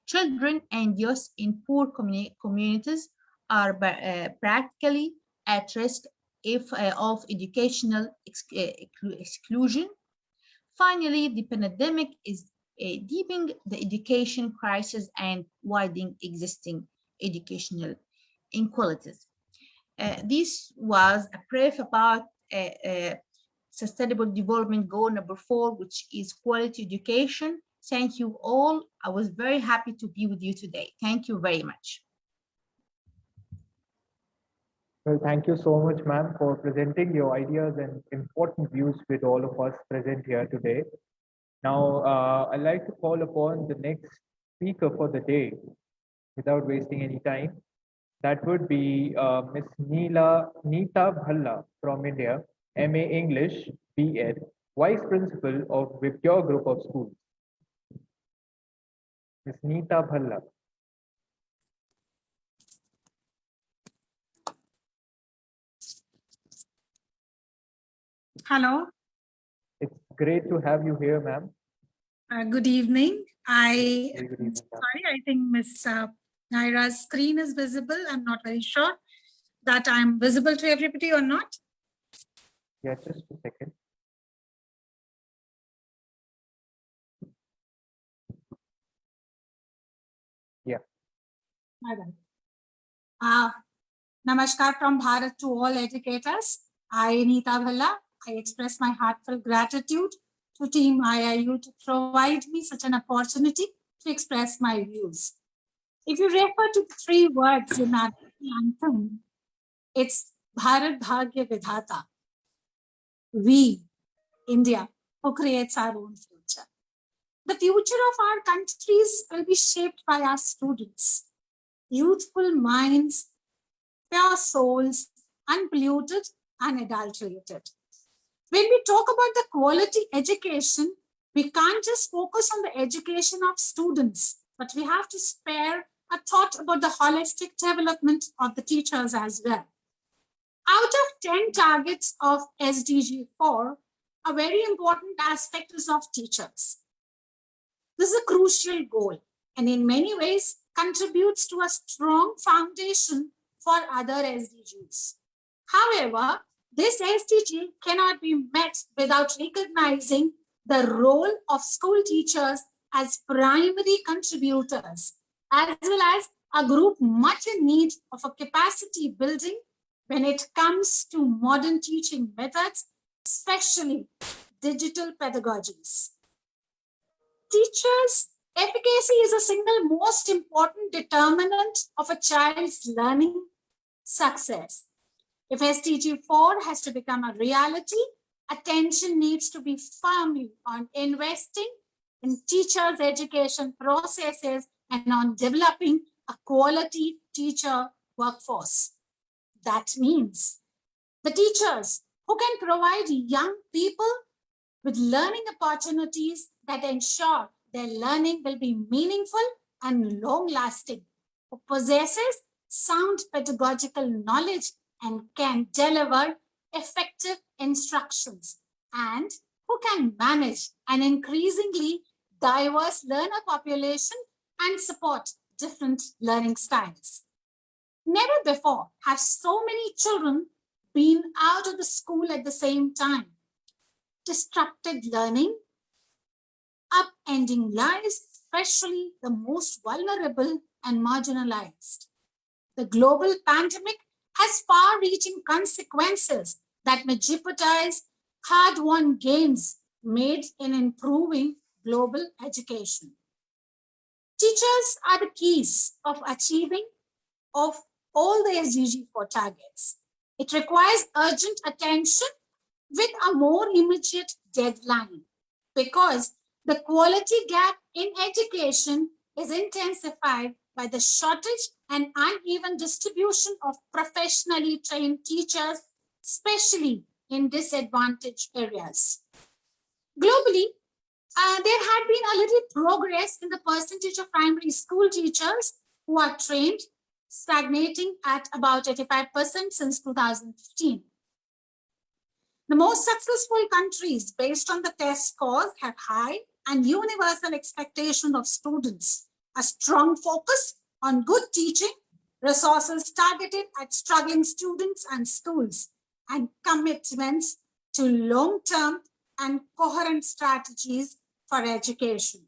Children and youth in poor communities are practically at risk of educational exclusion. Finally, the pandemic is deepening the education crisis and widening existing educational inequalities. This was a brief about Sustainable Development Goal number 4, which is quality education. Thank you all. I was very happy to be with you today. Thank you very much. Well, thank you so much, ma'am, for presenting your ideas and important views with all of us present here today. Now, I'd like to call upon the next speaker for the day without wasting any time. That would be Ms. Neeta Bhalla from India, MA English, B.Ed, Vice Principal of Vipure Group of Schools. Ms. Neeta Bhalla. Hello. It's great to have you here, ma'am. Good evening. Good evening, Sorry, I think Ms. Naira's screen is visible. I'm not very sure that I'm visible to everybody or not. Yeah, just a second. Yeah. Namaskar from Bharat to all educators. I, Neeta Bhalla, I express my heartfelt gratitude to Team IIU to provide me such an opportunity to express my views. If you refer to the 3 words in our anthem, it's Bharat Bhagya Vidhata. We, India, who creates our own future. The future of our countries will be shaped by our students. Youthful minds, pure souls, unpolluted, unadulterated. When we talk about the quality education, we can't just focus on the education of students, but we have to spare a thought about the holistic development of the teachers as well. Out of 10 targets of SDG 4, a very important aspect is of teachers. This is a crucial goal and in many ways contributes to a strong foundation for other SDGs. However, this SDG cannot be met without recognizing the role of school teachers as primary contributors, as well as a group much in need of a capacity building when it comes to modern teaching methods, especially digital pedagogies. Teachers' efficacy is a single most important determinant of a child's learning success. If SDG 4 has to become a reality, attention needs to be firmly on investing in teachers' education processes and on developing a quality teacher workforce. That means the teachers who can provide young people with learning opportunities that ensure their learning will be meaningful and long-lasting, who possesses sound pedagogical knowledge and can deliver effective instructions, and who can manage an increasingly diverse learner population and support different learning styles. Never before have so many children been out of the school at the same time. Disrupted learning, upending lives, especially the most vulnerable and marginalized. The global pandemic has far-reaching consequences that may jeopardize hard-won gains made in improving global education. Teachers are the keys of achieving of all the SDG 4 targets. It requires urgent attention with a more immediate deadline because the quality gap in education is intensified by the shortage and uneven distribution of professionally trained teachers, especially in disadvantaged areas. Globally, there had been a little progress in the percentage of primary school teachers who are trained stagnating at about 85% since 2015. The most successful countries based on the test scores have high and universal expectation of students, a strong focus on good teaching, resources targeted at struggling students and schools, and commitments to long-term and coherent strategies for education.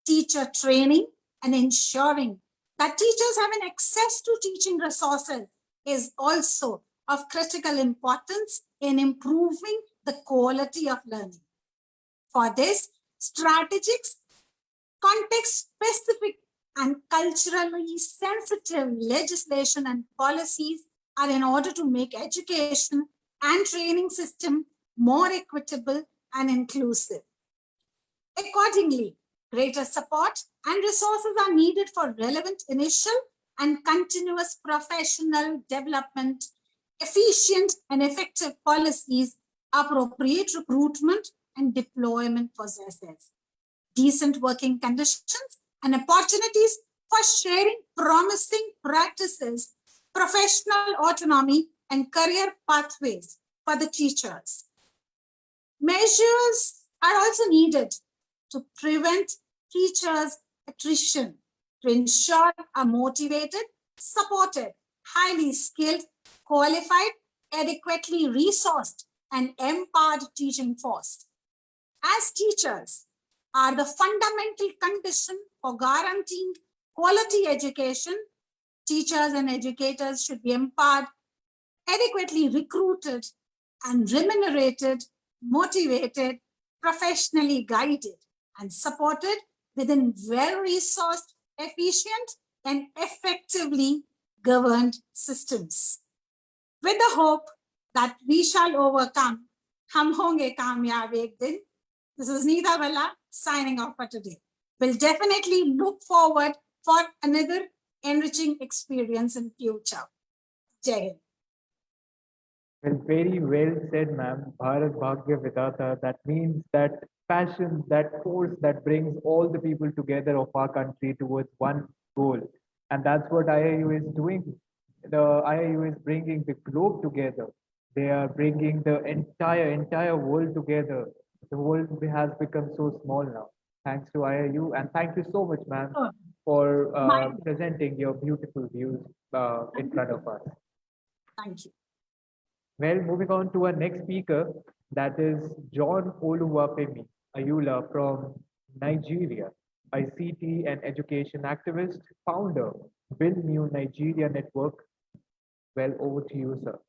Teacher training and ensuring that teachers have an access to teaching resources is also of critical importance in improving the quality of learning. For this, strategic, context-specific, and culturally sensitive legislation and policies are in order to make education and training system more equitable and inclusive. Accordingly, greater support and resources are needed for relevant initial and continuous professional development, efficient and effective policies, appropriate recruitment and deployment processes, decent working conditions and opportunities for sharing promising practices, professional autonomy and career pathways for the teachers. Measures are also needed to prevent teachers' attrition, to ensure a motivated, supported, highly skilled, qualified, adequately resourced, and empowered teaching force. As teachers are the fundamental condition for guaranteeing quality education, teachers and educators should be empowered, adequately recruited, and remunerated, motivated, professionally guided, and supported within well-resourced, efficient, and effectively governed systems. With the hope that we shall overcome, hum honge kamyab ek din. This is Neeta Valla signing off for today. We'll definitely look forward for another enriching experience in future. Jai Hind. Well, very well said, ma'am. Bharat Bhagya Vidata. That means that passion, that force that brings all the people together of our country towards one goal. And that's what IIU is doing. The IIU is bringing the globe together. They are bringing the entire world together. The world has become so small now. Thanks to IIU. And thank you so much, ma'am, for presenting your beautiful views in front of us. Thank you. Well, moving on to our next speaker, that is John Oluwafemi Ayula from Nigeria, ICT and education activist, founder, Build New Nigeria Network. Well, over to you, sir.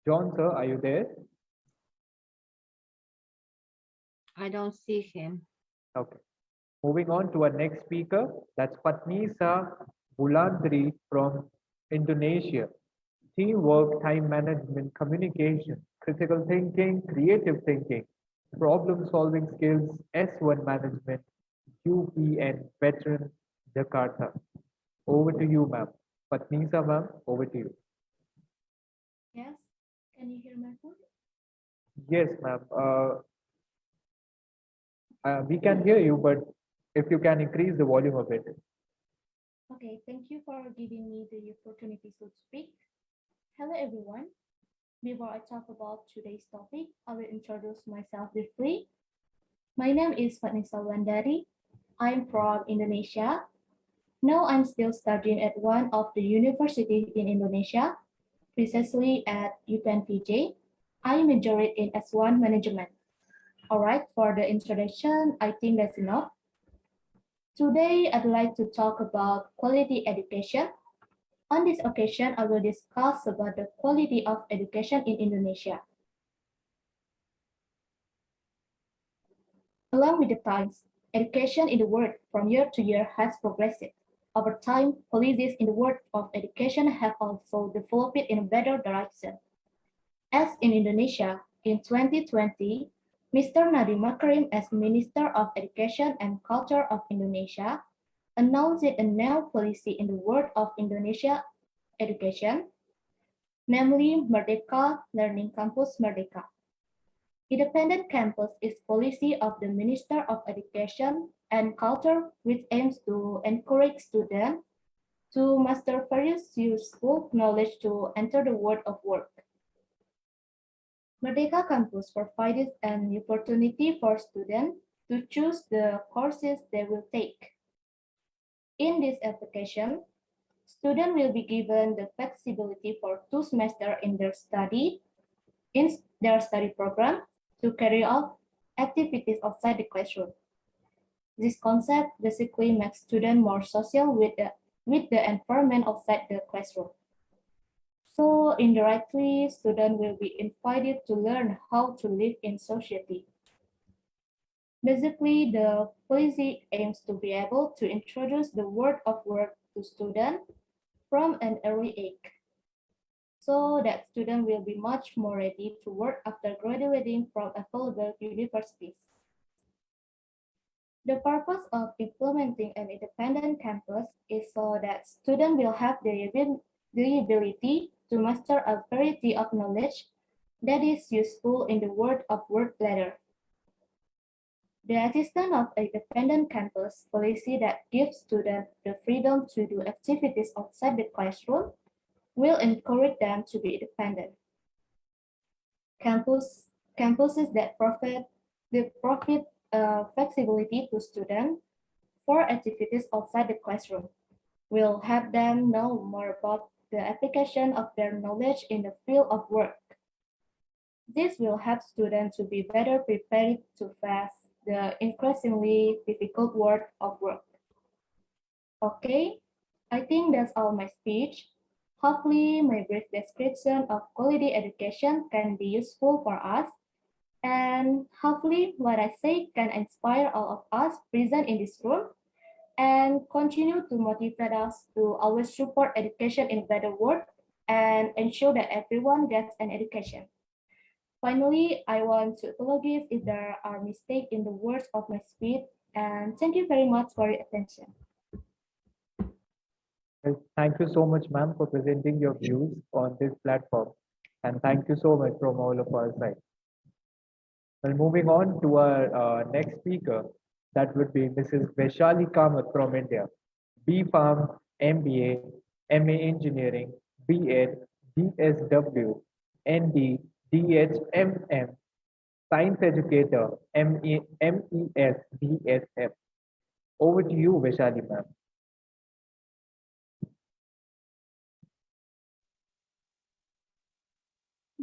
John, sir, are you there? I don't see him. Okay. Moving on to our next speaker, that's Patnisa Bulandri from Indonesia. Teamwork, time management, communication, critical thinking, creative thinking, problem-solving skills, S1 management, UPN, veteran, Jakarta. Over to you, ma'am. Patnisa, ma'am, over to you. Yes, can you hear my voice? Yes, ma'am. We can hear you, but if you can increase the volume a bit. Okay, thank you for giving me the opportunity to speak. Hello, everyone. Before I talk about today's topic, I will introduce myself briefly. My name is Patnisa Wulandari. I'm from Indonesia. Now I'm still studying at one of the universities in Indonesia, precisely at UPN. I majored in S1 management. All right, for the introduction, I think that's enough. Today, I'd like to talk about quality education. On this occasion, I will discuss about the quality of education in Indonesia. Along with the times, education in the world from year to year has progressed. Over time, policies in the world of education have also developed in a better direction. As in Indonesia, in 2020, Mr. Nadiem Makarim, as Minister of Education and Culture of Indonesia, announced a new policy in the world of Indonesia education, namely Merdeka Learning Campus Merdeka. Independent campus is policy of the Minister of Education and Culture, which aims to encourage students to master various useful knowledge to enter the world of work. Merdeka Campus provides an opportunity for students to choose the courses they will take. In this application, students will be given the flexibility for 2 semesters in their study program to carry out activities outside the classroom. This concept basically makes students more social with the environment outside the classroom. So indirectly, students will be invited to learn how to live in society. Basically, the policy aims to be able to introduce the world of work to students from an early age, so that students will be much more ready to work after graduating from available universities. The purpose of implementing an independent campus is so that students will have the ability to master a variety of knowledge that is useful in the world of work later. The existence of a independent campus policy that gives students the freedom to do activities outside the classroom will encourage them to be independent. Campuses that provide flexibility to students for activities outside the classroom will help them know more about the application of their knowledge in the field of work. This will help students to be better prepared to face the increasingly difficult world of work. Okay, I think that's all my speech. Hopefully, my brief description of quality education can be useful for us, and hopefully what I say can inspire all of us present in this room and continue to motivate us to always support education in a better world and ensure that everyone gets an education. Finally, I want to apologize if there are mistakes in the words of my speech, and thank you very much for your attention. Well, thank you so much, ma'am, for presenting your views on this platform. And thank you so much from all of our side. Well, moving on to our next speaker, that would be Mrs. Vaishali Kamath from India. B.Pharm, MBA, MA Engineering, B.Ed, DSW, ND, DHMM, Science Educator, MES, DSF. Over to you, Vaishali, ma'am.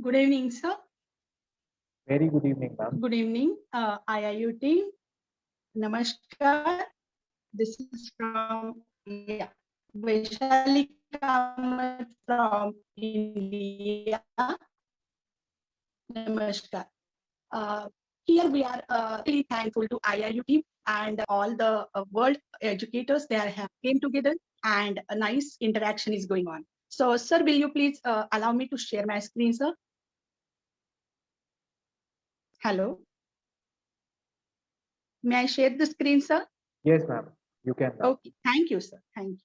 Good evening, sir. Very good evening, ma'am. Good evening, IIU team. Namaskar. This is from Vaishali Kamath from India. Namaskar. Here we are really thankful to IIU team and all the world educators. They have came together and a nice interaction is going on. So, sir, will you please allow me to share my screen, sir? Hello. May I share the screen, sir? Yes, ma'am. You can. Okay. Thank you, sir. Thank you.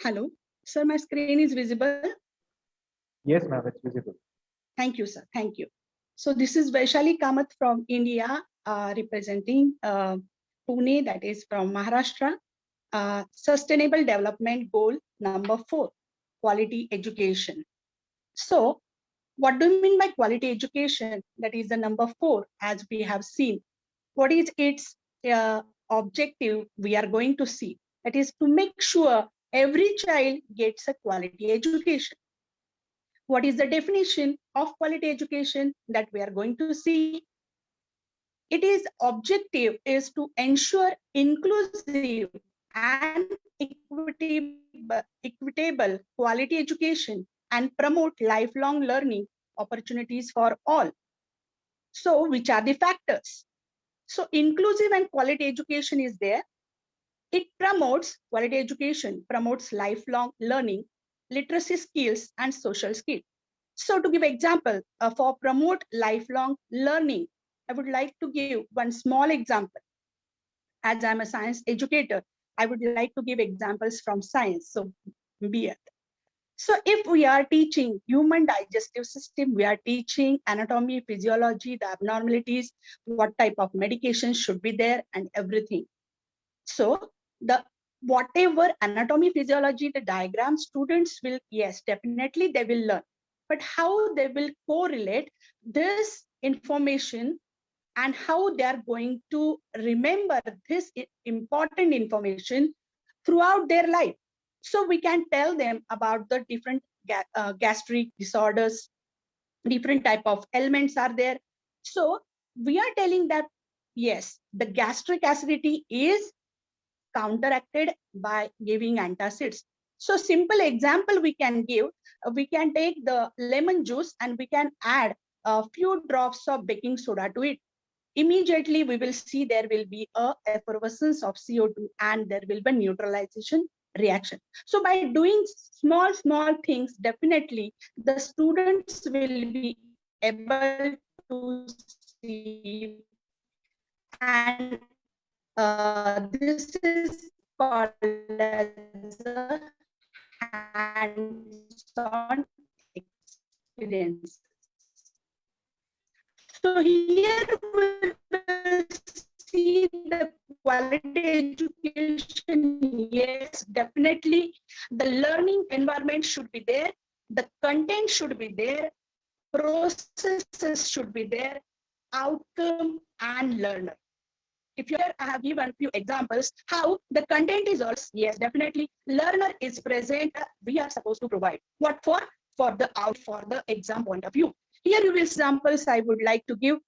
Hello. Sir, my screen is visible? Yes, ma'am. It's visible. Thank you, sir. Thank you. So this is Vaishali Kamath from India, representing Pune, that is from Maharashtra. Sustainable Development Goal number 4, quality education. So what do you mean by quality education? That is the number 4, as we have seen. What is its objective? We are going to see. That is to make sure every child gets a quality education. What is the definition of quality education that we are going to see? It is objective is to ensure inclusive and equitable quality education and promote lifelong learning opportunities for all. So which are the factors? So inclusive and quality education is there. It promotes quality education, promotes lifelong learning, literacy skills, and social skills. So to give example, for promote lifelong learning, I would like to give one small example. As I'm a science educator, I would like to give examples from science. So be it. So if we are teaching human digestive system, we are teaching anatomy, physiology, the abnormalities, what type of medication should be there and everything. So the whatever anatomy, physiology, the diagram, students will, yes, definitely they will learn. But how they will correlate this information and how they are going to remember this important information throughout their life. So we can tell them about the different gastric disorders, different type of elements are there. So we are telling that, yes, the gastric acidity is counteracted by giving antacids. So simple example we can give, we can take the lemon juice and we can add a few drops of baking soda to it. Immediately we will see there will be a effervescence of CO2 and there will be neutralization reaction. So by doing small things, definitely the students will be able to see, and this is called as a hands-on experience. So here we will see the quality education. Yes, definitely the learning environment should be there, the content should be there, processes should be there, outcome and learner. If you I have given few examples how the content is also, yes, definitely learner is present. We are supposed to provide what for the exam point of view. Here you will examples I would like to give.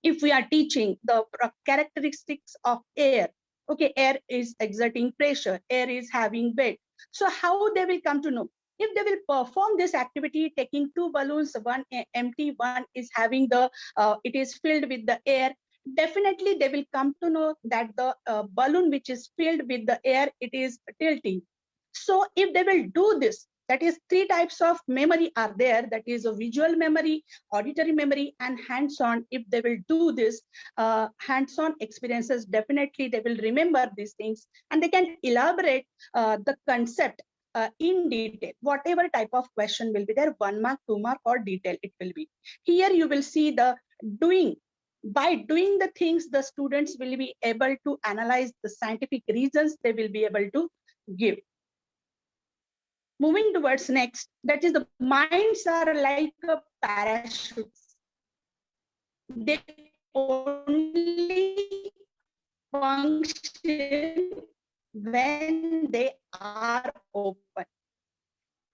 If we are teaching the characteristics of air, okay, air is exerting pressure, air is having weight. So how they will come to know? If they will perform this activity, taking two balloons, one empty, one is having the, it is filled with the air, definitely they will come to know that the balloon which is filled with the air, it is tilting. So if they will do this, that is three types of memory are there, that is a visual memory, auditory memory and hands-on. If they will do this hands-on experiences, definitely they will remember these things and they can elaborate the concept in detail. Whatever type of question will be there, 1 mark, 2 mark or detail it will be. Here you will see the doing. By doing the things, the students will be able to analyze the scientific reasons they will be able to give. Moving towards next, that is the minds are like a parachutes. They only function when they are open.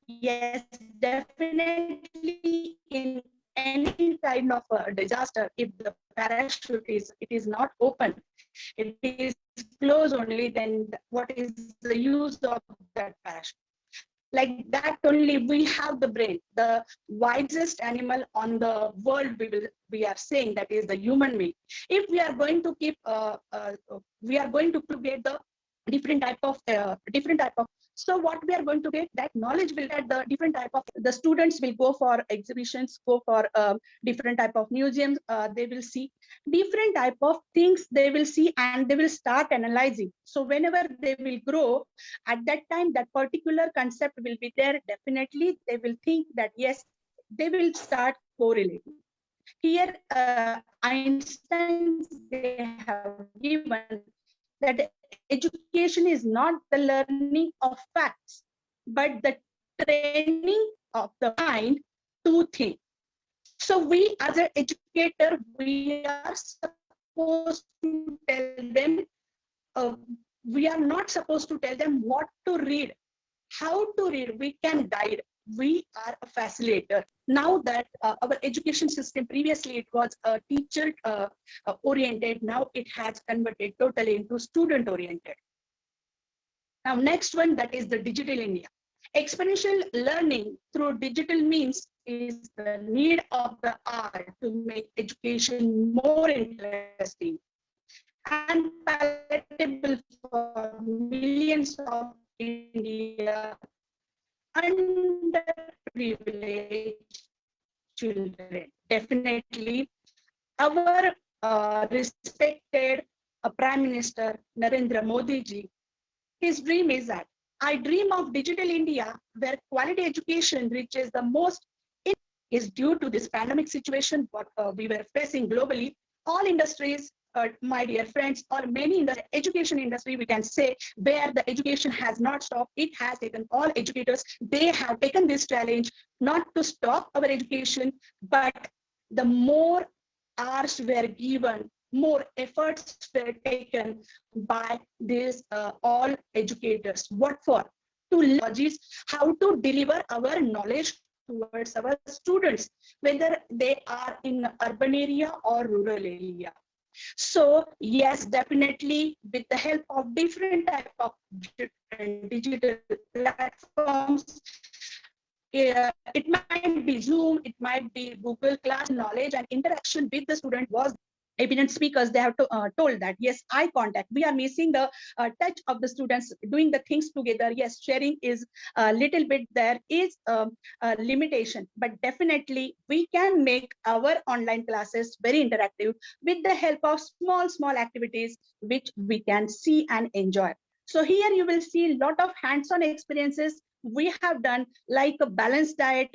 Yes, definitely in any kind of a disaster, if the parachute is not open, it is closed only, then what is the use of that parachute? Like that only we have the brain, the wisest animal on the world, we are saying that is the human being. If we are going to keep we are going to get the different type of so what we are going to get, that knowledge will get the different type of, the students will go for exhibitions, go for different type of museums, they will see different type of things, they will see and they will start analyzing. So whenever they will grow, at that time that particular concept will be there, definitely they will think that yes, they will start correlating. Here Einstein they have given that education is not the learning of facts, but the training of the mind to think. So we as an educator, we are supposed to tell them, we are not supposed to tell them what to read, how to read. We can guide. We are a facilitator. Now that our education system, previously it was teacher oriented, now it has converted totally into student oriented. Now next one, that is the digital India. Exponential learning through digital means is the need of the hour to make education more interesting and palatable for millions of India underprivileged children. Definitely, our respected Prime Minister Narendra Modi ji. His dream is that I dream of digital India where quality education reaches the most. It is due to this pandemic situation what we were facing globally. All industries, my dear friends, or many in the education industry, we can say, where the education has not stopped. It has taken all educators. They have taken this challenge not to stop our education, but the more hours were given, more efforts were taken by these all educators. What for? To learn how to deliver our knowledge towards our students, whether they are in urban area or rural area. So yes, definitely with the help of different type of digital platforms, it might be Zoom, it might be Google Class, knowledge and interaction with the student was eminent speakers. They have told that yes, eye contact, we are missing the touch of the students doing the things together. Yes, sharing is a little bit, there is a limitation, but definitely we can make our online classes very interactive with the help of small activities which we can see and enjoy. So here you will see a lot of hands-on experiences we have done, like a balanced diet,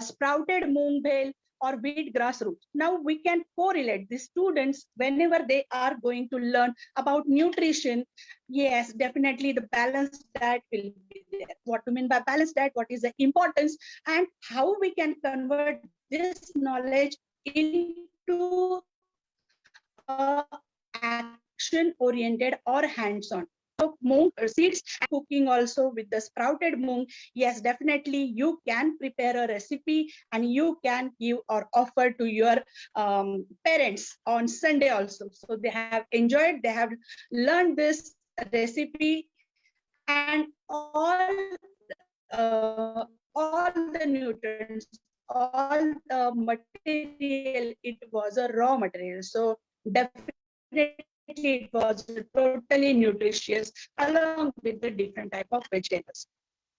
sprouted moong bhel, or wheat grassroots. Now we can correlate the students whenever they are going to learn about nutrition. Yes, definitely the balanced diet will be there. What to mean by balanced diet? What is the importance and how we can convert this knowledge into action-oriented or hands-on. So moong seeds, cooking also with the sprouted moong. Yes, definitely you can prepare a recipe and you can give or offer to your parents on Sunday also. So they have enjoyed, they have learned this recipe, and all the nutrients, all the material, it was a raw material. So definitely it was totally nutritious along with the different type of vegetables.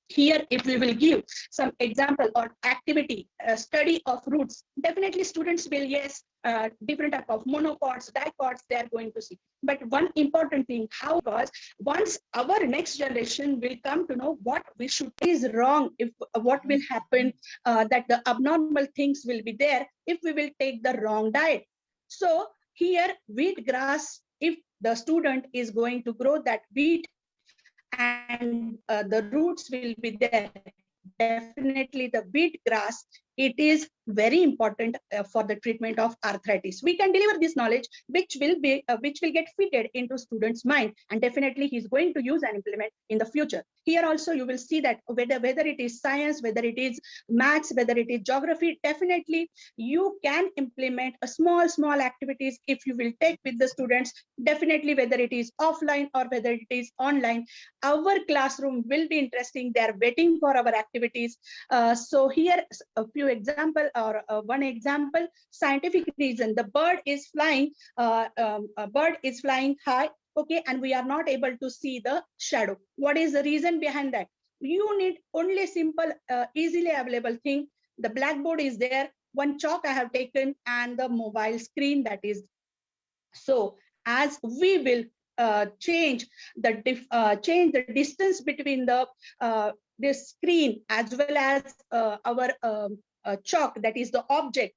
Here, if we will give some example or activity, study of roots, definitely students will, yes, different type of monocots, dicots, they are going to see. But one important thing, how was once our next generation will come to know what we should is wrong, if what will happen, that the abnormal things will be there if we will take the wrong diet. So here, wheat grass, if the student is going to grow that wheat and the roots will be there, definitely the wheat grass, it is very important for the treatment of arthritis. We can deliver this knowledge which will get fitted into students' mind, and definitely he's going to use and implement in the future. Here also you will see that whether it is science, whether it is maths, whether it is geography, definitely you can implement a small activities if you will take with the students. Definitely whether it is offline or whether it is online, our classroom will be interesting. They are waiting for our activities. So here a few example, or one example, scientific reason. The bird is flying, a bird is flying high, okay, and we are not able to see the shadow. What is the reason behind that? You need only simple, easily available thing. The blackboard is there, one chalk I have taken, and the mobile screen that is. So as we will change the distance between the screen as well as our chalk, that is the object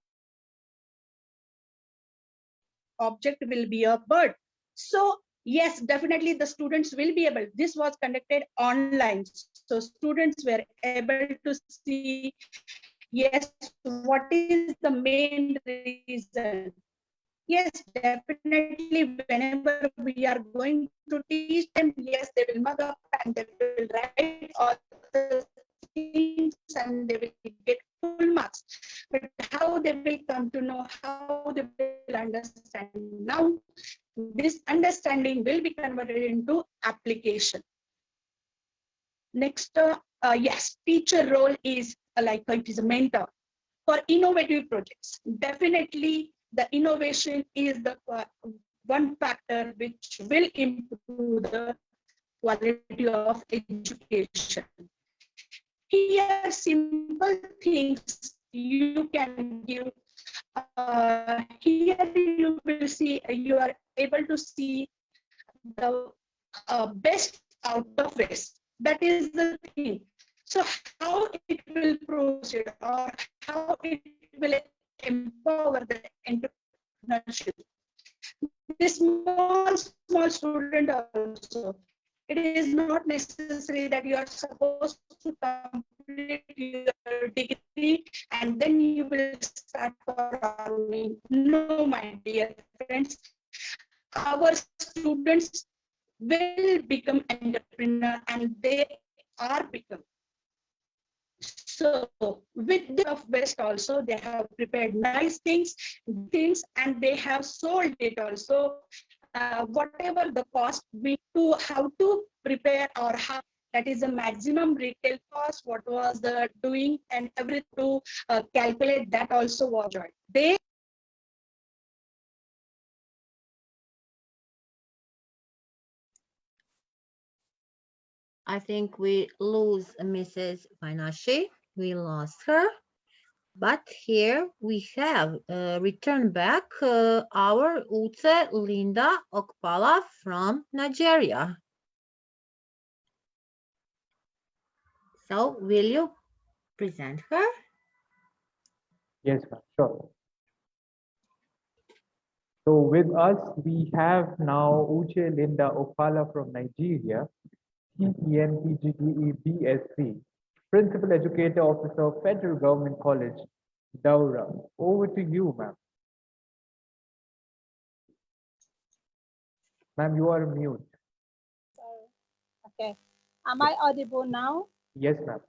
will be a bird. So yes, definitely the students will be able, this was conducted online, so students were able to see, yes, what is the main reason. Yes, definitely whenever we are going to teach them, yes, they will mug up and they will write all the things and they will get full marks. But how they will come to know, how they will understand. Now, this understanding will be converted into application. Next, yes, teacher role is like it is a mentor for innovative projects. Definitely the innovation is the one factor which will improve the quality of education. Here, simple things you can give here you will see, you are able to see the best out of waste. That is the thing. So how it will proceed or how it will empower the entrepreneurship. This small student also, it is not necessary that you are supposed to complete your degree and then you will start for earning. No, my dear friends, our students will become entrepreneur and they are become. So with the of West also, they have prepared nice things, and they have sold it also. Whatever the cost, we to how to prepare or how that is the maximum retail cost. What was the doing and everything to calculate that also was joined. They I think we lose Mrs. Vainashi. We lost her. But here we have returned back our Ute Linda Okpala from Nigeria. So will you present her? Yes, ma'am, sure. So with us, we have now Uche Linda Okpala from Nigeria, TENPGDE BSc, Principal Educator Officer, Federal Government College, Daura. Over to you, ma'am. Ma'am, you are mute. Okay. Am I audible now? Yes, ma'am.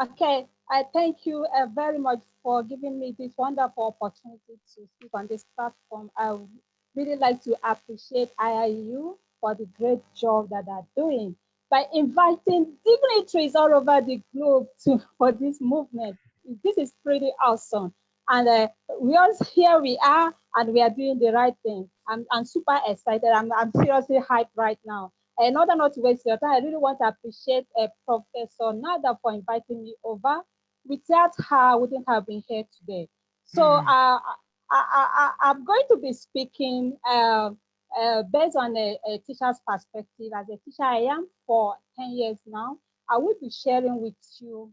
Okay. I thank you very much for giving me this wonderful opportunity to speak on this platform. I would really like to appreciate IIU for the great job that they're doing by inviting dignitaries all over the globe for this movement. This is pretty awesome. And here we are, and we are doing the right thing. I'm super excited. I'm seriously hyped right now. In order not to waste your time, I really want to appreciate Professor Nada for inviting me over. Without her, I wouldn't have been here today. So I'm going to be speaking based on a teacher's perspective. As a teacher, I am for 10 years now. I will be sharing with you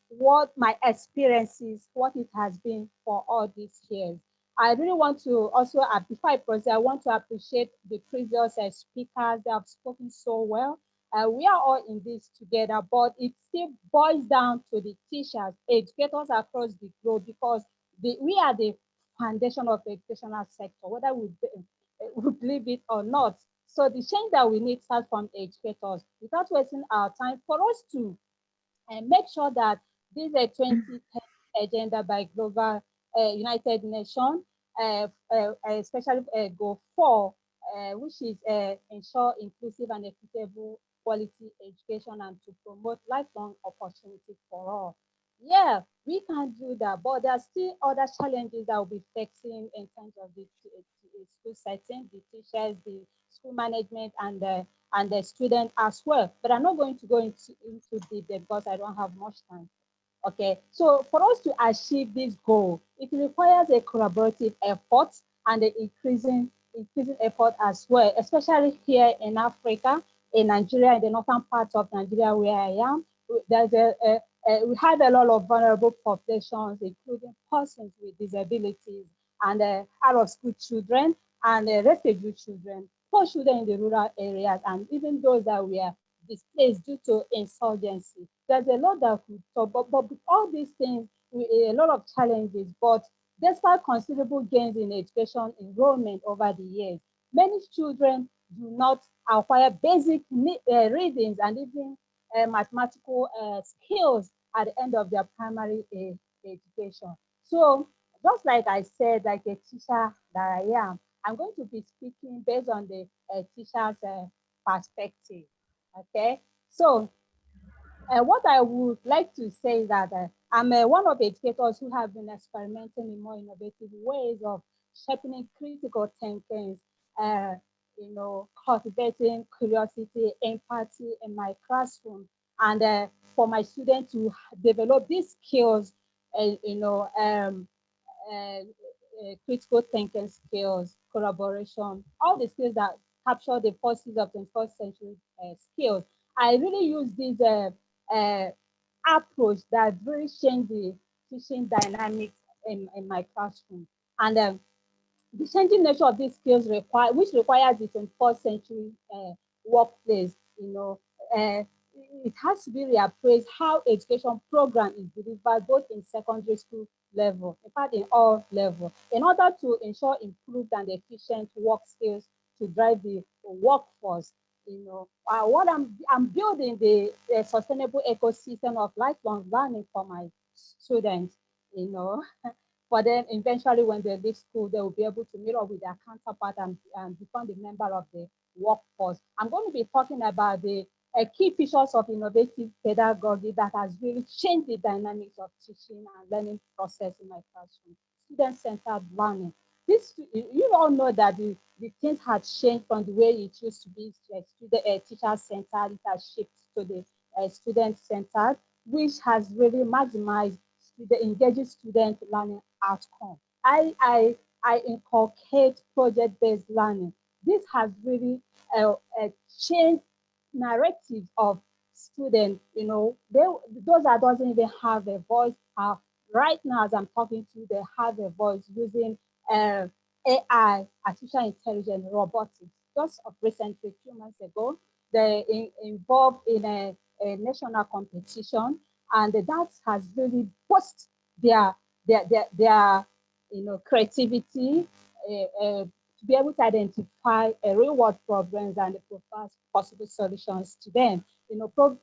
what my experiences, what it has been for all these years. I really want to also, before I proceed, I want to appreciate the previous speakers that have spoken so well. We are all in this together, but it still boils down to the teachers, educators across the globe, because we are the foundation of the educational sector, whether we believe it or not. So the change that we need starts from educators. Without wasting our time, for us to make sure that this 2010 agenda by Global United Nations, especially Goal 4, which is ensure inclusive and equitable quality education and to promote lifelong opportunity for all. Yeah, we can do that, but there are still other challenges that we'll be facing in terms of the school setting, the teachers, the school management, and the student as well. But I'm not going to go into deep there because I don't have much time. Okay, so for us to achieve this goal, it requires a collaborative effort and an increasing effort as well, especially here in Africa, in Nigeria, in the northern part of Nigeria where I am. There's we have a lot of vulnerable populations, including persons with disabilities and out of school children and refugee children, poor children in the rural areas, and even those that were displaced due to insurgency. There's a lot that could talk, but with all these things, a lot of challenges, but despite considerable gains in education enrollment over the years, many children do not acquire basic readings and even mathematical skills at the end of their primary education. So just like I said, like a teacher that I am, I'm going to be speaking based on the teacher's perspective. Okay, so what I would like to say is that I'm one of the educators who have been experimenting in more innovative ways of sharpening critical thinking, cultivating curiosity, empathy in my classroom, and for my students to develop these skills, critical thinking skills, collaboration, all the skills that capture the forces of 21st century skills. I really use this approach that really changed the teaching dynamics in my classroom. And the changing nature of these skills which requires the 21st century workplace, it has to be reappraised how education program is delivered both in secondary school level, in fact, in all levels, in order to ensure improved and efficient work skills to drive the workforce. What I'm building the sustainable ecosystem of lifelong learning for my students, for them, eventually, when they leave school, they will be able to meet up with their counterpart and become the member of the workforce. I'm going to be talking about the key features of innovative pedagogy that has really changed the dynamics of teaching and learning process in my classroom. Student-centered learning. You all know that the things had changed from the way it used to be teacher-centered. It has shifted to the student-centered, which has really maximized the engaging student learning outcome. I inculcate project-based learning. This has really changed narratives of students. Those that doesn't even have a voice right now, as I'm talking to you, they have a voice using AI, artificial intelligence, robotics. Just of recently, a few months ago, they involved in a national competition, and that has really boosted their creativity to be able to identify real world problems and propose possible solutions to them.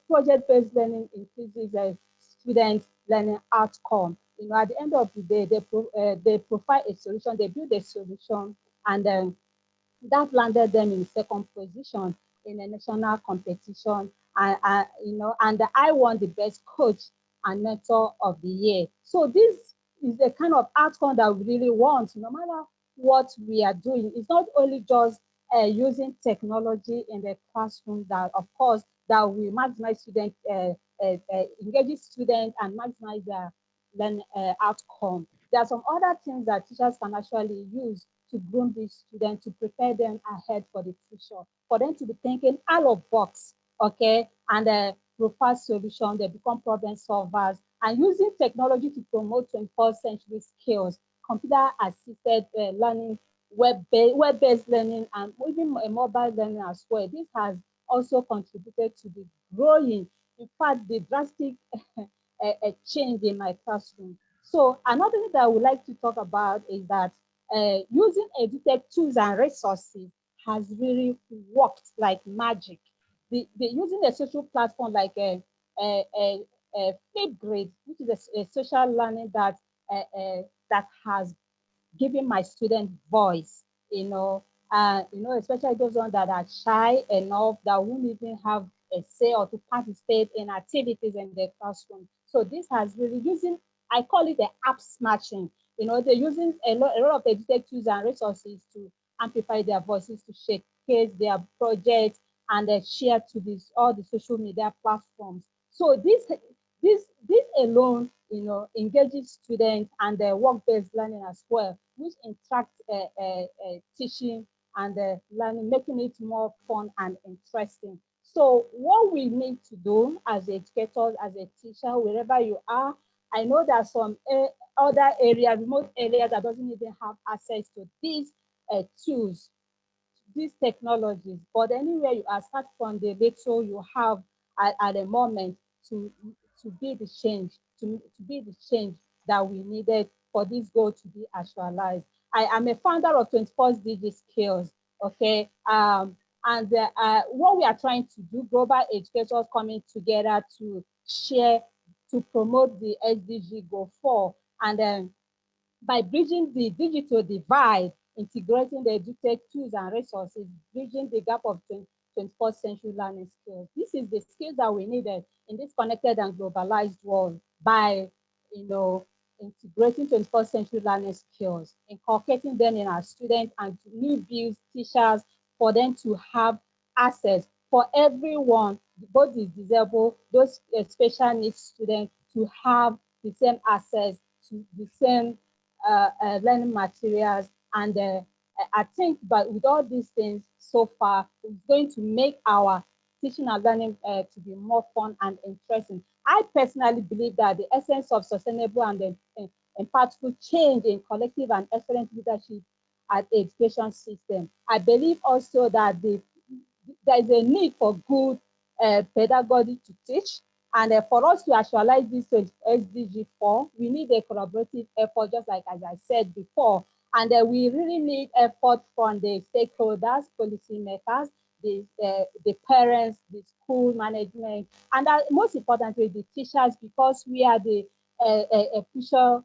Project-based learning increases student learning outcome. At the end of the day, they provide a solution, they build a solution, and then that landed them in second position in a national competition. And I won the best coach and mentor of the year. So this is the kind of outcome that we really want, no matter what we are doing. It's not only just using technology in the classroom that, of course, that will maximize student, engaging students and maximize their learning outcome. There are some other things that teachers can actually use to groom these students, to prepare them ahead for the future, for them to be thinking out of box, okay, and propose solutions. They become problem solvers, and using technology to promote 21st century skills, computer-assisted learning, web-based learning, and even mobile learning as well. This has also contributed to the growing, in fact, the drastic change in my classroom. So another thing that I would like to talk about is that using edutech tools and resources has really worked like magic. Using a social platform like Flipgrid, which is a social learning that has given my student voice, especially those ones that are shy enough that won't even have a say or to participate in activities in the classroom. So this has really using, I call it the apps matching. They're using a lot of edutech tools and resources to amplify their voices, to showcase their projects, and share to all the social media platforms. So this alone, engages students and work-based learning as well, which interact teaching and learning, making it more fun and interesting. So what we need to do as educators, as a teacher, wherever you are, I know there are some other areas, remote areas that doesn't even have access to these tools, these technologies. But anywhere you are, start from the little you have at the moment to be the change, to be the change that we needed for this goal to be actualized. I am a founder of 21st SDG Skills, okay? And what we are trying to do, global educators coming together to share, to promote the SDG Goal 4, and then by bridging the digital divide, integrating the edutech tools and resources, bridging the gap of 21st century learning skills. This is the skills that we needed in this connected and globalized world by, integrating 21st century learning skills, inculcating them in our students and newbies, teachers, for them to have access for everyone, both the disabled, those special needs students, to have the same access to the same learning materials. And I think, but with all these things so far, it's going to make our teaching and learning to be more fun and interesting. I personally believe that the essence of sustainable and impactful change in collective and excellent leadership at the education system. I believe also that there is a need for good pedagogy to teach. And for us to actualize this SDG 4, we need a collaborative effort, just like as I said before. And we really need effort from the stakeholders, policymakers, the parents, the school management, and most importantly, the teachers, because we are the future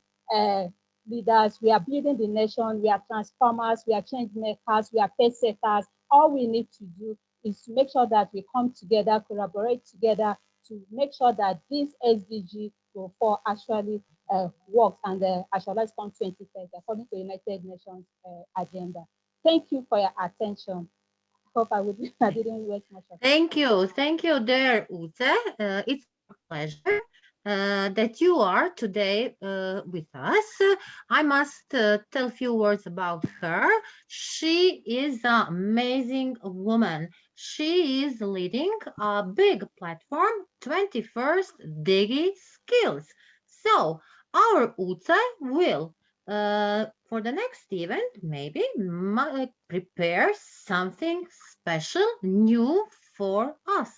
leaders. We are building the nation. We are transformers. We are change makers. We are pace setters. All we need to do is to make sure that we come together, collaborate together to make sure that this SDG 4 actually works and actualizes come 2030 according to the United Nations agenda. Thank you for your attention. Hope I didn't waste much of time. Thank you, dear Ute. It's a pleasure that you are today with us. I must tell a few words about her. She is an amazing woman. She is leading a big platform, 21st Digi Skills. So our Ute will for the next event, maybe prepare something special, new for us.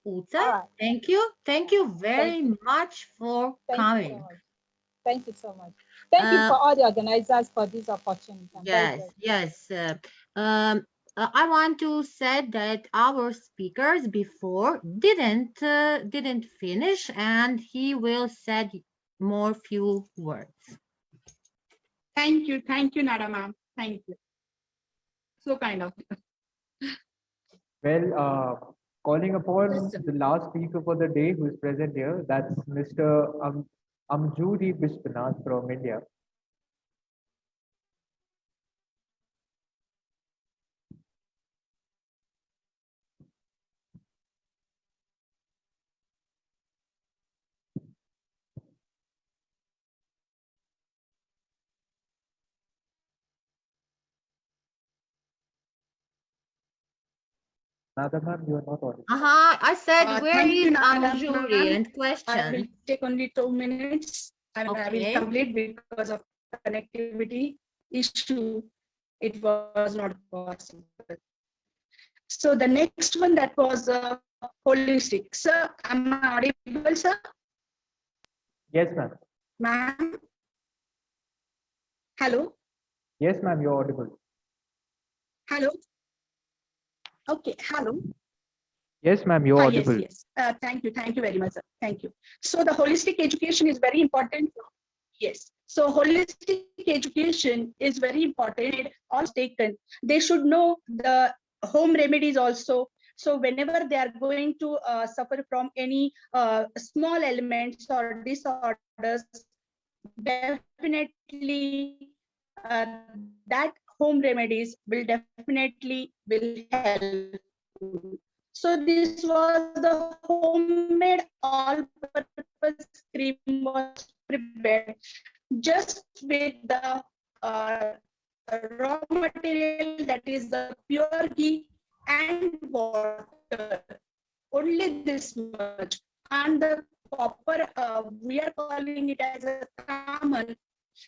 Ute, thank you. Thank you very much for coming. Thank you so much. Thank you for all the organizers for this opportunity. Yes. I want to say that our speakers before didn't finish, and he will say more few words. Thank you, Nada ma'am. Thank you. So kind of you. Well, calling upon the last speaker for the day who is present here, that's Mr. Amjudi Bishwanath from India. Nada ma'am, you are not audible. I said, where is Amjudi? And question? I will take only 2 minutes. I will complete because of connectivity issue. It was not possible. So the next one, that was holistic. Sir, am I audible, sir? Yes, ma'am. Ma'am? Hello? Yes, ma'am, you're audible. Hello? Okay, hello. Yes, ma'am, you're audible. Yes. Thank you very much, sir. Thank you. So the holistic education is very important. Yes. So holistic education is very important. All taken. They should know the home remedies also. So whenever they are going to suffer from any small elements or disorders, definitely that home remedies will definitely help. So this was the homemade all-purpose cream was prepared just with the raw material, that is the pure ghee and water. Only this much. And the copper, we are calling it as a thermal,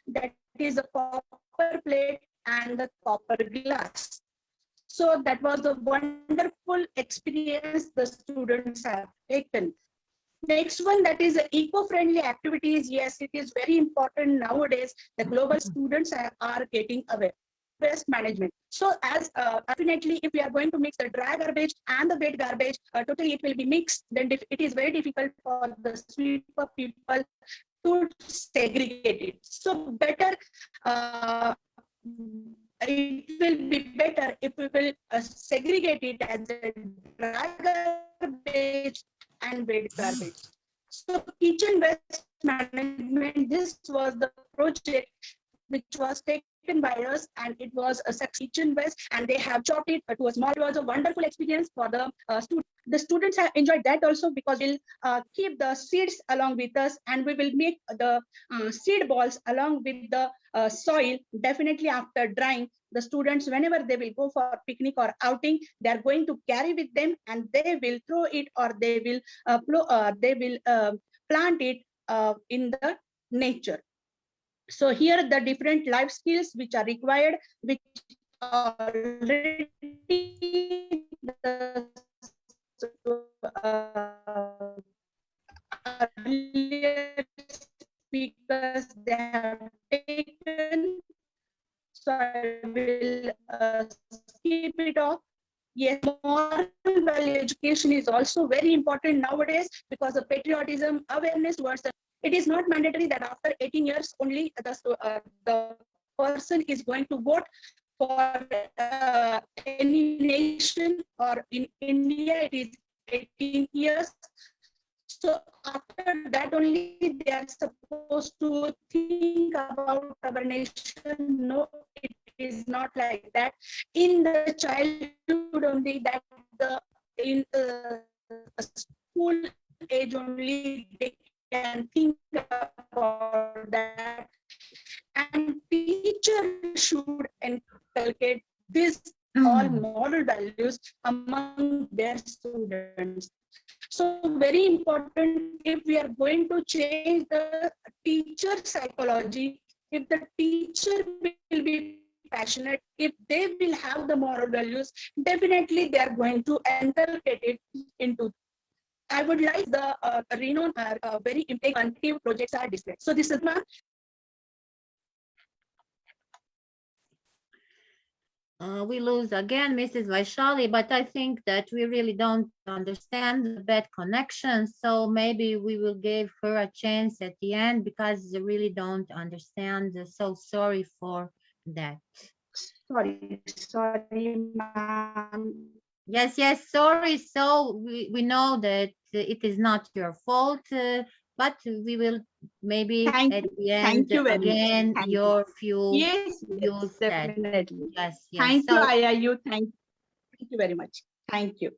that is a copper plate and the copper glass. So that was a wonderful experience the students have taken. Next one, that is eco-friendly activities. Yes, it is very important nowadays. The global students are getting aware. Waste management. So as definitely, if we are going to mix the dry garbage and the wet garbage, totally it will be mixed. Then it is very difficult for the sweeper people to segregate it. So better. It will be better if we will segregate it as a dry garbage and wet garbage. So kitchen waste management, this was the project which was taken by us, and it was a kitchen waste, and they have chopped it to a small. It was a wonderful experience for the students. The students have enjoyed that also, because we'll keep the seeds along with us, and we will make the seed balls along with the soil. Definitely after drying, the students, whenever they will go for picnic or outing, they are going to carry with them, and they will throw it, or they will plant it in the nature. So here the different life skills which are required, which already the earlier speakers they have taken. So I will skip it off. Yes, moral value education is also very important nowadays, because of patriotism, awareness towards the, it is not mandatory that after 18 years only the person is going to vote for any nation, or in India it is 18 years. So after that only they are supposed to think about our nation. No, it is not like that. In the childhood only, that in school age only they can think about that, and teacher should inculcate this all moral values among their students. So very important, if we are going to change the teacher psychology, if the teacher will be passionate, if they will have the moral values, definitely they are going to inculcate it into. I would like the renowned very impactful projects are displayed. So this is my. We lose again Mrs. Vaishali, but I think that we really don't understand the bad connection. So maybe we will give her a chance at the end, because I really don't understand. So sorry for that. Sorry, ma'am. Yes, sorry. So we know that it is not your fault, but we will maybe at the end again your few views. Definitely. Yes. Thank So, you, IIU. Thank you very much. Thank you.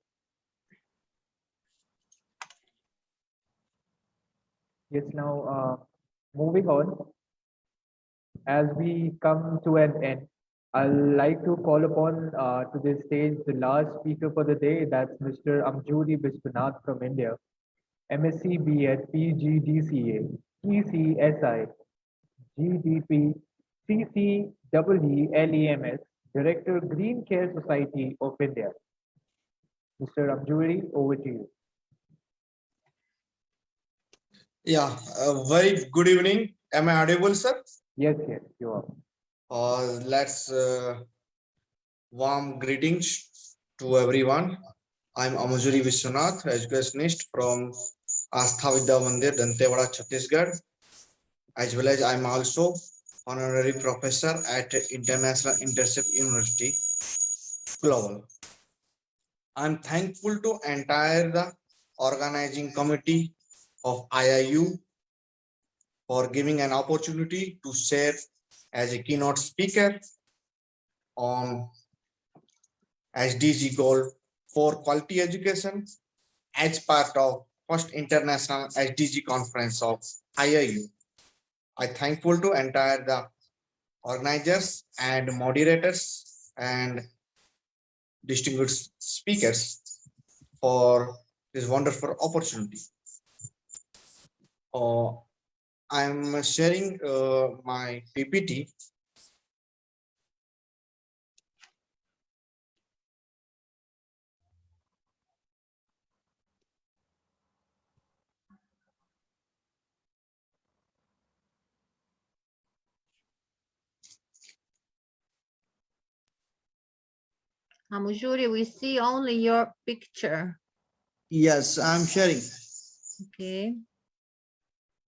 Yes, now moving on, as we come to an end, I'd like to call upon to this stage the last speaker for the day. That's Mr. Amjuri Biswanath from India, MSc B.Ed PGDCA, GCSI, GDP, CCEELEMS, Director, Green Care Society of India. Mr. Amjuri, over to you. Yeah, very good evening. Am I audible, sir? Yes, you are. Let's warm greetings to everyone. I'm Amajuri Vishwanath, educationist from Astha Vidya Mandir, Dantewada, Chhattisgarh. As well as I'm also honorary professor at International Internship University, Global. I'm thankful to entire the organizing committee of IIU for giving an opportunity to share as a keynote speaker on SDG goal for quality education as part of first international SDG conference of IIU. I'm thankful to entire the organizers and moderators and distinguished speakers for this wonderful opportunity. I'm sharing my PPT. Amujuri, we see only your picture. Yes, I'm sharing. Okay.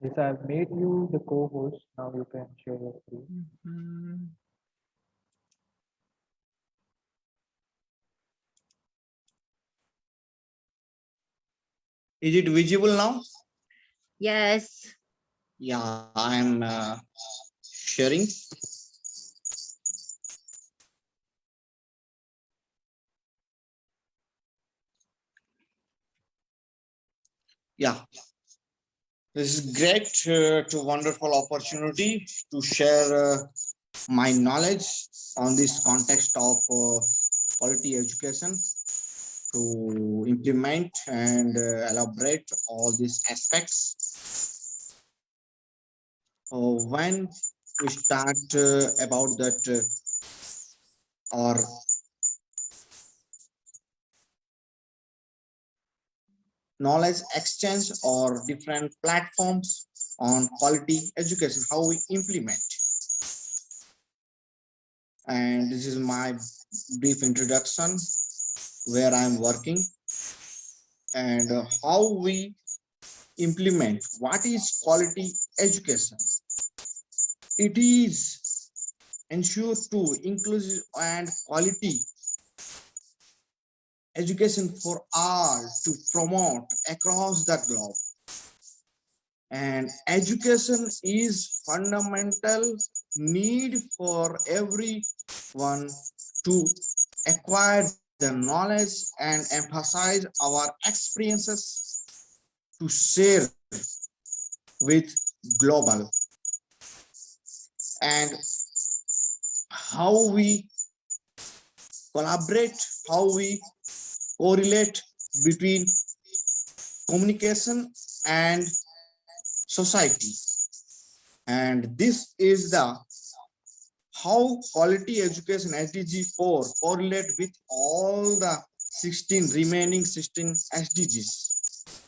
Yes, I've made you the co-host. Now you can share your screen. Is it visible now? Yes. Yeah, I'm sharing. Yeah, this is great to wonderful opportunity to share my knowledge on this context of quality education, to implement and elaborate all these aspects. When we start about that or knowledge exchange or different platforms on quality education, how we implement. And this is my brief introduction where I'm working and how we implement what is quality education. It is ensure to inclusive and quality education for all to promote across the globe. And education is fundamental need for everyone to acquire the knowledge and emphasize our experiences to share with global. And how we collaborate, how we correlate between communication and society. And this is the how quality education SDG 4 correlate with all the remaining 16 SDGs.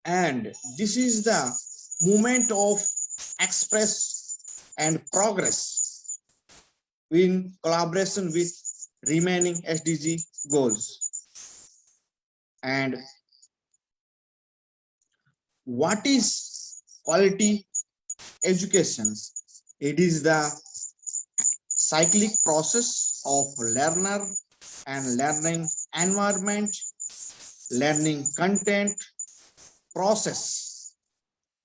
And this is the movement of express and progress in collaboration with remaining SDG goals. And what is quality education? It is the cyclic process of learner and learning environment, learning content, process,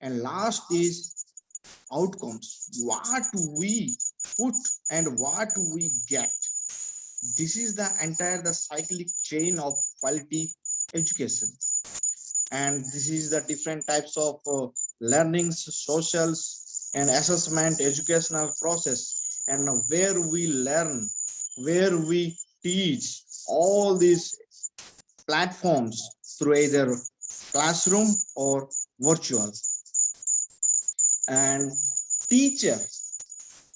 and last is outcomes. What we put and what we get. This is the entire cyclic chain of quality education. And this is the different types of learnings, socials, and assessment educational process, and where we learn, where we teach, all these platforms through either classroom or virtual. And teacher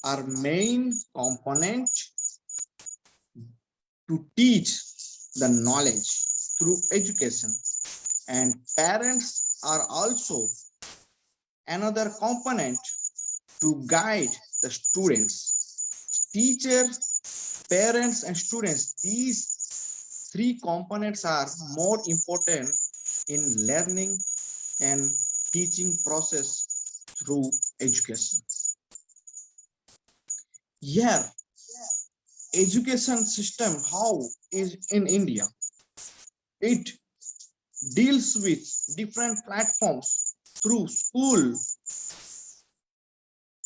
are main component to teach the knowledge through education, and parents are also another component to guide the students. Teacher, parents, and students, these three components are more important in learning and teaching process through education. Here, education system, how is in India? It deals with different platforms through school,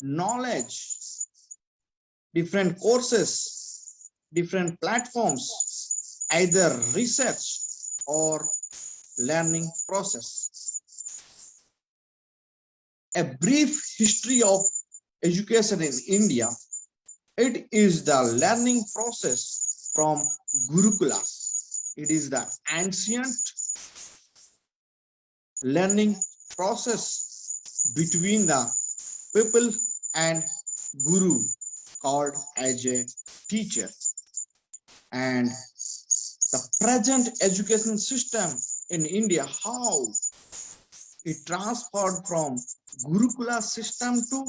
knowledge, different courses, different platforms, either research or learning process. A brief history of education in India. It is the learning process from Gurukulas. It is the ancient learning process between the people and Guru, called as a teacher. And the present education system in India, how it transferred from Gurukula system to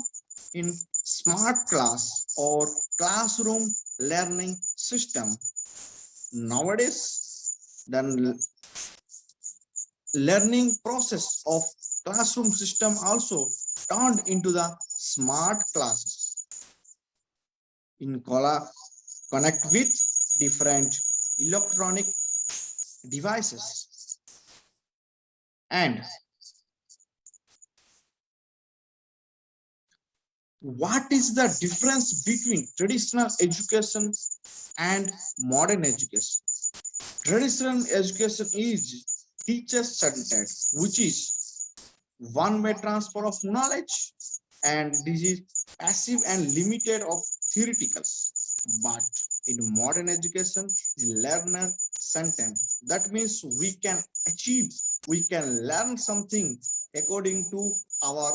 in smart class or classroom learning system. Nowadays, the learning process of classroom system also turned into the smart classes in connect with different electronic devices. And what is the difference between traditional education and modern education? Traditional education is teacher-centered, which is one-way transfer of knowledge, and this is passive and limited of theoreticals. But in modern education, is learner-centered. That means we can achieve, we can learn something according to our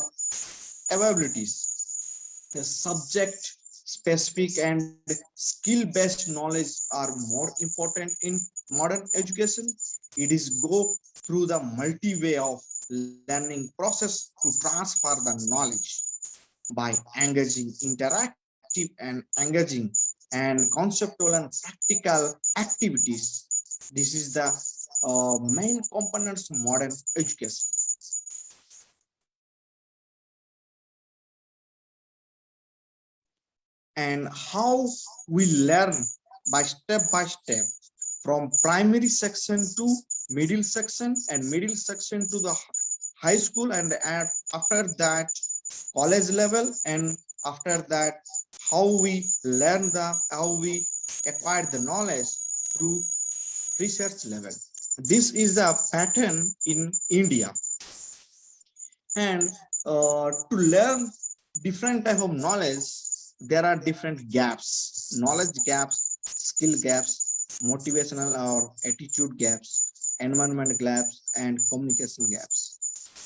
abilities. The subject specific and skill-based knowledge are more important in modern education. It is go through the multi-way of learning process to transfer the knowledge by engaging interactive and engaging and conceptual and practical activities. This is the main components of modern education. And how we learn by step from primary section to middle section and middle section to the high school, and after that college level, and after that how we learn how we acquire the knowledge through research level. This is the pattern in India. And to learn different type of knowledge, there are different gaps: knowledge gaps, skill gaps, motivational or attitude gaps, environment gaps, and communication gaps.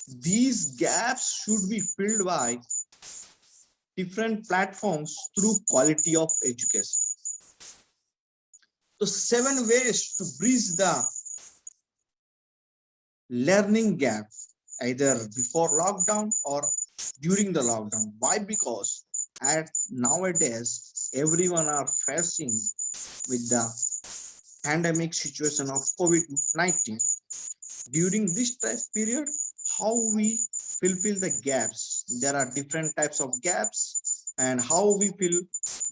These gaps should be filled by different platforms through quality of education. So 7 ways to bridge the learning gap, either before lockdown or during the lockdown. Why? Because nowadays everyone are facing with the pandemic situation of COVID-19. During this time period, how we fulfill the gaps? There are different types of gaps, and how we fill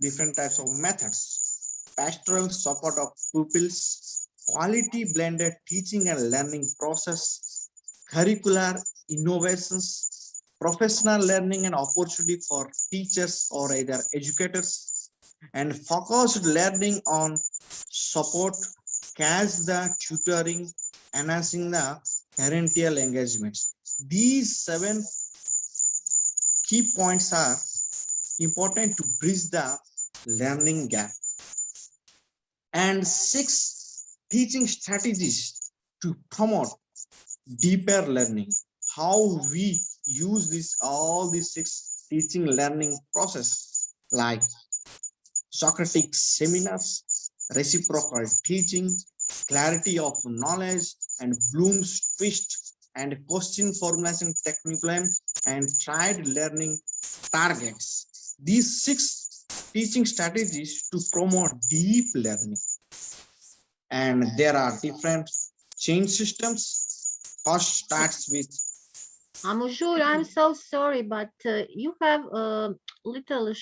different types of methods: pastoral support of pupils, quality blended teaching and learning process, curricular innovations, professional learning and opportunity for teachers or either educators, and focused learning on support, catch the tutoring, enhancing the parental engagements. These 7 key points are important to bridge the learning gap. And 6 teaching strategies to promote deeper learning. How we use all these 6 teaching learning process, like Socratic seminars, reciprocal teaching, clarity of knowledge, and Bloom's twist, and question formulation technique, and tried learning targets. These 6 teaching strategies to promote deep learning. And there are different change systems. First starts with Amujul, I'm so sorry, but you have a little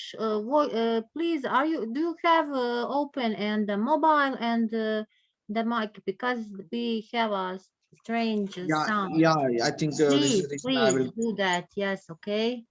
please, do you have open and the mobile and the mic, because we have a strange sound. yeah, I think this is the reason I Please will do that. Yes, okay.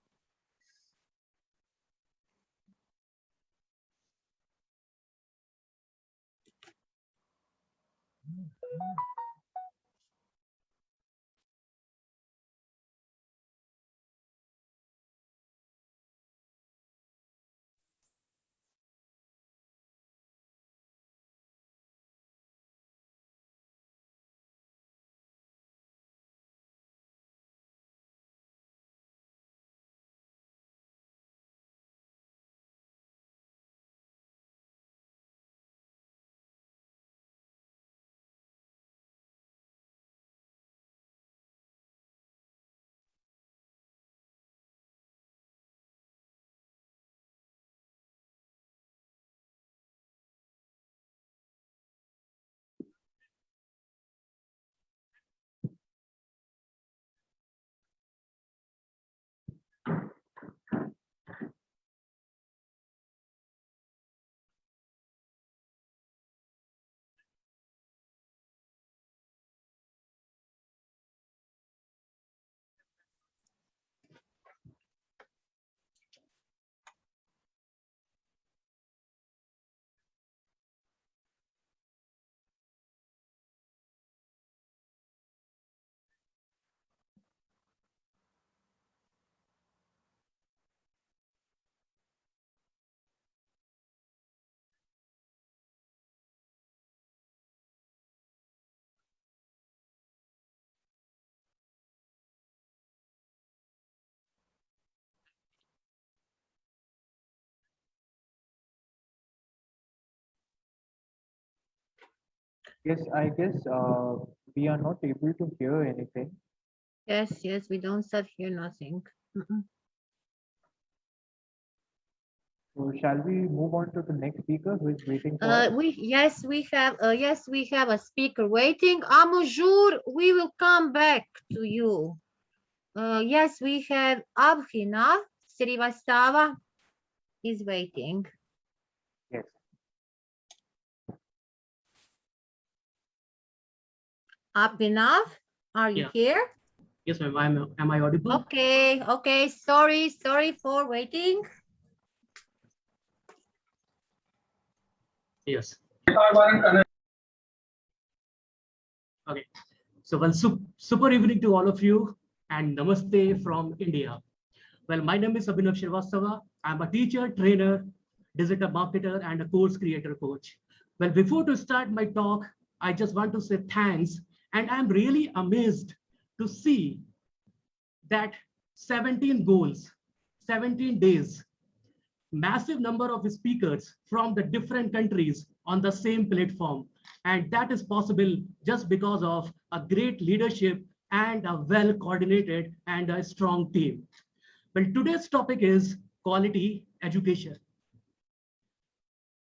Yes, I guess we are not able to hear anything. Yes, yes, we don't start hear nothing. So shall we move on to the next speaker who is waiting for us? Yes, we have a speaker waiting. Amujur, we will come back to you. Yes, we have Abhinav Srivastava is waiting. Yes. Abhinav, are you here? Yes, ma'am. Am I audible? Okay. Sorry for waiting. Yes. Okay. So, well, super evening to all of you and namaste from India. Well, my name is Abhinav Srivastava. I'm a teacher, trainer, digital marketer, and a course creator coach. Well, before to start my talk, I just want to say thanks. And I'm really amazed to see that 17 goals, 17 days, massive number of speakers from the different countries on the same platform. And that is possible just because of a great leadership and a well-coordinated and a strong team. Well, today's topic is quality education.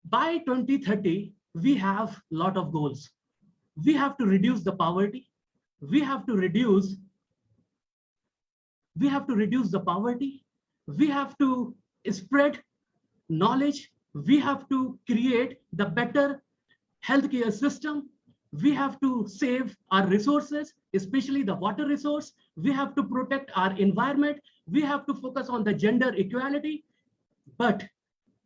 By 2030, we have a lot of goals. We have to reduce the poverty. We have to reduce the poverty. We have to spread knowledge. We have to create the better healthcare system. We have to save our resources, especially the water resource. We have to protect our environment. We have to focus on the gender equality. But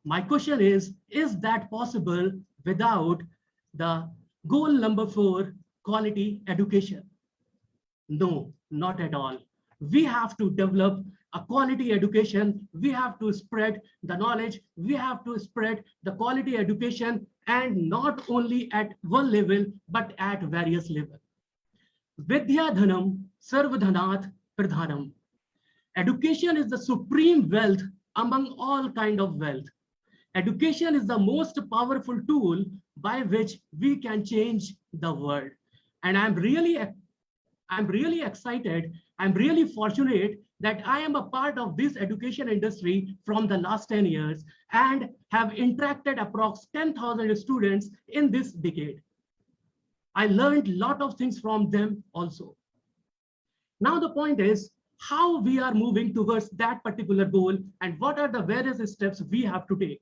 my question is that possible without the goal number 4, quality education? No, not at all. We have to develop a quality education. We have to spread the knowledge. We have to spread the quality education, and not only at one level, but at various levels. Vidya dhanam sarvadhanat pradhanam. Education is the supreme wealth among all kind of wealth. Education is the most powerful tool by which we can change the world. And I'm really excited. I'm really fortunate that I am a part of this education industry from the last 10 years and have interacted approx 10,000 students in this decade. I learned a lot of things from them also. Now the point is how we are moving towards that particular goal and what are the various steps we have to take.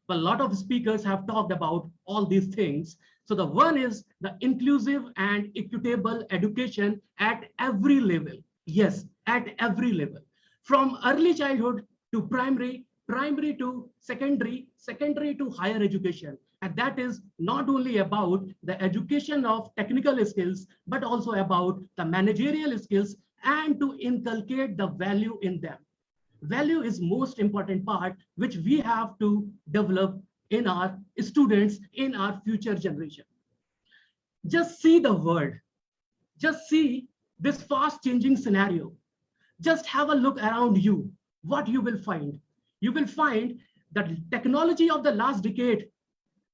Well, a lot of speakers have talked about all these things. So the one is the inclusive and equitable education at every level. Yes, at every level. From early childhood to primary, primary to secondary, secondary to higher education. And that is not only about the education of technical skills, but also about the managerial skills and to inculcate the value in them. Value is most important part which we have to develop in our students, in our future generation. Just see the world. Just see this fast changing scenario. Just have a look around you. What you will find? You will find that technology of the last decade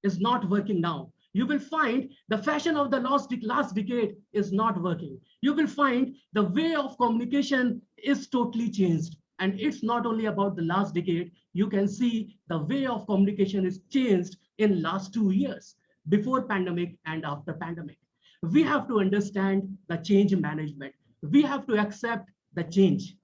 is not working now. You will find the fashion of the last decade is not working. You will find the way of communication is totally changed. And it's not only about the last decade. You can see the way of communication is changed in last 2 years, before pandemic and after pandemic. We have to understand the change management. We have to accept the change.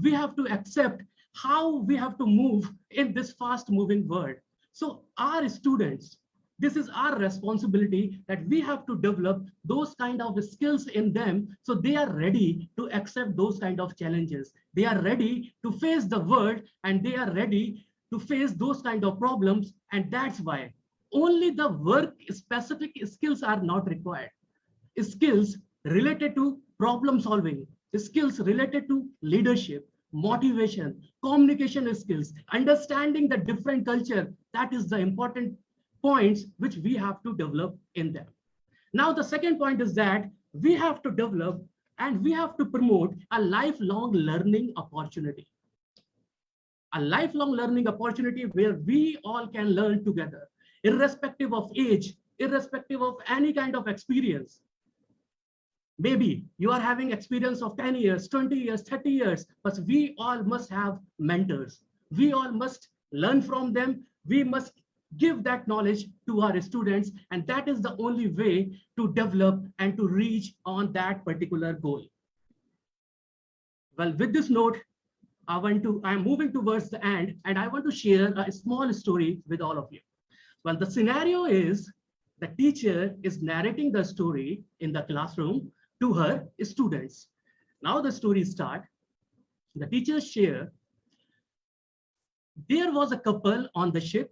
We have to accept how we have to move in this fast moving world. So our students, this is our responsibility that we have to develop those kind of skills in them so they are ready to accept those kind of challenges. They are ready to face the world and they are ready to face those kind of problems. And that's why only the work specific skills are not required. Skills related to problem solving, skills related to leadership, motivation, communication skills, understanding the different culture, that is the important points which we have to develop in them. Now, the second point is that we have to develop and we have to promote a lifelong learning opportunity. A lifelong learning opportunity where we all can learn together, irrespective of age, irrespective of any kind of experience. Maybe you are having experience of 10 years, 20 years, 30 years, but we all must have mentors. We all must learn from them. We must give that knowledge to our students, and that is the only way to develop and to reach on that particular goal. Well, with this note, I'm moving towards the end, and I want to share a small story with all of you. Well, the scenario is the teacher is narrating the story in the classroom to her students. Now the story starts. The teachers share, there was a couple on the ship,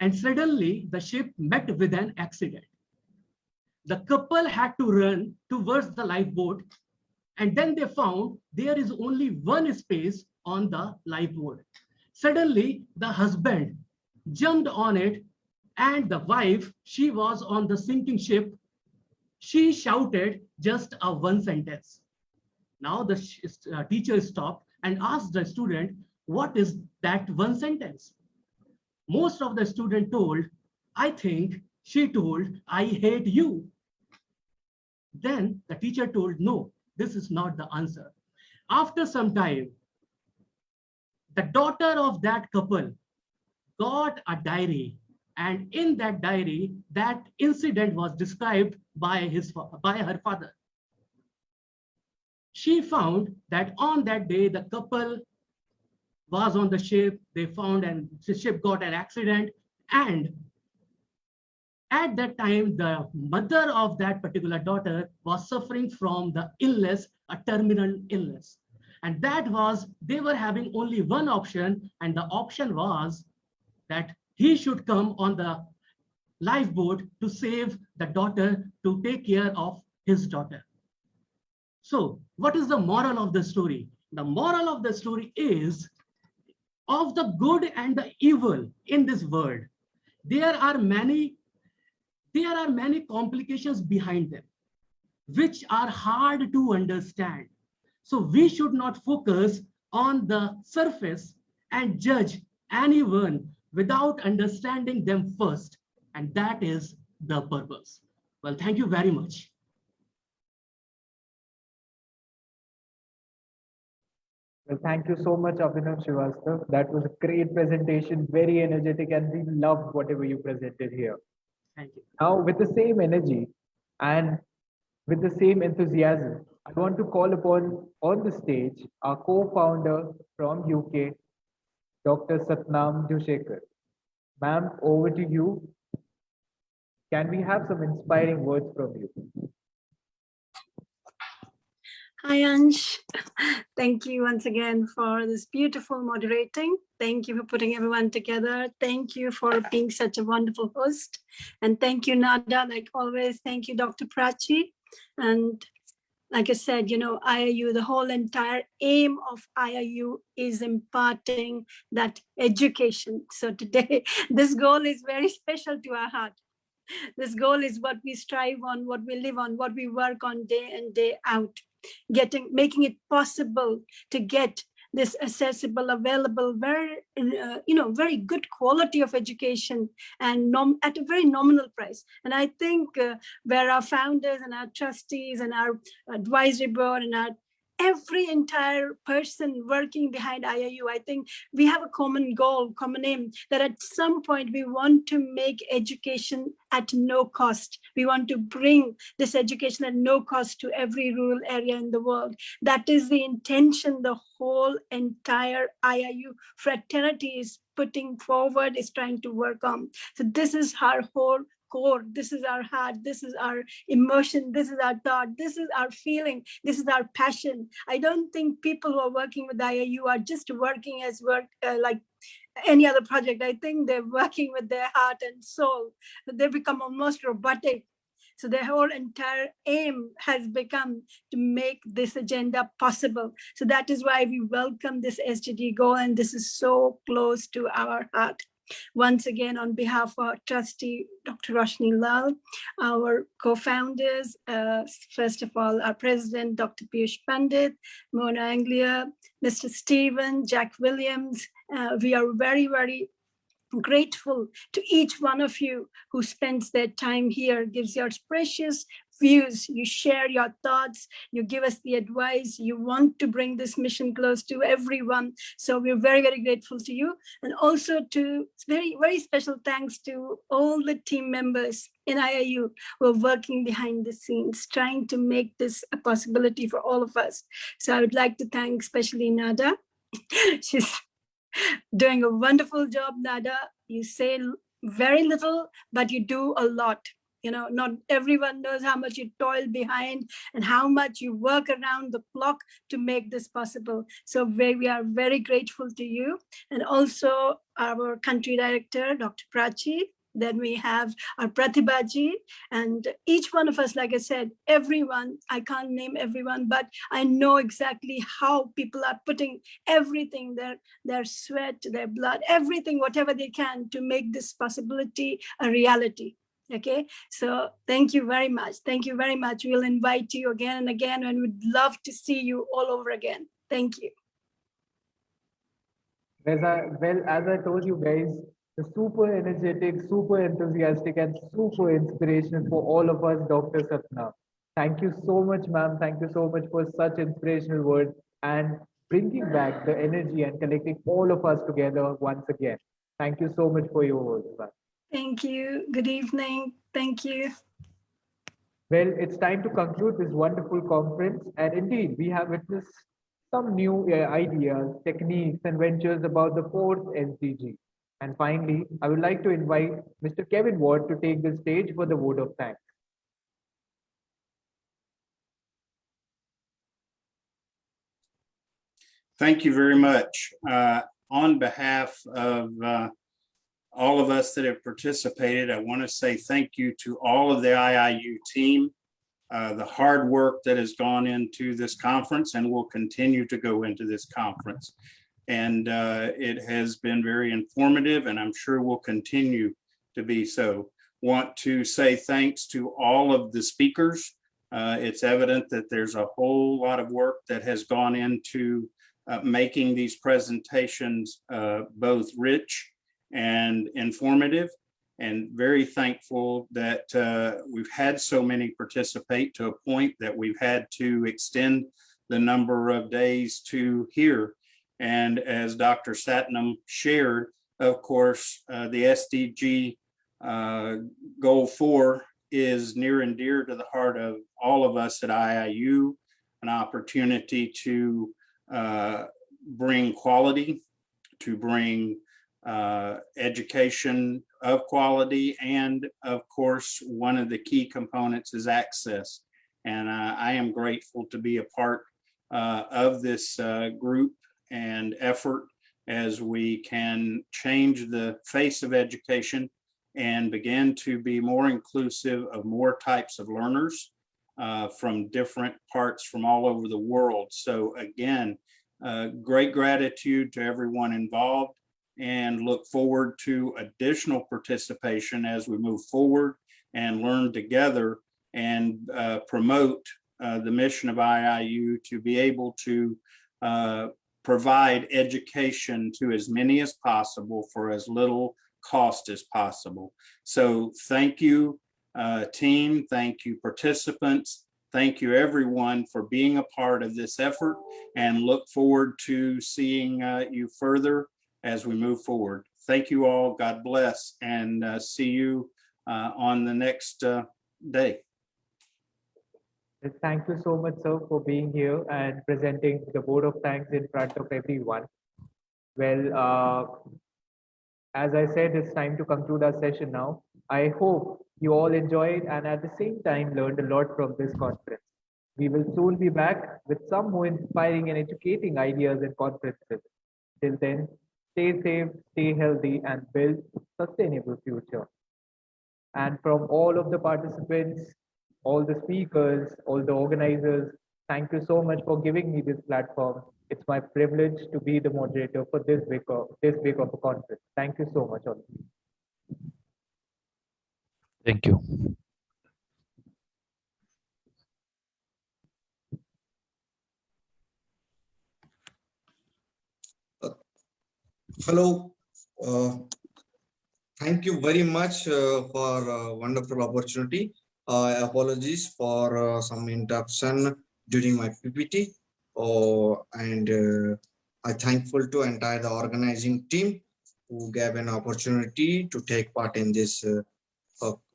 and suddenly the ship met with an accident. The couple had to run towards the lifeboat, and then they found there is only one space on the lifeboat. Suddenly, the husband jumped on it, and the wife, she was on the sinking ship. She shouted just a one sentence. Now the teacher stopped and asked the student, what is that one sentence? Most of the student told, I think she told, I hate you. Then the teacher told, no, this is not the answer. After some time, the daughter of that couple got a diary, and in that diary, that incident was described by her father. She found that on that day, the couple was on the ship. They found, and the ship got an accident, and at that time, the mother of that particular daughter was suffering from the illness, a terminal illness. And that was, they were having only one option, and the option was that he should come on the lifeboat to save the daughter, to take care of his daughter. So what is the moral of the story? The moral of the story is, of the good and the evil in this world, there are many complications behind them, which are hard to understand. So we should not focus on the surface and judge anyone without understanding them first. And that is the purpose. Well, thank you very much. Well, thank you so much, Abhinav Srivastava. That was a great presentation, very energetic, and we loved whatever you presented here. Thank you. Now, with the same energy and with the same enthusiasm, I want to call upon on the stage our co-founder from UK, Dr. Satnam Joshekar. Ma'am, over to you. Can we have some inspiring words from you? Hi, Ansh. Thank you once again for this beautiful moderating. Thank you for putting everyone together. Thank you for being such a wonderful host. And thank you, Nada, like always. Thank you, Dr. Prachi. And like I said, you know, IIU, the whole entire aim of IIU is imparting that education. So today, this goal is very special to our heart. This goal is what we strive on, what we live on, what we work on day in, day out. Making it possible to get this accessible, available, very, very good quality of education and at a very nominal price. And I think where our founders and our trustees and our advisory board and our every entire person working behind IIU, I think we have a common goal, common aim, that at some point we want to make education at no cost. We want to bring this education at no cost to every rural area in the world. That is the intention the whole entire IIU fraternity is putting forward, is trying to work on. So this is our whole core, this is our heart, this is our emotion, this is our thought, this is our feeling, this is our passion. I don't think people who are working with IIU are just working as like any other project. I think they're working with their heart and soul. They become almost robotic. So their whole entire aim has become to make this agenda possible. So that is why we welcome this SDG goal, and this is so close to our heart. Once again, on behalf of our trustee, Dr. Roshni Lal, our co-founders, first of all, our president, Dr. Piyush Pandit, Mona Anglia, Mr. Stephen, Jack Williams, we are very, very grateful to each one of you who spends their time here, gives your precious views, you share your thoughts, you give us the advice, you want to bring this mission close to everyone. So we're very, very grateful to you. And also to very, very special thanks to all the team members in IIU who are working behind the scenes, trying to make this a possibility for all of us. So I would like to thank especially Nada. She's doing a wonderful job, Nada. You say very little, but you do a lot. You know, not everyone knows how much you toil behind and how much you work around the clock to make this possible. So we are very grateful to you. And also our country director, Dr. Prachi. Then we have our Pratibhaji, and each one of us, like I said, everyone, I can't name everyone, but I know exactly how people are putting everything, their sweat, their blood, everything, whatever they can to make this possibility a reality. Okay, so thank you very much. Thank you very much. We'll invite you again and again, and we'd love to see you all over again. Thank you. As I told you guys, the super energetic, super enthusiastic, and super inspirational for all of us, Dr. Sapna. Thank you so much, ma'am. Thank you so much for such inspirational words and bringing back the energy and connecting all of us together once again. Thank you so much for your words, ma'am. Thank you. Good evening. Thank you. Well, it's time to conclude this wonderful conference. And indeed, we have witnessed some new ideas, techniques, and ventures about the fourth SDG. And finally, I would like to invite Mr. Kevin Ward to take the stage for the vote of thanks. Thank you very much. On behalf of all of us that have participated, I want to say thank you to all of the IIU team, the hard work that has gone into this conference and will continue to go into this conference. And it has been very informative, and I'm sure will continue to be so. Want to say thanks to all of the speakers. It's evident that there's a whole lot of work that has gone into making these presentations both rich and informative, and very thankful that we've had so many participate to a point that we've had to extend the number of days to here. And as Dr. Satnam shared, of course, the SDG goal 4 is near and dear to the heart of all of us at IIU, an opportunity to bring quality, to bring education of quality, and of course, one of the key components is access. And I am grateful to be a part of this group and effort as we can change the face of education and begin to be more inclusive of more types of learners from different parts from all over the world. So again, great gratitude to everyone involved, and look forward to additional participation as we move forward and learn together and promote the mission of IIU to be able to provide education to as many as possible for as little cost as possible. So thank you, team. Thank you, participants. Thank you, everyone, for being a part of this effort, and look forward to seeing you further as we move forward. Thank you all. God bless, and see you on the next day. Thank you so much, sir, for being here and presenting the vote of thanks in front of everyone. Well, as I said, it's time to conclude our session now. I hope you all enjoyed and at the same time learned a lot from this conference. We will soon be back with some more inspiring and educating ideas and conferences. Till then, stay safe, stay healthy, and build sustainable future. And from all of the participants, all the speakers, all the organizers, thank you so much for giving me this platform. It's my privilege to be the moderator for this week of a conference. Thank you so much, all of you. Thank you. Hello. Thank you very much for a wonderful opportunity. Apologies for some interruption during my PPT. And I'm thankful to entire the organizing team who gave an opportunity to take part in this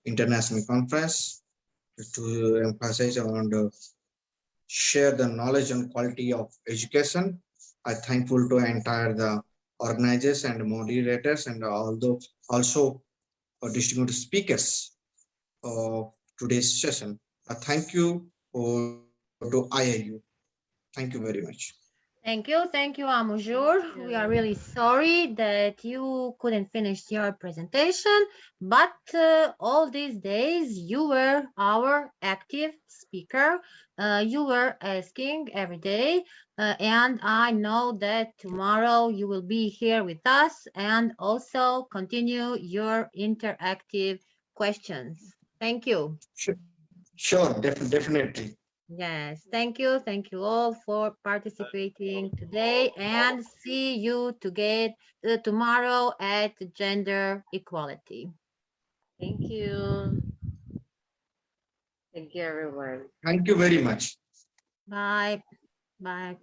international conference to emphasize on share the knowledge and quality of education. I'm thankful to entire the organizers and moderators and also distinguished speakers of today's session. Thank you to IIU. Thank you very much. Thank you, Amujur. We are really sorry that you couldn't finish your presentation, but all these days you were our active speaker. You were asking every day, and I know that tomorrow you will be here with us and also continue your interactive questions. Thank you. Sure, definitely. Yes, thank you. Thank you all for participating today and see you tomorrow at Gender Equality. Thank you. Thank you, everyone. Thank you very much. Bye. Bye.